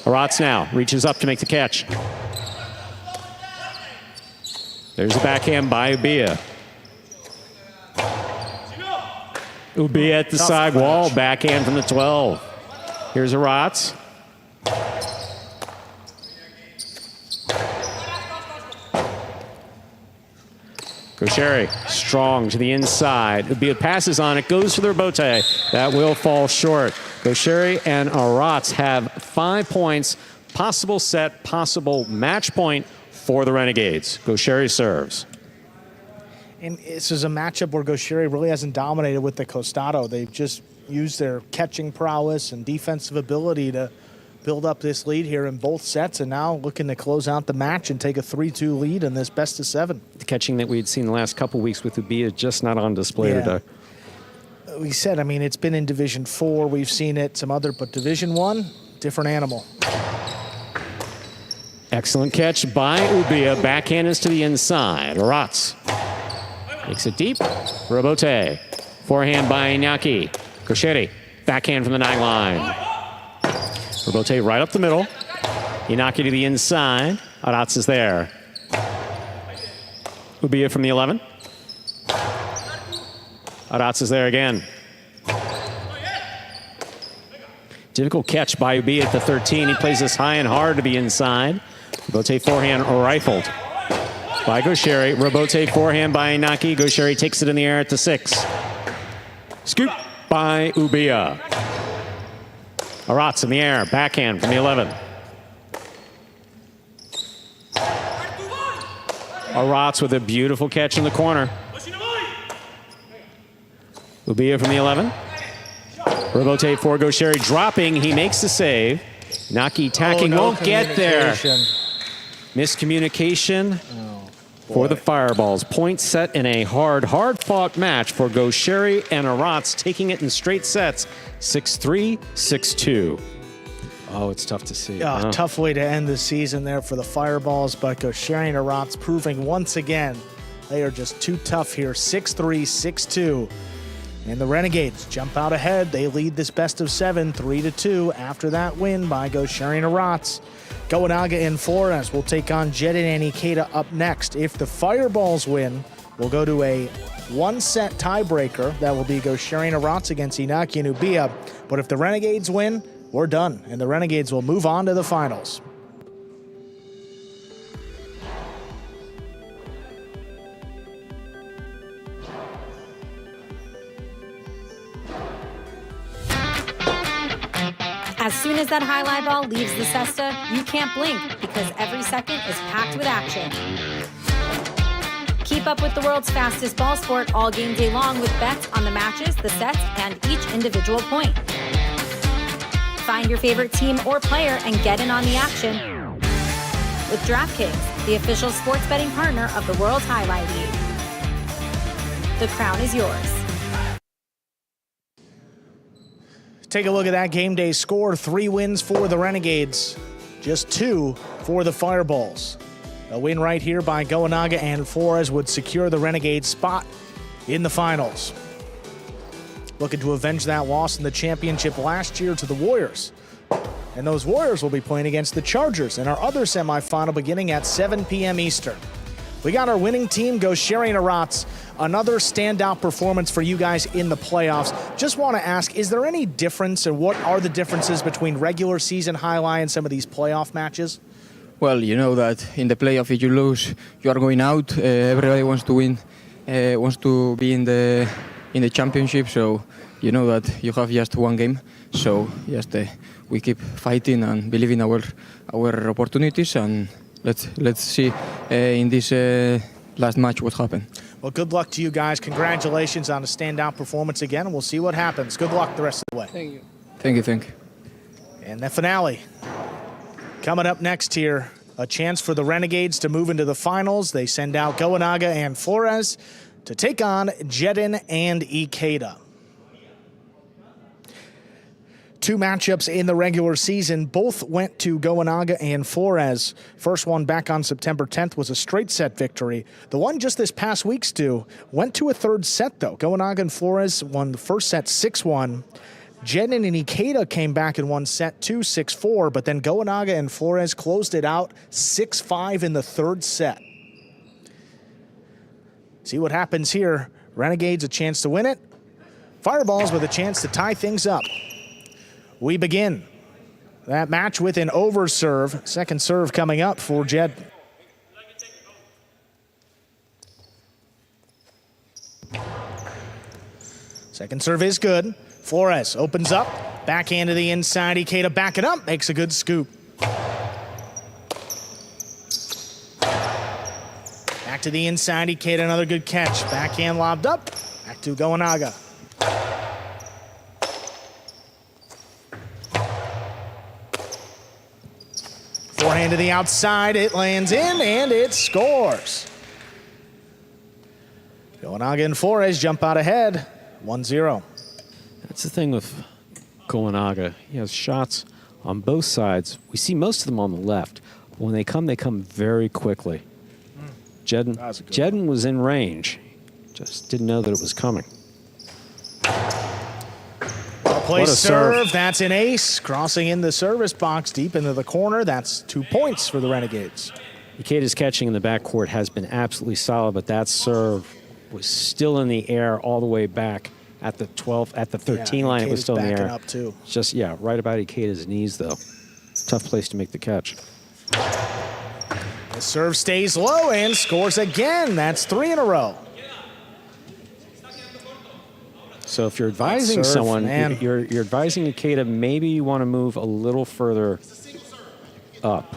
Aratz now reaches up to make the catch. There's a backhand by Ubia. Ubia at the side wall, backhand from the 12. Here's Aratz. Gosheri, strong to the inside. Ubia passes on it, goes for the Robote. That will fall short. Gosheri and Aratz have 5 points. Possible set, possible match point for the Renegades. Gosheri serves. And this is a matchup where Gosheri really hasn't dominated with the costado. They've just used their catching prowess and defensive ability to build up this lead here in both sets, and now looking to close out the match and take a 3-2 lead in this best of 7. The catching that we had seen the last couple weeks with Ubia is just not on display today. We said, I mean, it's been in Division 4. We've seen it, some other, but Division 1, different animal. Excellent catch by Ubia. Backhand is to the inside. Aratz makes it deep. Robote. Forehand by Inaki. Gosheri. Backhand from the 9 line. Robote right up the middle. Inaki to the inside. Aratz is there. Ubia from the 11. Aratz is there again. Difficult catch by Ubia at the 13. He plays this high and hard to the inside. Robote forehand rifled by Gosheri. Robote forehand by Inaki. Gosheri takes it in the air at the 6. Scoop by Ubia. Aratz in the air, backhand from the 11. Aratz with a beautiful catch in the corner. Ubia from the 11. Robote for Gaucheri dropping. He makes the save. Naki tacking won't get there. Miscommunication for the Fireballs. Point set in a hard-fought match for Gaucheri and Arats, taking it in straight sets, 6-3, 6-2. Oh, it's tough to see. Tough way to end the season there for the Fireballs, but Gaucheri and Arats proving once again they are just too tough here, 6-3, 6-2. And the Renegades jump out ahead. They lead this best of 7, 3-2 after that win by Gaucheri and Arats. Gaonaga and Flores will take on Jedin and Ikeda up next. If the Fireballs win, we'll go to a one-set tiebreaker. That will be Gaucheri and Arats against Inaki and Ubia. But if the Renegades win, we're done, and the Renegades will move on to the finals. As soon as that highlight ball leaves the cesta, you can't blink because every second is packed with action. Keep up with the world's fastest ball sport all game day long with bets on the matches, the sets, and each individual point. Find your favorite team or player and get in on the action with DraftKings, the official sports betting partner of the World Jai-Alai League. The crown is yours. Take a look at that game day score. 3 wins for the Renegades, just 2 for the Fireballs. A win right here by Gaonaga and Flores would secure the Renegades spot in the finals. Looking to avenge that loss in the championship last year to the Warriors. And those Warriors will be playing against the Chargers in our other semifinal beginning at 7 p.m. Eastern. We got our winning team, Gaucheri and Arats. Another standout performance for you guys in the playoffs. Just want to ask, is there any difference, and what are the differences between regular season Jai-Alai and some of these playoff matches? Well, you know that in the playoff, if you lose, you are going out. Everybody wants to win, wants to be in the championship. So you know that you have just one game. So just we keep fighting and believe in our opportunities, and let's see in this last match what happened. Well, good luck to you guys. Congratulations on a standout performance again, and we'll see what happens. Good luck the rest of the way. Thank you. Thank you, thank you. And the finale. Coming up next here, a chance for the Renegades to move into the finals. They send out Gaonaga and Flores to take on Jedin and Ikeda. 2 matchups in the regular season. Both went to Gaonaga and Flores. First one back on September 10th was a straight set victory. The one just this past week, Stu, went to a third set, though. Gaonaga and Flores won the first set 6-1. Jedin and Ikeda came back and won set 2, 6-4, but then Gaonaga and Flores closed it out 6-5 in the third set. See what happens here. Renegades a chance to win it. Fireballs with a chance to tie things up. We begin that match with an over serve. Second serve coming up for Jed. Second serve is good. Flores opens up. Backhand to the inside. Ikeda backing up. Makes a good scoop. Back to the inside. Ikeda another good catch. Backhand lobbed up. Back to Gaonaga. Forehand to the outside, it lands in, and it scores. Gaonaga and Flores jump out ahead, 1-0. That's the thing with Gaonaga. He has shots on both sides. We see most of them on the left. When they come very quickly. Jedin was in range, just didn't know that it was coming. Play serve, that's an ace. Crossing in the service box deep into the corner. That's 2 points for the Renegades. Ikeda's catching in the backcourt has been absolutely solid, but that serve was still in the air all the way back at the 13 line. It was still in the air. Up too. Just, right about Ikeda's knees, though. Tough place to make the catch. The serve stays low and scores again. That's 3 in a row. So if you're advising someone, you're advising Ikeda, maybe you want to move a little further up.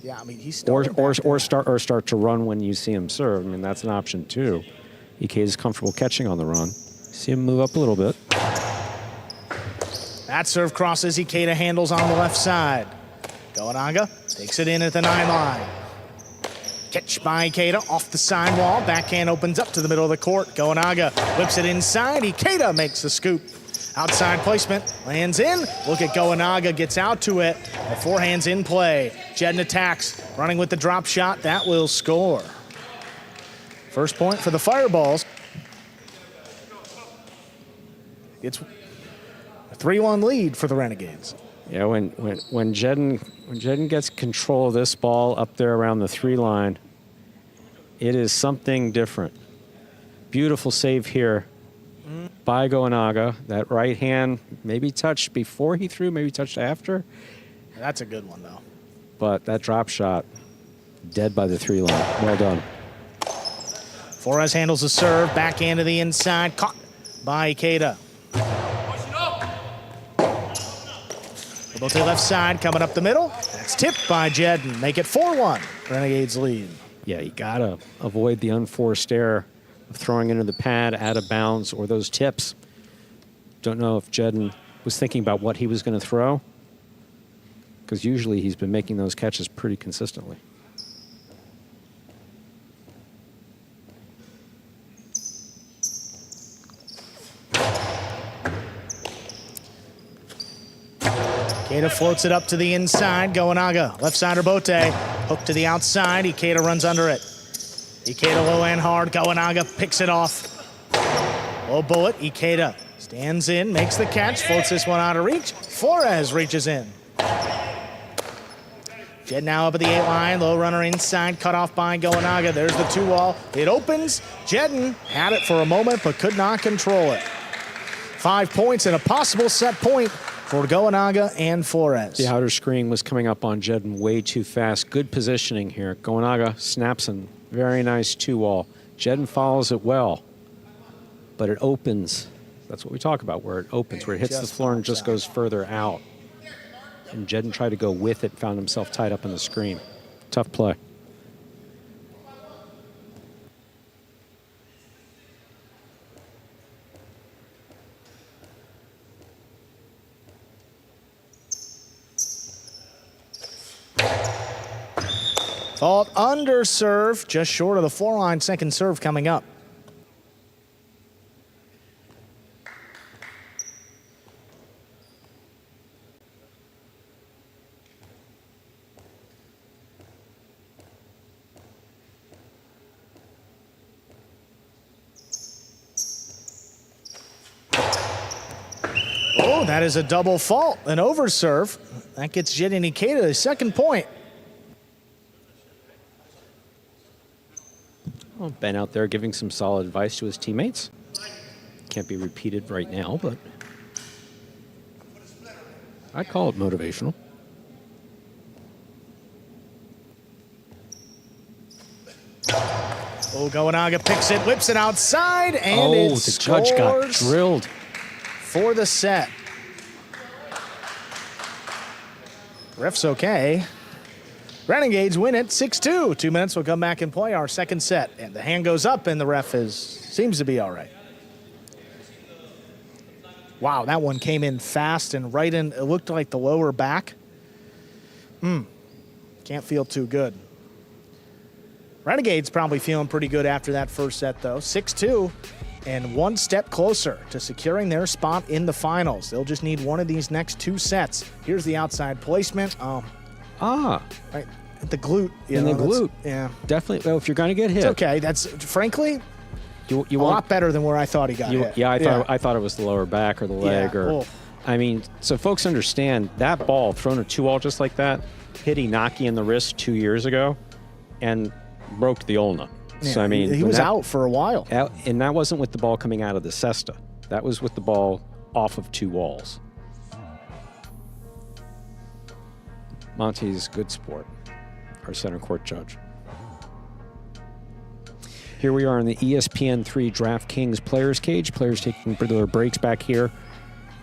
Yeah, I mean, he's or start to run when you see him serve. I mean, that's an option too. Ikeda's comfortable catching on the run. See him move up a little bit. That serve crosses. Ikeda handles on the left side. Goenaga takes it in at the 9 line. Catch by Ikeda off the sidewall. Backhand opens up to the middle of the court. Goenaga whips it inside. Ikeda makes the scoop. Outside placement, lands in. Look at Goenaga, gets out to it. The forehand's in play. Jedden attacks, running with the drop shot. That will score. First point for the Fireballs. It's a 3-1 lead for the Renegades. Yeah, when Jedden gets control of this ball up there around the 3 line, it is something different. Beautiful save here by Goenaga. That right hand maybe touched before he threw, maybe touched after. That's a good one, though. But that drop shot, dead by the 3 line. Well done. Flores handles the serve, backhand to the inside, caught by Ikeda. Bote left side, coming up the middle. That's tipped by Jedden. Make it 4-1. Renegades lead. Yeah, you gotta avoid the unforced error of throwing into the pad, out of bounds, or those tips. Don't know if Jedden was thinking about what he was going to throw, because usually he's been making those catches pretty consistently. Ikeda floats it up to the inside. Goenaga, left sider Bote. Hook to the outside. Ikeda runs under it. Ikeda low and hard. Goenaga picks it off. Low bullet. Ikeda stands in, makes the catch, floats this one out of reach. Flores reaches in. Jed now up at the 8 line. Low runner inside, cut off by Goenaga. There's the 2-wall. It opens. Jedden had it for a moment, but could not control it. 5 points and a possible set point for Goenaga and Flores. The outer screen was coming up on Jedden way too fast. Good positioning here. Goenaga snaps in. Very nice 2-wall. Jedden follows it well, but it opens. That's what we talk about, where it opens, where it hits the floor and just goes further out. And Jedden tried to go with it, found himself tied up in the screen. Tough play. Fault under serve, just short of the 4-line. Second serve coming up. Oh, that is a double fault, an over serve. That gets Jedden Ikeda his second point. Well, Ben out there giving some solid advice to his teammates. Can't be repeated right now, but I call it motivational. Oh, Goenaga picks it, whips it outside, and it the judge got scores drilled. for the set. Ref's okay. Renegades win it 6-2. 2 minutes, we'll come back and play our second set. And the hand goes up, and the ref seems to be all right. Wow, that one came in fast and right in. It looked like the lower back. Can't feel too good. Renegades probably feeling pretty good after that first set, though. 6-2, and 1 step closer to securing their spot in the finals. They'll just need one of these next 2 sets. Here's the outside placement. Right at the glute. In the glute. Yeah. Definitely. Well, if you're going to get hit. It's okay. That's, frankly, you a lot better than where I thought he got hit. Yeah, I thought it was the lower back or the leg. I mean, so folks understand that ball thrown a 2-wall just like that hit Inaki in the wrist 2 years ago and broke the ulna. Yeah, so, I mean, he was out for a while. And that wasn't with the ball coming out of the cesta. That was with the ball off of 2 walls. Monty's good sport, our center court judge. Here we are in the ESPN3 DraftKings Players Cage. Players taking particular breaks back here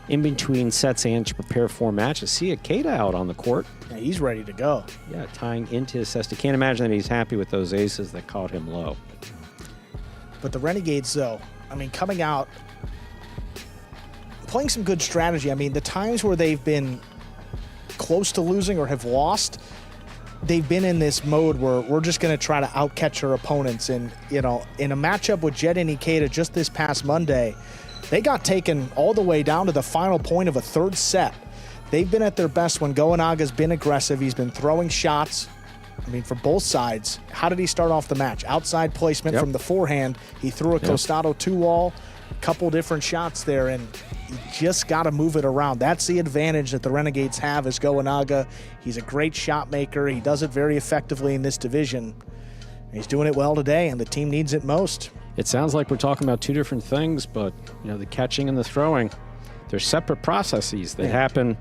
in between sets and to prepare for matches. See Ikeda out on the court. Yeah, he's ready to go. Yeah, tying into his cesta. Can't imagine that he's happy with those aces that caught him low. But the Renegades, though, I mean, coming out playing some good strategy. I mean, the times where they've been close to losing or have lost, they've been in this mode where we're just going to try to outcatch our opponents. And, you know, in a matchup with Jed and Ikeda just this past Monday, they got taken all the way down to the final point of a third set. They've been at their best when Goenaga's been aggressive. He's been throwing shots, I mean, for both sides. How did he start off the match? Outside placement from the forehand. He threw a Costado 2-wall, a couple different shots there, and you just got to move it around. That's the advantage that the Renegades have as Goenaga. He's a great shot maker. He does it very effectively in this division. He's doing it well today, and the team needs it most. It sounds like we're talking about two different things, but you know, the catching and the throwing, they're separate processes. They happen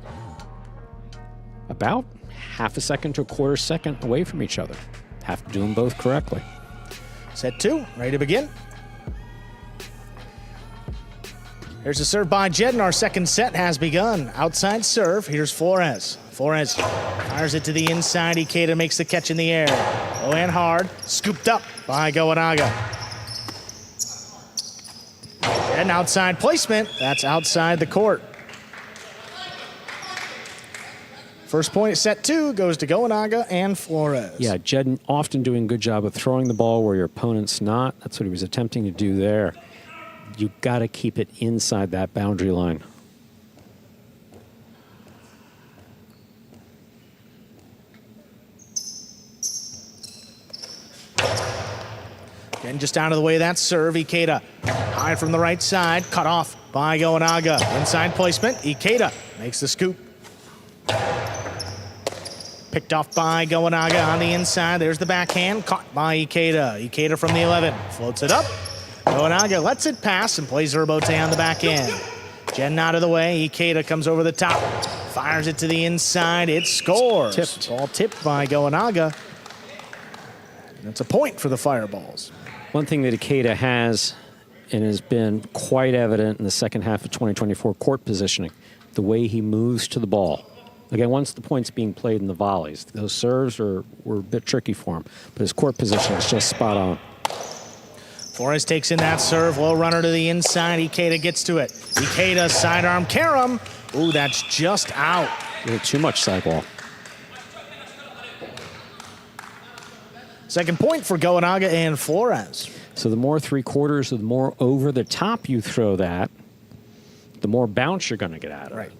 about half a second to a quarter second away from each other. Have to do them both correctly. Set 2, ready to begin. Here's a serve by Jed, and our second set has begun. Outside serve, here's Flores. Flores fires it to the inside. Ikeda makes the catch in the air. Low and hard, scooped up by Goenaga. And outside placement, that's outside the court. First point at set 2 goes to Goenaga and Flores. Yeah, Jed often doing a good job of throwing the ball where your opponent's not. That's what he was attempting to do there. You got to keep it inside that boundary line. And just out of the way of that serve, Ikeda high from the right side, cut off by Goenaga. Inside placement, Ikeda makes the scoop. Picked off by Goenaga on the inside. There's the backhand, caught by Ikeda. Ikeda from the 11, floats it up. Goenaga lets it pass and plays Robote on the back end. Jen out of the way, Ikeda comes over the top, fires it to the inside, it scores. Tipped. Ball tipped by Goenaga. That's a point for the Fireballs. One thing that Ikeda has and has been quite evident in the second half of 2024, court positioning, the way he moves to the ball. Again, once the point's being played in the volleys, those serves were a bit tricky for him, but his court position is just spot on. Flores takes in that serve, low runner to the inside, Ikeda gets to it. Ikeda sidearm carom. Ooh, that's just out. A little too much sidewall. Second point for Goenaga and Flores. So the more three-quarters, the more over the top you throw that, the more bounce you're going to get out of it. Right.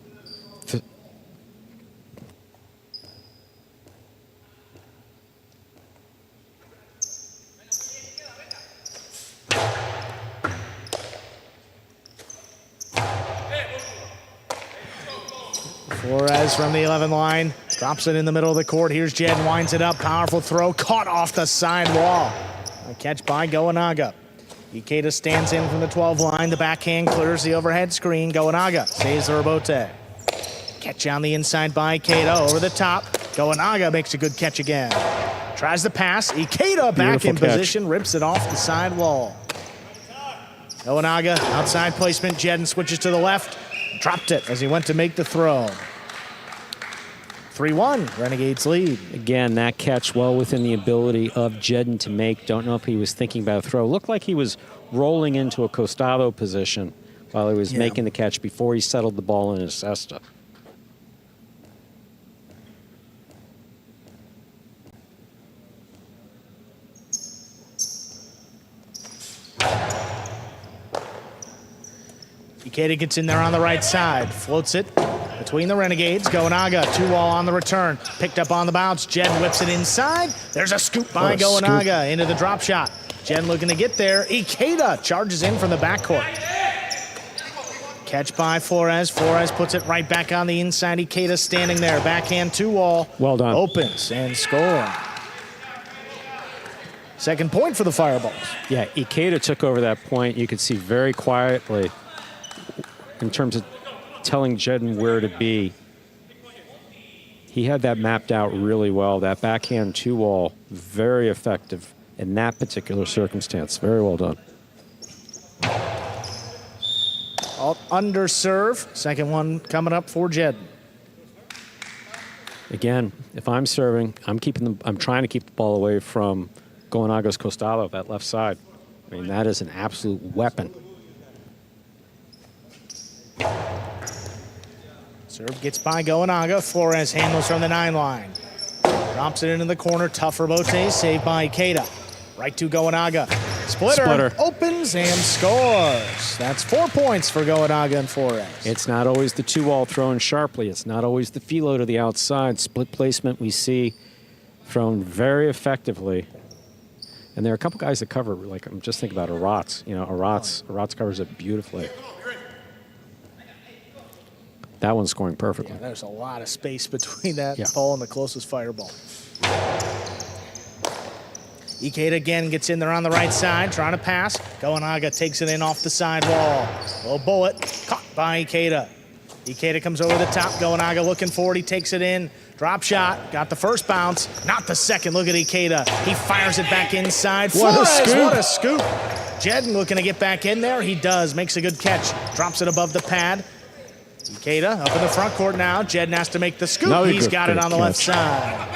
Flores from the 11 line, drops it in the middle of the court. Here's Jed, winds it up, powerful throw, caught off the side wall. A catch by Goenaga. Ikeda stands in from the 12 line, the backhand clears the overhead screen. Goenaga saves the Robote. Catch on the inside by Ikeda, over the top. Goenaga makes a good catch again. Tries the pass, Ikeda back in position, rips it off the side wall. Goenaga, outside placement, Jed switches to the left. Dropped it as he went to make the throw. 3-1, Renegades lead. Again, that catch well within the ability of Jedden to make. Don't know if he was thinking about a throw. Looked like he was rolling into a Costado position while he was making the catch before he settled the ball in his cesta. Ikeda gets in there on the right side, floats it between the Renegades. Goenaga, 2-wall on the return, picked up on the bounce. Jed whips it inside. There's a scoop by Goenaga into the drop shot. Jed looking to get there. Ikeda charges in from the backcourt. Catch by Flores. Flores puts it right back on the inside. Ikeda standing there, backhand 2-wall. Well done. Opens and score. Second point for the Fireballs. Yeah, Ikeda took over that point. You could see very quietly in terms of telling Jedden where to be. He had that mapped out really well. That backhand 2-wall, very effective in that particular circumstance. Very well done. Under serve. Second one coming up for Jedden. Again, if I'm serving, I'm trying to keep the ball away from Goenaga's Costado, that left side. I mean, that is an absolute weapon. Serve gets by Goenaga. Flores handles from the 9 line. Drops it into the corner. Tough for Bote. Saved by Ikeda. Right to Goenaga. Splitter opens and scores. That's 4 points for Goenaga and Flores. It's not always the 2-wall thrown sharply. It's not always the filo to the outside. Split placement we see thrown very effectively. And there are a couple guys that cover, like I'm just thinking about Aratz. You know, Aratz covers it beautifully. That one's scoring perfectly. Yeah, there's a lot of space between that ball and the closest fireball. Ikeda again gets in there on the right side, trying to pass. Goenaga takes it in off the side wall. Low bullet, caught by Ikeda. Ikeda comes over the top. Goenaga looking forward. He takes it in. Drop shot. Got the first bounce. Not the second. Look at Ikeda. He fires it back inside. What a scoop. What a scoop. Jed looking to get back in there. He does. Makes a good catch. Drops it above the pad. Ikeda up in the front court now. Jed has to make the scoop. No, He's got it on the left side.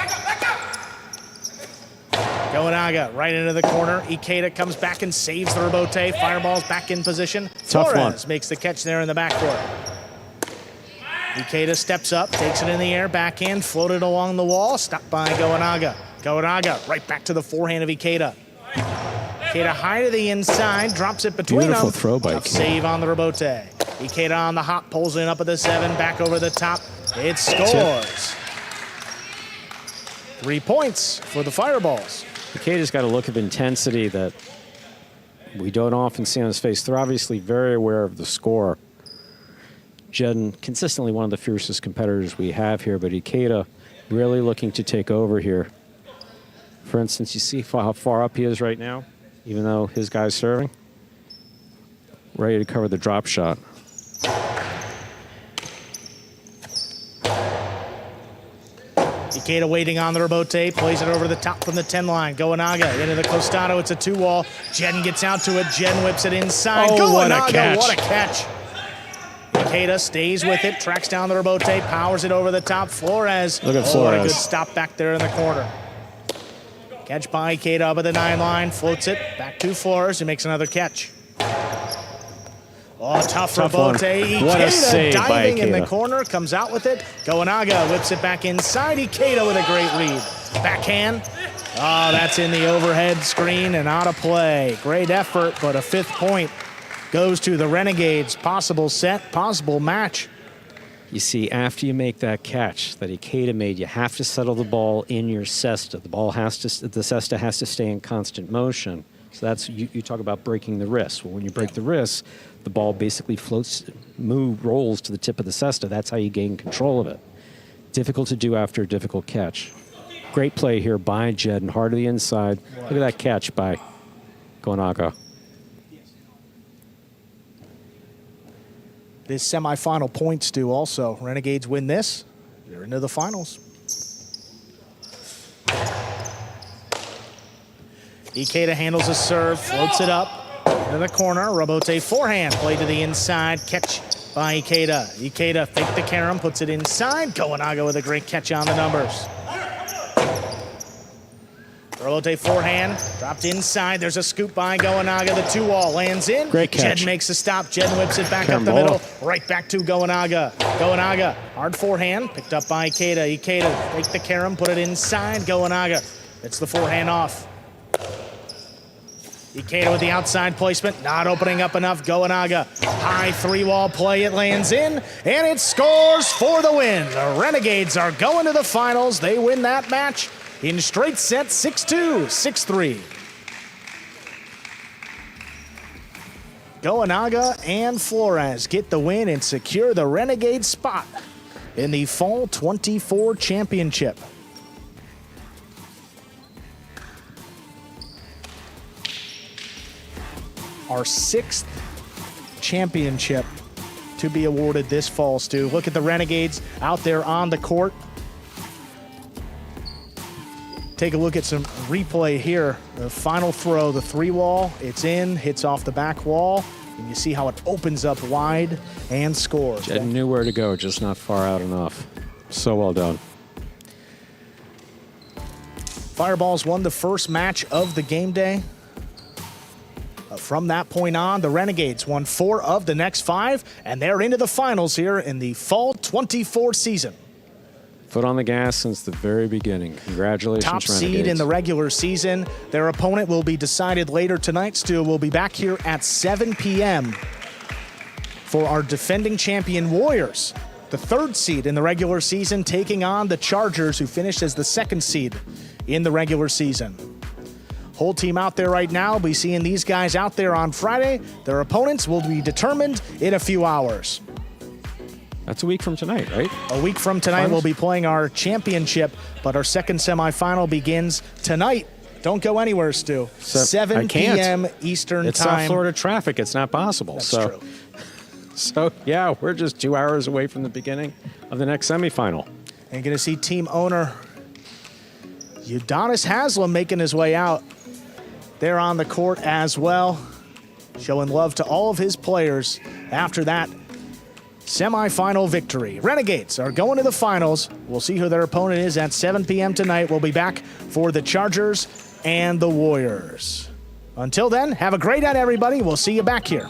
Goenaga right into the corner. Ikeda comes back and saves the rebote. Fireball's back in position. Tough Flores one. makes the catch there in the backcourt. Ikeda steps up, takes it in the air, backhand, floated along the wall, stopped by Goenaga. Goenaga right back to the forehand of Ikeda. Ikeda high to the inside, drops it between Beautiful them. throw by Tough Ikeda. save on the rebote. Ikeda on the hop, pulls it up at the 7, back over the top. It scores. 3 points for the Fireballs. Ikeda's got a look of intensity that we don't often see on his face. They're obviously very aware of the score. Jed, consistently one of the fiercest competitors we have here, but Ikeda really looking to take over here. For instance, you see how far up he is right now, even though his guy's serving. Ready to cover the drop shot. Ikeda waiting on the rebote, plays it over the top from the 10 line. Goenaga into the Costado, it's a 2-wall. Jen gets out to it, Jen whips it inside. Oh, what a catch. What a catch. Ikeda stays with it, tracks down the rebote, powers it over the top. Flores. Look at What a Flores. good stop back there in the corner. Catch by Ikeda up at the 9 line, floats it back to Flores, who makes another catch. Oh, tough one. rebote. What a Ikeda save by diving in the Ikeda. corner, comes out with it. Goenaga whips it back inside. Ikeda with a great read. Backhand. Oh, that's in the overhead screen and out of play. Great effort, but a 5th point goes to the Renegades. Possible set, possible match. You see, after you make that catch that Ikeda made, you have to settle the ball in your cesta. The cesta has to stay in constant motion. So that's, you talk about breaking the wrist. Well, when you break the wrist, the ball basically rolls to the tip of the cesta. That's how you gain control of it. Difficult to do after a difficult catch. Great play here by Jed and hard to the inside. Look at that catch by Goenaga. This semifinal points do also. Renegades win this, they're into the finals. Ikeda handles a serve, floats it up into the corner. Rebote forehand, play to the inside, catch by Ikeda. Ikeda fake the carom, puts it inside. Goenaga with a great catch on the numbers. Rebote forehand, dropped inside. There's a scoop by Goenaga. The 2-wall lands in. Great catch. Jed makes a stop. Jed whips it back up the Carambola. middle. Right back to Goenaga. Goenaga, hard forehand, picked up by Ikeda. Ikeda, fake the carom, put it inside. Goenaga, it's the forehand off. Ikeda with the outside placement, not opening up enough. Goenaga, high 3-wall play, it lands in, and it scores for the win. The Renegades are going to the finals. They win that match in straight sets, 6-2, 6-3. Goenaga and Flores get the win and secure the Renegade spot in the Fall 24 Championship. Our 6th championship to be awarded this fall, Stu. Look at the Renegades out there on the court. Take a look at some replay here. The final throw, the 3-wall, it's in, hits off the back wall, and you see how it opens up wide and scores. Jed knew where to go, just not far out enough. So well done. Fireballs won the first match of the game day. A from that point on, the Renegades won 4 of the next 5, and they're into the finals here in the Fall 24 season. Foot on the gas since the very beginning. Congratulations, Top Renegades. seed in the regular season. Their opponent will be decided later tonight. Stu will be back here at 7 p.m. for our defending champion Warriors, the 3rd seed in the regular season, taking on the Chargers, who finished as the 2nd seed in the regular season. Whole team out there right now. We'll be seeing these guys out there on Friday. Their opponents will be determined in a few hours. That's a week from tonight, right? A week from tonight, we'll be playing our championship, but our second semifinal begins tonight. Don't go anywhere, Stu. 7 p.m. Eastern it's time. South Florida traffic. It's not possible. That's true. So, yeah, we're just 2 hours away from the beginning of the next semifinal. And going to see team owner Udonis Haslam making his way out there on the court as well, showing love to all of his players after that semifinal victory. Renegades are going to the finals. We'll see who their opponent is at 7 p.m. tonight. We'll be back for the Chargers and the Warriors. Until then, have a great night, everybody. We'll see you back here.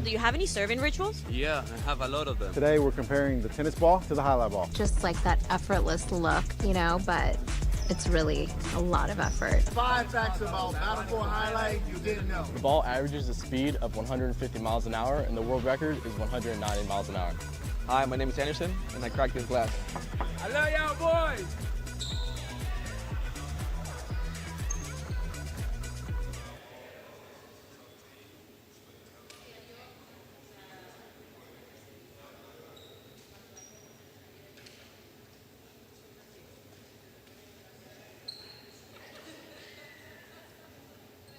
Do you have any serving rituals? Yeah, I have a lot of them. Today we're comparing the tennis ball to the highlight ball. Just like that effortless look, you know, but it's really a lot of effort. 5 facts about Battle Court highlight you didn't know. The ball averages a speed of 150 miles an hour, and the world record is 190 miles an hour. Hi, my name is Anderson, and I cracked this glass. I love y'all boys.